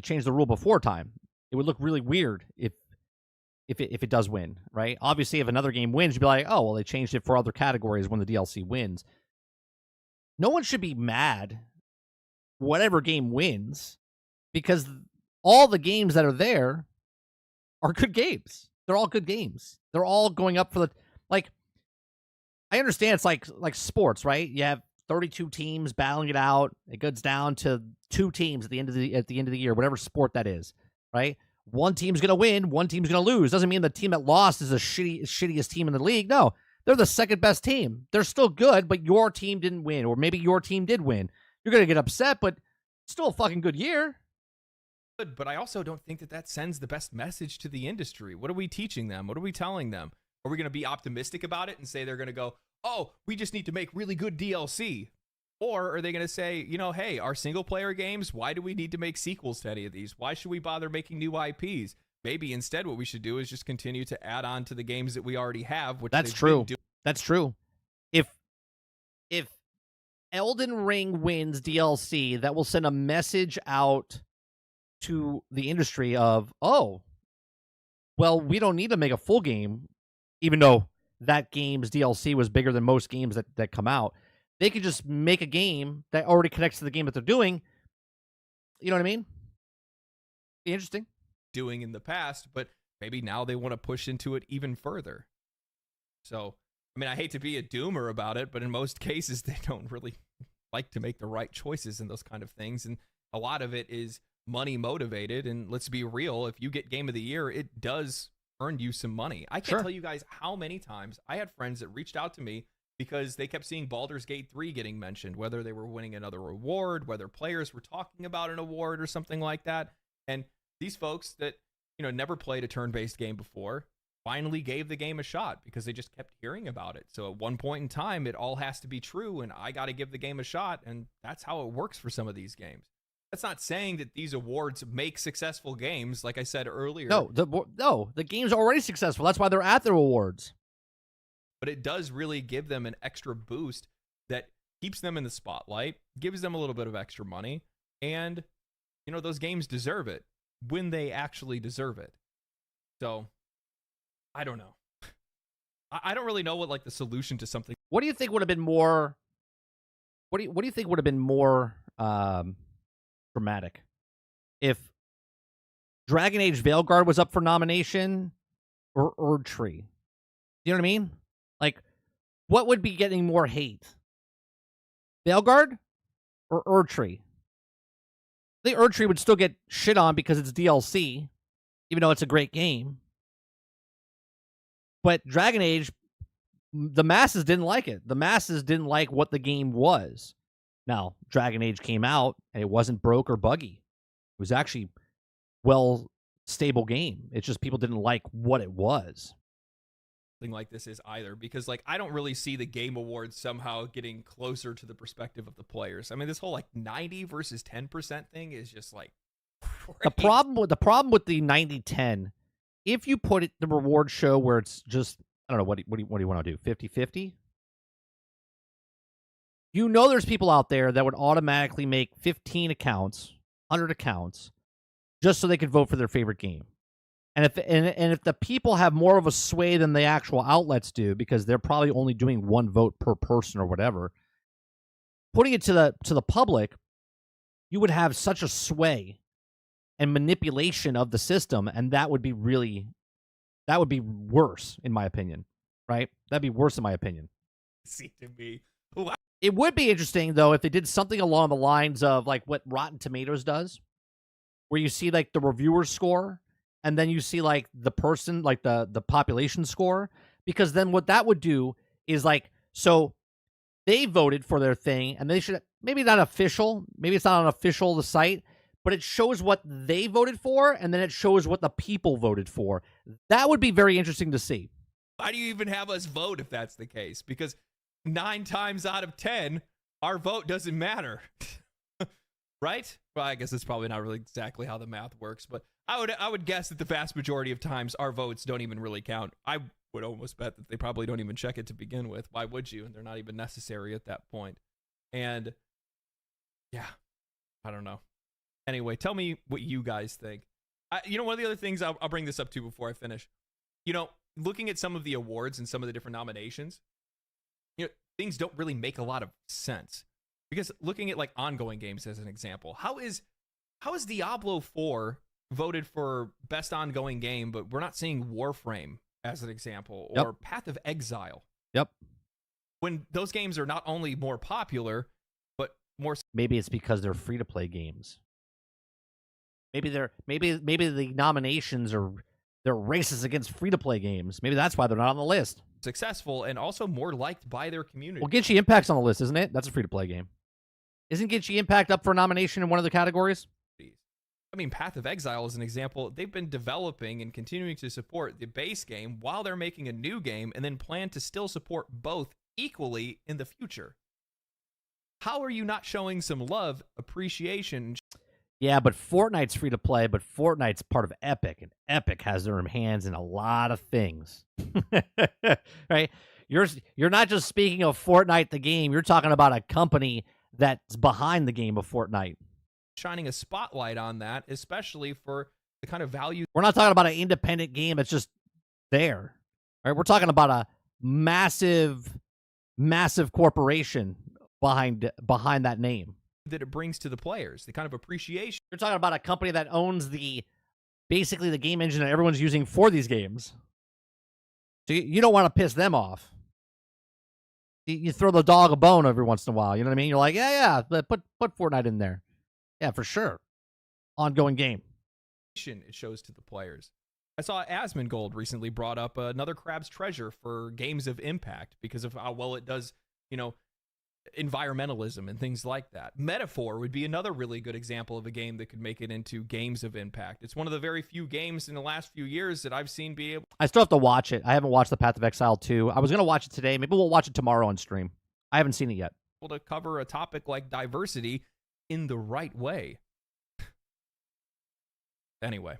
changed the rule before time. It would look really weird if it does win, right? Obviously, if another game wins, you'd be like, oh, well, they changed it for other categories when the DLC wins. No one should be mad whatever game wins, because all the games that are there are good games. They're all good games. They're all going up for the, like, I understand it's like sports, right? You have 32 teams battling it out. It goes down to 2 teams at the end of the year, whatever sport that is, right? One team's going to win, one team's going to lose. Doesn't mean the team that lost is the shittiest team in the league. No, they're the second best team. They're still good, but your team didn't win, or maybe your team did win. You're going to get upset, but still a fucking good year. But I also don't think that sends the best message to the industry. What are we teaching them? What are we telling them? Are we going to be optimistic about it and say they're going to go, oh, we just need to make really good DLC? Or are they going to say, hey, our single-player games, why do we need to make sequels to any of these? Why should we bother making new IPs? Maybe instead what we should do is just continue to add on to the games that we already have. Which That's true. That's true. If Elden Ring wins DLC, that will send a message out to the industry of, oh, well, we don't need to make a full game, even though that game's DLC was bigger than most games that come out. They could just make a game that already connects to the game that they're doing. You know what I mean? Be interesting. Doing in the past, but maybe now they want to push into it even further. So, I mean, I hate to be a doomer about it, but in most cases, they don't really like to make the right choices in those kind of things. And a lot of it is money motivated. And let's be real, if you get Game of the Year, it does earn you some money. I can't tell you guys how many times I had friends that reached out to me because they kept seeing Baldur's Gate 3 getting mentioned, whether they were winning another award, whether players were talking about an award or something like that. And these folks that, never played a turn-based game before finally gave the game a shot because they just kept hearing about it. So at one point in time, it all has to be true, and I got to give the game a shot, and that's how it works for some of these games. That's not saying that these awards make successful games, like I said earlier. No, the game's already successful. That's why they're at their awards. But it does really give them an extra boost that keeps them in the spotlight, gives them a little bit of extra money, and, those games deserve it when they actually deserve it. So, I don't know. I don't really know what, the solution to something. What do you think would have been more... What do you think would have been more dramatic? If Dragon Age Veilguard was up for nomination or Erdtree? You know what I mean? Like, what would be getting more hate? Veilguard or Erdtree? I think Erdtree would still get shit on because it's DLC, even though it's a great game. But Dragon Age, the masses didn't like it. The masses didn't like what the game was. Now, Dragon Age came out, and it wasn't broke or buggy. It was actually stable game. It's just people didn't like what it was. Like this is either, because I don't really see the Game Awards somehow getting closer to the perspective of the players. I mean, this whole 90 versus 10% thing is just the problem with the 90-10, if you put it the reward show where it's just, I don't know, what do you want to do, 50-50? You know there's people out there that would automatically make 15 accounts, 100 accounts, just so they could vote for their favorite game. And if the people have more of a sway than the actual outlets do, because they're probably only doing one vote per person or whatever, putting it to the public, you would have such a sway and manipulation of the system, and that would be worse, in my opinion. Right? That'd be worse in my opinion. See to me. It would be interesting though if they did something along the lines of like what Rotten Tomatoes does, where you see like the reviewer score and then you see like the person, like the population score, because then what that would do is like, so they voted for their thing and they should, maybe not official, maybe it's not on official the site, but it shows what they voted for and then it shows what the people voted for. That would be very interesting to see. Why do you even have us vote if that's the case? Because 9 times out of 10, our vote doesn't matter. Right? Well, I guess it's probably not really exactly how the math works, but I would guess that the vast majority of times our votes don't even really count. I would almost bet that they probably don't even check it to begin with. Why would you? They're not even necessary at that point. And yeah, I don't know. Anyway, tell me what you guys think. One of the other things I'll bring this up to before I finish. Looking at some of the awards and some of the different nominations, things don't really make a lot of sense. Because looking at like ongoing games as an example, how is Diablo 4 voted for best ongoing game, but we're not seeing Warframe as an example, or Path of Exile? Yep. When those games are not only more popular, but more. Maybe it's because they're free to play games. Maybe the nominations are they're racist against free to play games. Maybe that's why they're not on the list. Successful and also more liked by their community. Well, Genshin Impact's on the list, isn't it? That's a free to play game. Isn't Genshin Impact up for nomination in one of the categories? I mean, Path of Exile is an example. They've been developing and continuing to support the base game while they're making a new game, and then plan to still support both equally in the future. How are you not showing some love, appreciation? Yeah, but Fortnite's free to play, but Fortnite's part of Epic, and Epic has their hands in a lot of things. Right? You're not just speaking of Fortnite the game, you're talking about a company that's behind the game of Fortnite. Shining a spotlight on that, especially for the kind of value. We're not talking about an independent game that's just there. Right? We're talking about a massive corporation behind that name that it brings to the players, the kind of appreciation. You're talking about a company that owns basically the game engine that everyone's using for these games. So you don't want to piss them off. You throw the dog a bone every once in a while. You know what I mean? You're like, yeah, put Fortnite in there. Yeah, for sure. Ongoing game. It shows to the players. I saw Asmongold recently brought up another Crab's Treasure for games of impact because of how well it does, environmentalism and things like that. Metaphor would be another really good example of a game that could make it into games of impact. It's one of the very few games in the last few years that I've seen be able. I still have to watch it. I haven't watched the Path of Exile 2. I was going to watch it today. Maybe we'll watch it tomorrow on stream. I haven't seen it yet. To cover a topic like diversity in the right way. Anyway,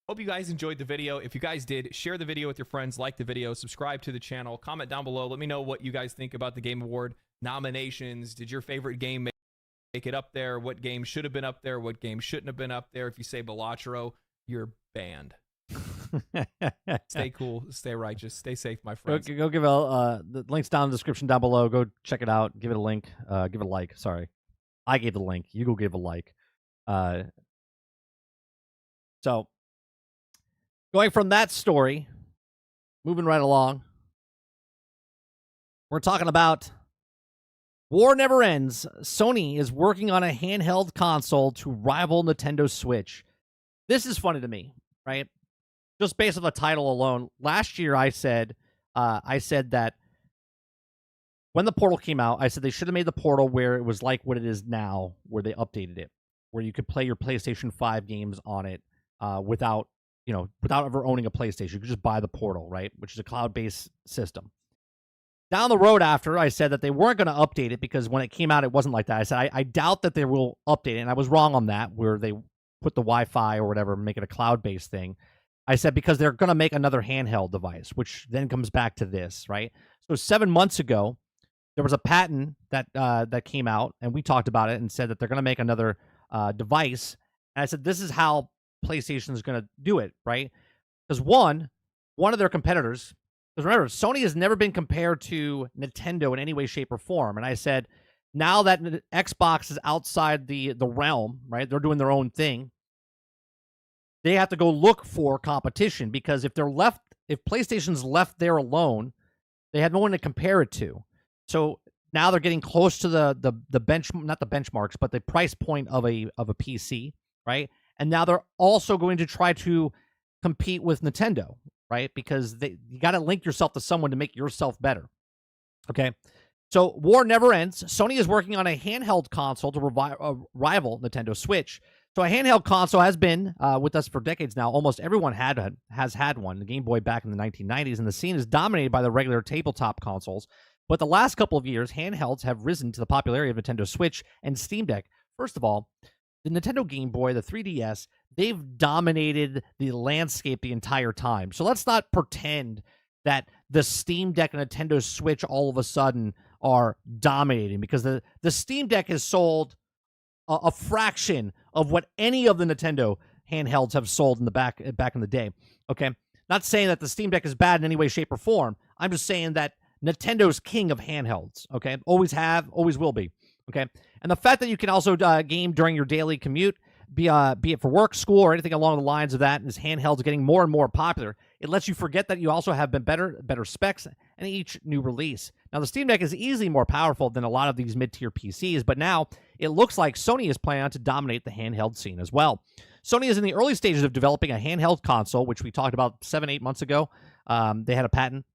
hope you guys enjoyed the video. If you guys did, share the video with your friends, like the video, subscribe to the channel, comment down below. Let me know what you guys think about the Game Award nominations. Did your favorite game make it up there? What game should have been up there? What game shouldn't have been up there? If you say Balatro, you're banned. Stay cool, stay righteous, stay safe, my friends. Go give the links down in the description down below. Go check it out. Give it a link. Give it a like. Sorry, I gave the link. You go give a like. So going from that story, moving right along, we're talking about War Never Ends. Sony is working on a handheld console to rival Nintendo Switch. This is funny to me, right? Just based on the title alone. Last year, I said that when the Portal came out, I said they should have made the Portal where it was like what it is now, where they updated it, where you could play your PlayStation 5 games on it without ever owning a PlayStation. You could just buy the Portal, right? Which is a cloud-based system. Down the road after, I said that they weren't going to update it because when it came out, it wasn't like that. I said, I doubt that they will update it. And I was wrong on that, where they put the Wi-Fi or whatever, make it a cloud-based thing. I said, because they're going to make another handheld device, which then comes back to this, right? So 7 months ago, there was a patent that came out, and we talked about it and said that they're going to make another device. And I said, this is how PlayStation is going to do it, right? Because one of their competitors, because remember, Sony has never been compared to Nintendo in any way, shape, or form. And I said, now that Xbox is outside the realm, right? They're doing their own thing. They have to go look for competition, because if PlayStation's left there alone, they have no one to compare it to. So now they're getting close to the bench, not the benchmarks, but the price point of a PC, right? And now they're also going to try to compete with Nintendo, right? Because you got to link yourself to someone to make yourself better. Okay. So war never ends. Sony is working on a handheld console to rival Nintendo Switch. So a handheld console has been with us for decades now. Almost everyone has had one. The Game Boy back in the 1990s, and the scene is dominated by the regular tabletop consoles. But the last couple of years, handhelds have risen to the popularity of Nintendo Switch and Steam Deck. First of all, the Nintendo Game Boy, the 3DS, they've dominated the landscape the entire time. So let's not pretend that the Steam Deck and Nintendo Switch all of a sudden are dominating, because the Steam Deck has sold a fraction of what any of the Nintendo handhelds have sold in the back in the day. Okay, not saying that the Steam Deck is bad in any way, shape, or form. I'm just saying that Nintendo's king of handhelds. Okay, always have, always will be. Okay, and the fact that you can also game during your daily commute, be it for work, school, or anything along the lines of that, and as handhelds getting more and more popular, it lets you forget that you also have been better specs in each new release. Now, the Steam Deck is easily more powerful than a lot of these mid-tier PCs, but now it looks like Sony is planning to dominate the handheld scene as well. Sony is in the early stages of developing a handheld console, which we talked about 7-8 months ago. They had a patent.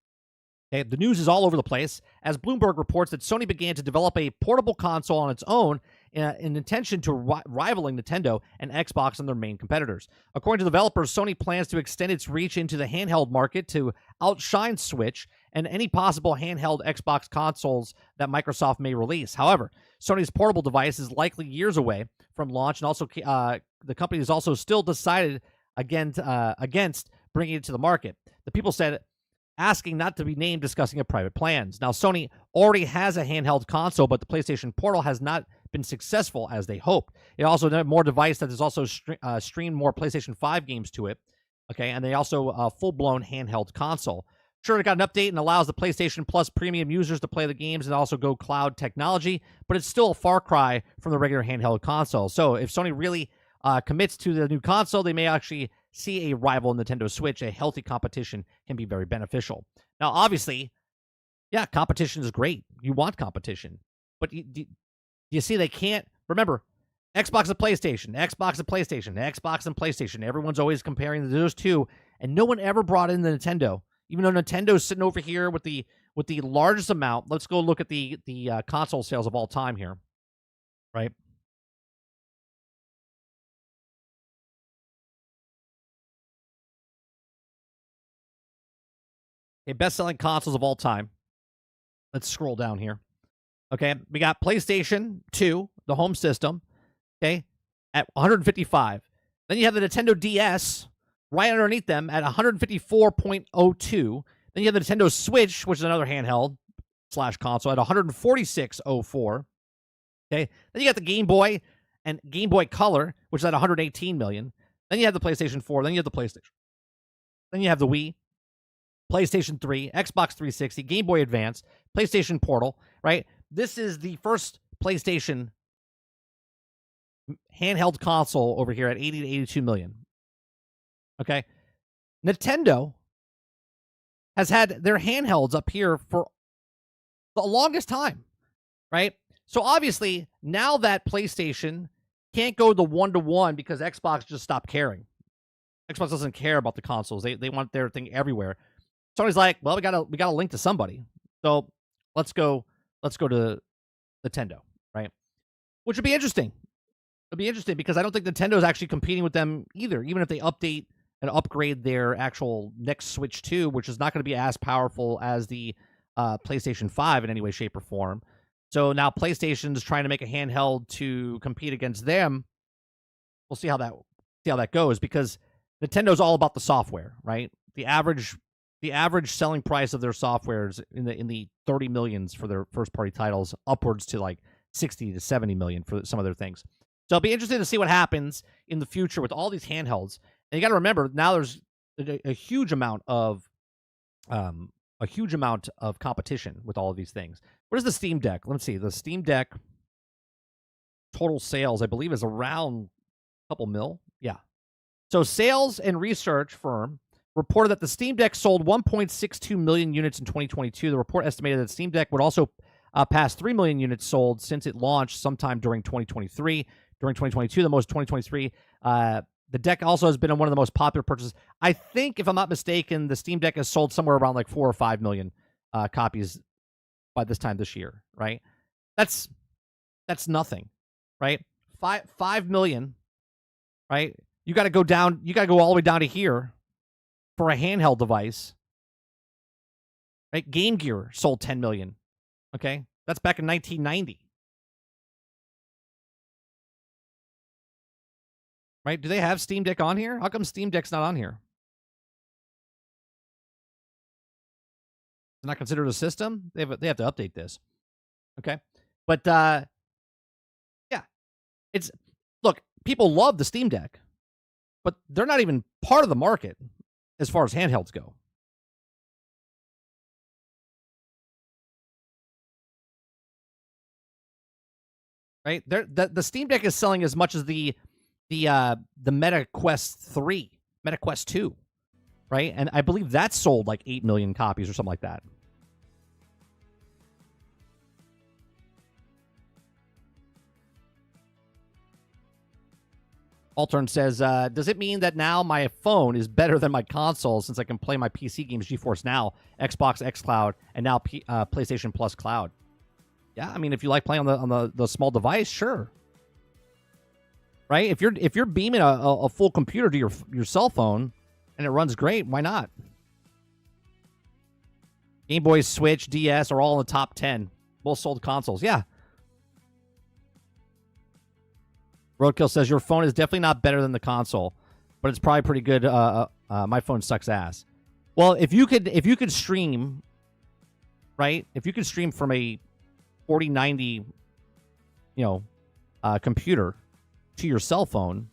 Okay, the news is all over the place, as Bloomberg reports that Sony began to develop a portable console on its own in intention to rivaling Nintendo and Xbox and their main competitors. According to developers, Sony plans to extend its reach into the handheld market to outshine Switch and any possible handheld Xbox consoles that Microsoft may release. However, Sony's portable device is likely years away from launch, and also the company has also still decided against bringing it to the market. The people said, asking not to be named, discussing private plans. Now, Sony already has a handheld console, but the PlayStation Portal has not been successful as they hoped. It also had more device that has also streamed more PlayStation 5 games to it. Okay, and they also a full-blown handheld console. Sure, it got an update and allows the PlayStation Plus premium users to play the games and also go cloud technology, but it's still a far cry from the regular handheld console. So if Sony really commits to the new console, they may actually see a rival Nintendo Switch. A healthy competition can be very beneficial. Now, obviously, yeah, competition is great. You want competition. But you see, they can't. Remember, Xbox and PlayStation, Xbox and PlayStation, Xbox and PlayStation. Everyone's always comparing those two, and no one ever brought in the Nintendo. Even though Nintendo's sitting over here with the largest amount. Let's go look at the console sales of all time here, right? Okay, best-selling consoles of all time. Let's scroll down here. Okay, we got PlayStation 2, the home system, okay, at 155. Then you have the Nintendo DS right underneath them at 154.02. Then you have the Nintendo Switch, which is another handheld / console, at 146.04. Okay, then you got the Game Boy and Game Boy Color, which is at 118 million. Then you have the PlayStation 4. Then you have the PlayStation. Then you have the Wii, PlayStation 3, Xbox 360, Game Boy Advance, PlayStation Portal, right? This is the first PlayStation handheld console over here at 80 to 82 million. Okay. Nintendo has had their handhelds up here for the longest time, right? So obviously, now that PlayStation can't go the one-to-one because Xbox just stopped caring. Xbox doesn't care about the consoles. They want their thing everywhere. Sony's like, well, we gotta link to somebody. So let's go to Nintendo, right? Which would be interesting. It'll be interesting because I don't think Nintendo's actually competing with them either, even if they update and upgrade their actual next Switch 2, which is not going to be as powerful as the PlayStation 5 in any way, shape, or form. So now PlayStation's trying to make a handheld to compete against them. We'll see how that goes, because Nintendo's all about the software, right? The average the average selling price of their software is in the 30 millions for their first party titles, upwards to like 60 to 70 million for some of their things. So it'll be interesting to see what happens in the future with all these handhelds. And you got to remember, now there's a huge amount of competition with all of these things. What is the Steam Deck? Let's see. The Steam Deck total sales, I believe, is around a couple mil. Yeah. So sales and research firm reported that the Steam Deck sold 1.62 million units in 2022. The report estimated that Steam Deck would also pass 3 million units sold since it launched sometime during 2023. During 2022, the most 2023, the deck also has been one of the most popular purchases. I think, if I'm not mistaken, the Steam Deck has sold somewhere around like 4 or 5 million copies by this time this year, right? That's nothing, right? 5 million, right? You got to go down. You got to go all the way down to here for a handheld device, right? Game Gear sold 10 million. Okay, that's back in 1990. Right? Do they have Steam Deck on here? How come Steam Deck's not on here? It's not considered a system? They have to update this. Okay. But yeah. It's look, people love the Steam Deck, but they're not even part of the market as far as handhelds go. Right? The Steam Deck is selling as much as the Meta Quest 3, Meta Quest 2, right? And I believe that sold like 8 million copies or something like that. Altern says, does it mean that now my phone is better than my console since I can play my PC games GeForce Now, Xbox xCloud, and now PlayStation Plus Cloud? Yeah, I mean, if you like playing on the small device, sure. Right? If you're beaming a full computer to your cell phone and it runs great, why not? Game Boy, Switch, DS are all in the top 10. Both sold consoles. Yeah. Roadkill says your phone is definitely not better than the console, but it's probably pretty good. My phone sucks ass. Well, if you could stream, right? If you could stream from a 4090, computer to your cell phone,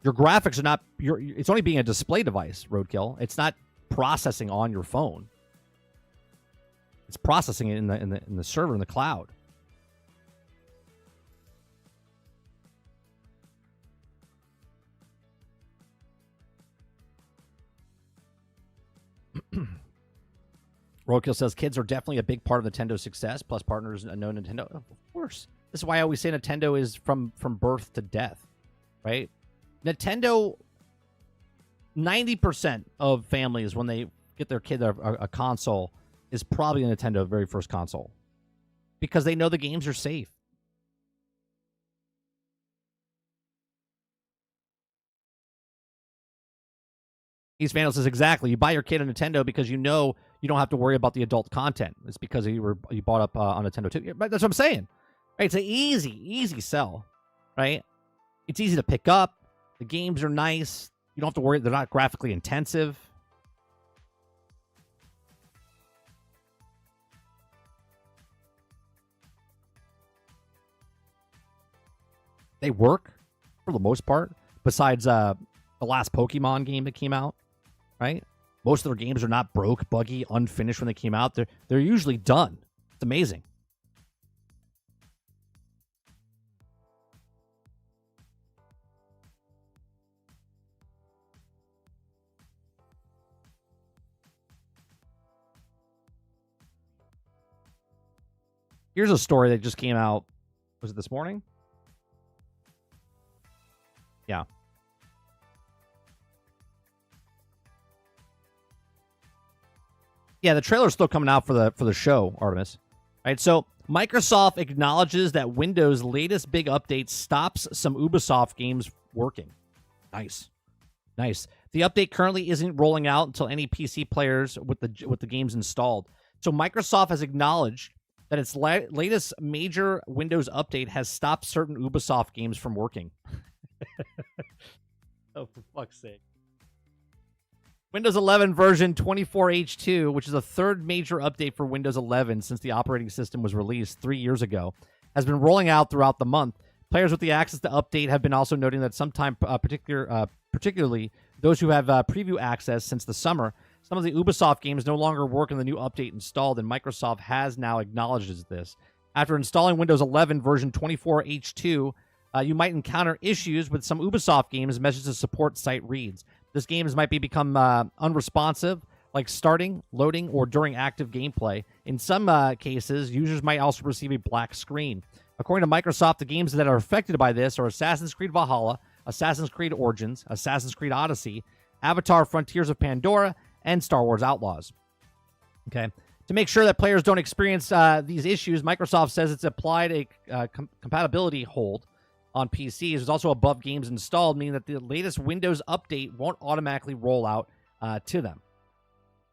your graphics are not. It's only being a display device. Roadkill. It's not processing on your phone. It's processing it in the server in the cloud. Roadkill says kids are definitely a big part of Nintendo's success. Plus, partners know Nintendo. Of course, this is why I always say Nintendo is from birth to death, right? Nintendo. 90% of families, when they get their kid a console, is probably a Nintendo very first console, because they know the games are safe. East Vandal says exactly. You buy your kid a Nintendo because you know you don't have to worry about the adult content. It's because you bought up on Nintendo too. But that's what I'm saying. Right? It's an easy sell, right? It's easy to pick up. The games are nice. You don't have to worry. They're not graphically intensive. They work for the most part, besides the last Pokemon game that came out, right? Most of their games are not broke, buggy, unfinished when they came out. They're usually done. It's amazing. Here's a story that just came out. Was it this morning? Yeah. Yeah, the trailer's still coming out for the show, Artemis. All right, so Microsoft acknowledges that Windows' latest big update stops some Ubisoft games working. Nice. The update currently isn't rolling out until any PC players with the games installed. So Microsoft has acknowledged that its latest major Windows update has stopped certain Ubisoft games from working. Oh, for fuck's sake. Windows 11 version 24H2, which is the third major update for Windows 11 since the operating system was released 3 years ago, has been rolling out throughout the month. Players with the access to update have been also noting that particularly those who have preview access since the summer, some of the Ubisoft games no longer work in the new update installed, and Microsoft has now acknowledged this. After installing Windows 11 version 24H2, you might encounter issues with some Ubisoft games' message to support site reads. This games might become unresponsive, like starting, loading, or during active gameplay. In some cases, users might also receive a black screen. According to Microsoft, the games that are affected by this are Assassin's Creed Valhalla, Assassin's Creed Origins, Assassin's Creed Odyssey, Avatar Frontiers of Pandora, and Star Wars Outlaws. Okay. To make sure that players don't experience these issues, Microsoft says it's applied a compatibility hold on PCs. There's also above games installed, meaning that the latest Windows update won't automatically roll out to them.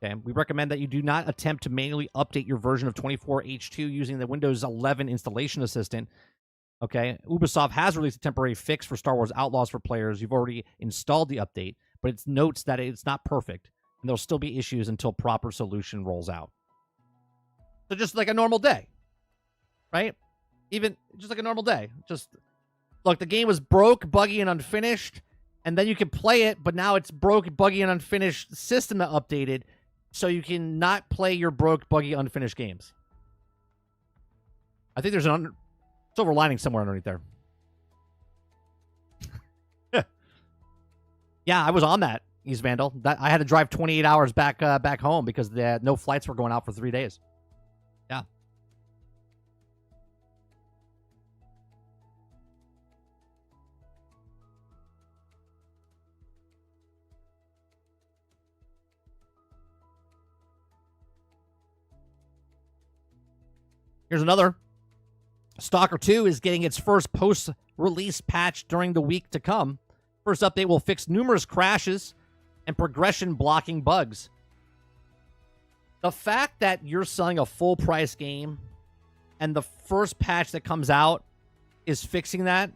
Okay, we recommend that you do not attempt to manually update your version of 24H2 using the Windows 11 installation assistant. Okay, Ubisoft has released a temporary fix for Star Wars Outlaws for players who've already installed the update, but it notes that it's not perfect, and there'll still be issues until proper solution rolls out. So just like a normal day, right? Even just like a normal day. Just look, the game was broke, buggy, and unfinished, and then you can play it, but now it's broke, buggy, and unfinished system that updated, so you can not play your broke, buggy, unfinished games. I think there's an silver lining somewhere underneath there. Yeah, I was on that, East Vandal. I had to drive 28 hours back home because no flights were going out for 3 days. Yeah. Here's another. Stalker 2 is getting its first post-release patch during the week to come. First update will fix numerous crashes and progression blocking bugs. The fact that you're selling a full-price game and the first patch that comes out is fixing that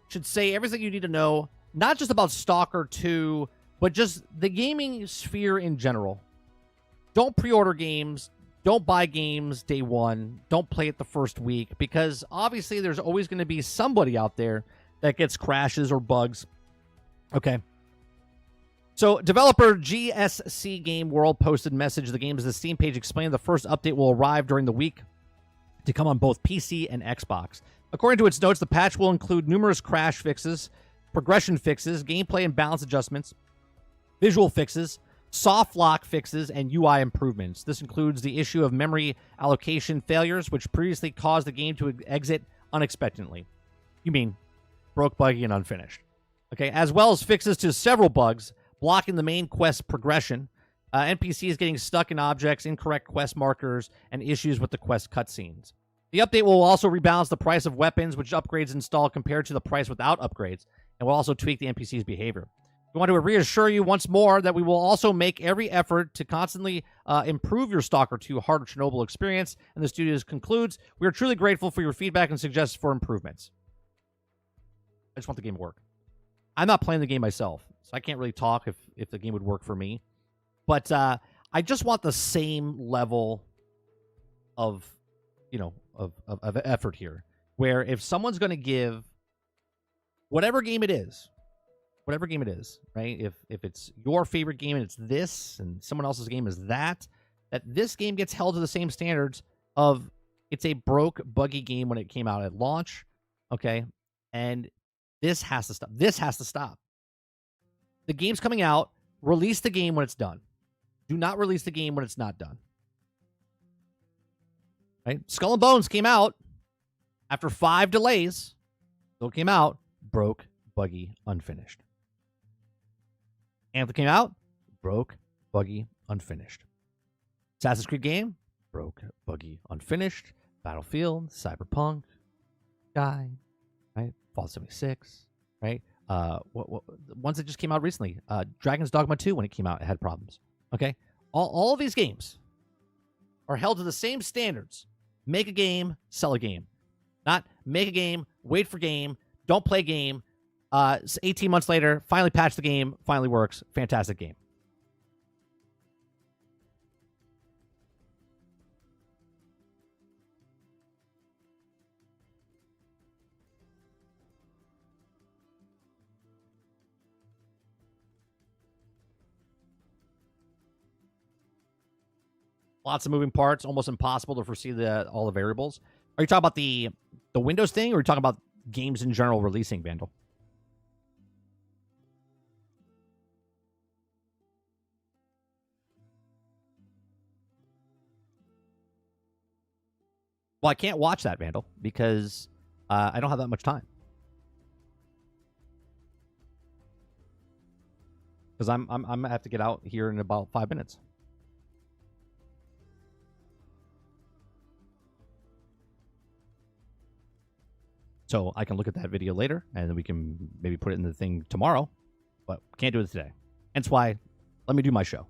should say everything you need to know, not just about Stalker 2, but just the gaming sphere in general. Don't pre-order games. Don't buy games day one. Don't play it the first week, because obviously there's always going to be somebody out there that gets crashes or bugs. Okay. So developer GSC Game World posted message the game's the Steam page explained the first update will arrive during the week to come on both PC and Xbox. According to its notes, the patch will include numerous crash fixes, progression fixes, gameplay and balance adjustments, visual fixes, soft lock fixes, and UI improvements. This includes the issue of memory allocation failures, which previously caused the game to exit unexpectedly. You mean broke, buggy, and unfinished. Okay, as well as fixes to several bugs, blocking the main quest progression, NPCs getting stuck in objects, incorrect quest markers, and issues with the quest cutscenes. The update will also rebalance the price of weapons, which upgrades install compared to the price without upgrades, and will also tweak the NPC's behavior. We want to reassure you once more that we will also make every effort to constantly improve your Stalker 2 Heart of Chernobyl experience, and the studio concludes, we are truly grateful for your feedback and suggestions for improvements. I just want the game to work. I'm not playing the game myself, so I can't really talk if the game would work for me. But I just want the same level of, of effort here, where if someone's going to give whatever game it is, right? If it's your favorite game and it's this, and someone else's game is that this game gets held to the same standards of it's a broke, buggy game when it came out at launch, okay? And this has to stop. This has to stop. The game's coming out. Release the game when it's done. Do not release the game when it's not done. Right? Skull and Bones came out after 5 delays. Still came out broke, buggy, unfinished. Anthem came out, broke, buggy, unfinished. Assassin's Creed game, broke, buggy, unfinished. Battlefield, Cyberpunk, Sky, right? Fallout 76, right? What ones that just came out recently? Dragon's Dogma 2, when it came out, it had problems. Okay? All of these games are held to the same standards. Make a game, sell a game. Not make a game, wait for game, don't play game. 18 months later, finally patched the game, finally works. Fantastic game. Lots of moving parts, almost impossible to foresee all the variables. Are you talking about the Windows thing, or are you talking about games in general releasing, Vandal? Well, I can't watch that, Vandal, because I don't have that much time. Because I'm gonna have to get out here in about 5 minutes. So I can look at that video later, and then we can maybe put it in the thing tomorrow, but can't do it today. Hence why, let me do my show.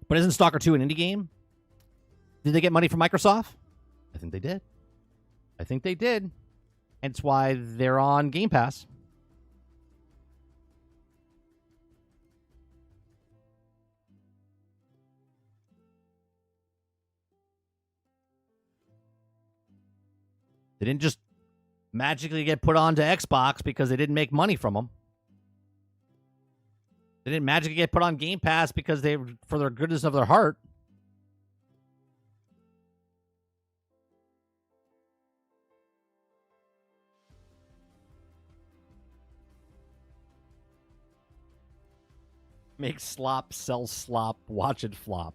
But isn't Stalker 2 an indie game? Did they get money from Microsoft? I think they did. I think they did. Hence why they're on Game Pass. They didn't just magically get put onto Xbox because they didn't make money from them. They didn't magically get put on Game Pass because they, for their goodness of their heart. Make slop, sell slop, watch it flop.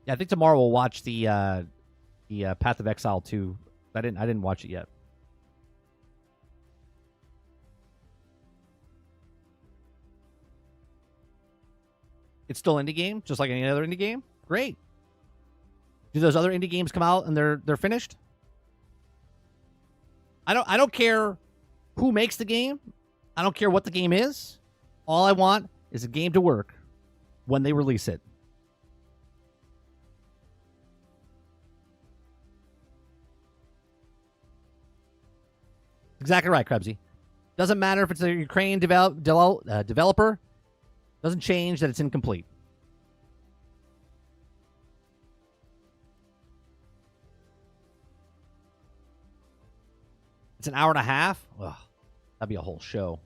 Yeah, I think tomorrow we'll watch the Path of Exile 2. I didn't watch it yet. It's still indie game, just like any other indie game. Great. Do those other indie games come out and they're finished? I don't care who makes the game. I don't care what the game is. All I want is a game to work when they release it. Exactly right, Krebsy. Doesn't matter if it's a Ukrainian developer. Doesn't change that it's incomplete. It's an hour and a half? Ugh, that'd be a whole show.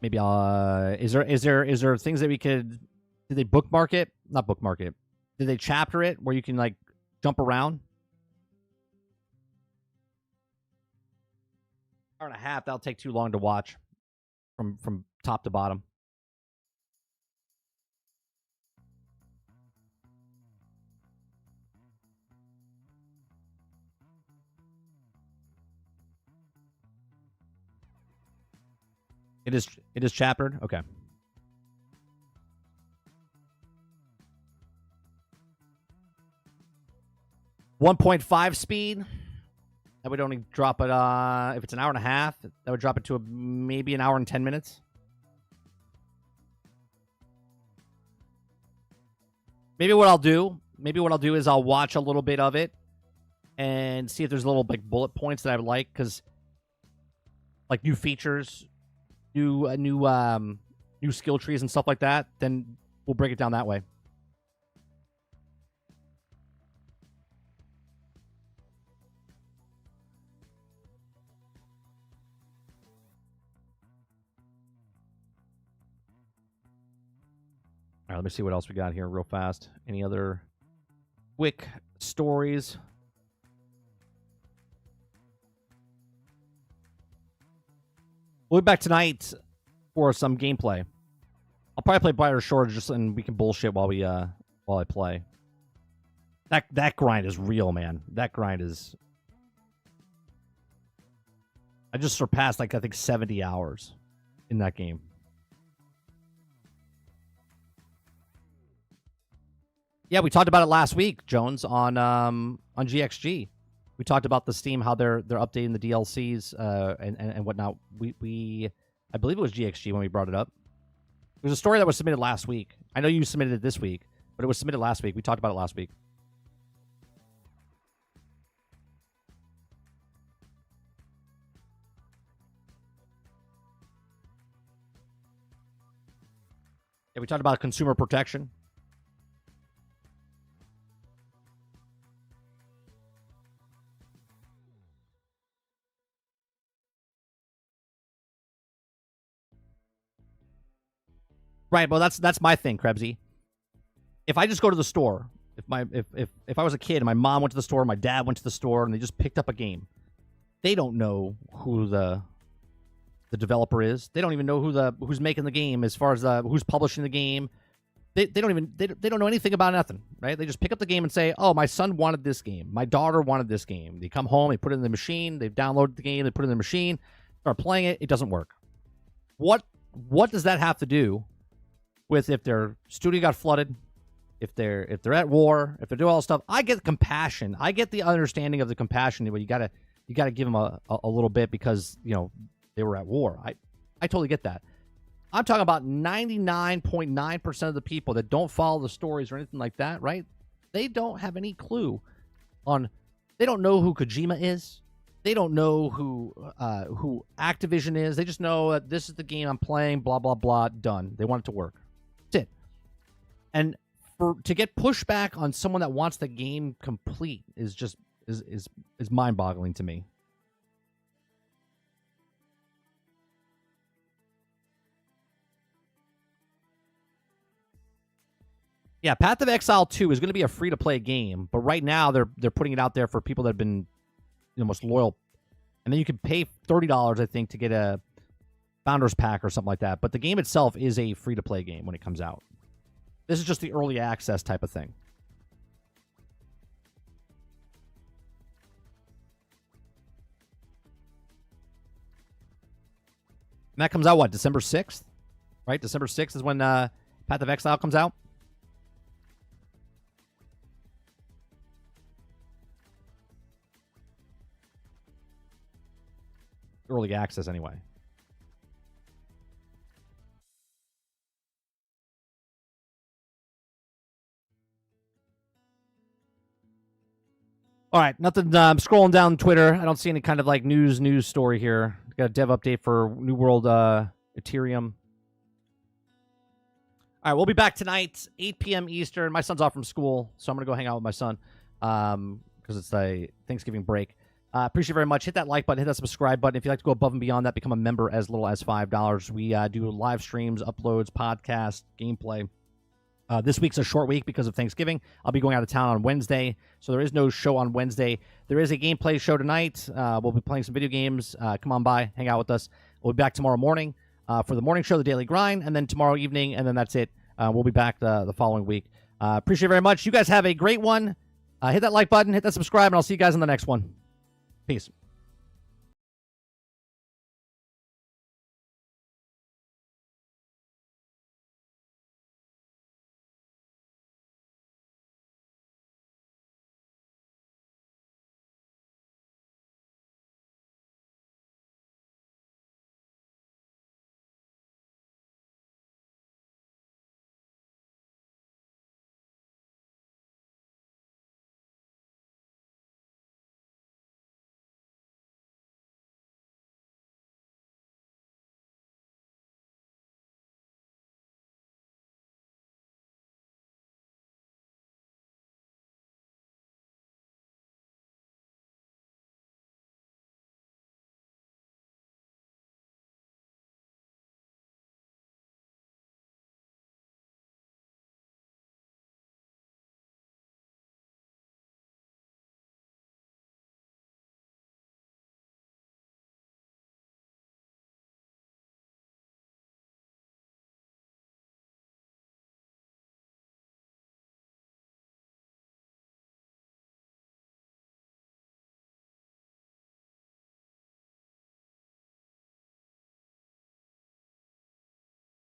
Maybe is there things that we could, did they bookmark it? Not bookmark it. Did they chapter it where you can like jump around? Hour and a half, that'll take too long to watch from top to bottom. It is chaptered? Okay. .5 speed. That would only drop it, if it's an hour and a half, that would drop it to maybe an hour and 10 minutes. Maybe what I'll do is I'll watch a little bit of it and see if there's little like bullet points that I would like, because like new features, new skill trees and stuff like that, then we'll break it down that way. All right, let me see what else we got here real fast. Any other quick stories? We'll be back tonight for some gameplay. I'll probably play Brighter Shore just and we can bullshit while I play. That grind is real, man. That grind is. I just surpassed like I think 70 hours in that game. Yeah, we talked about it last week, Jones, on GXG. We talked about the Steam, how they're updating the DLCs and whatnot. I believe it was GXG when we brought it up. It was a story that was submitted last week. I know you submitted it this week, but it was submitted last week. We talked about it last week. Yeah, we talked about consumer protection. Right, well that's my thing, Krebsy. If I just go to the store, if I was a kid and my mom went to the store, my dad went to the store, and they just picked up a game, they don't know who the developer is. They don't even know who's making the game as far as who's publishing the game. They don't know anything about nothing, right? They just pick up the game and say, "Oh, my son wanted this game. My daughter wanted this game." They come home, they put it in the machine, they've downloaded the game, they put it in the machine, start playing it. It doesn't work. What does that have to do with if their studio got flooded, if they're at war, if they're doing all this stuff? I get compassion. I get the understanding of the compassion, but you gotta give them a little bit because they were at war. I totally get that. I'm talking about 99.9% of the people that don't follow the stories or anything like that, right? They don't have any clue they don't know who Kojima is. They don't know who Activision is. They just know that this is the game I'm playing, blah, blah, blah, done. They want it to work. That's it. And to get pushback on someone that wants the game complete is just is mind-boggling to me. Yeah, Path of Exile 2 is going to be a free-to-play game, but right now they're putting it out there for people that have been most loyal. And then you can pay $30, I think, to get a Founders Pack or something like that. But the game itself is a free-to-play game when it comes out. This is just the early access type of thing. And that comes out, what, December 6th? Right? December 6th is when Path of Exile comes out. Early access, anyway. All right, nothing. I'm scrolling down Twitter. I don't see any kind of like news story here. Got a dev update for New World Ethereum. All right, we'll be back tonight, 8 p.m. Eastern. My son's off from school, so I'm going to go hang out with my son because it's a Thanksgiving break. Appreciate it very much. Hit that like button, hit that subscribe button. If you'd like to go above and beyond that, become a member as little as $5. We do live streams, uploads, podcasts, gameplay. This week's a short week because of Thanksgiving. I'll be going out of town on Wednesday, so there is no show on Wednesday. There is a gameplay show tonight. We'll be playing some video games. Come on by, hang out with us. We'll be back tomorrow morning for the morning show, The Daily Grind, and then tomorrow evening, and then that's it. We'll be back the following week. Appreciate it very much. You guys have a great one. Hit that like button, hit that subscribe, and I'll see you guys in the next one. Peace.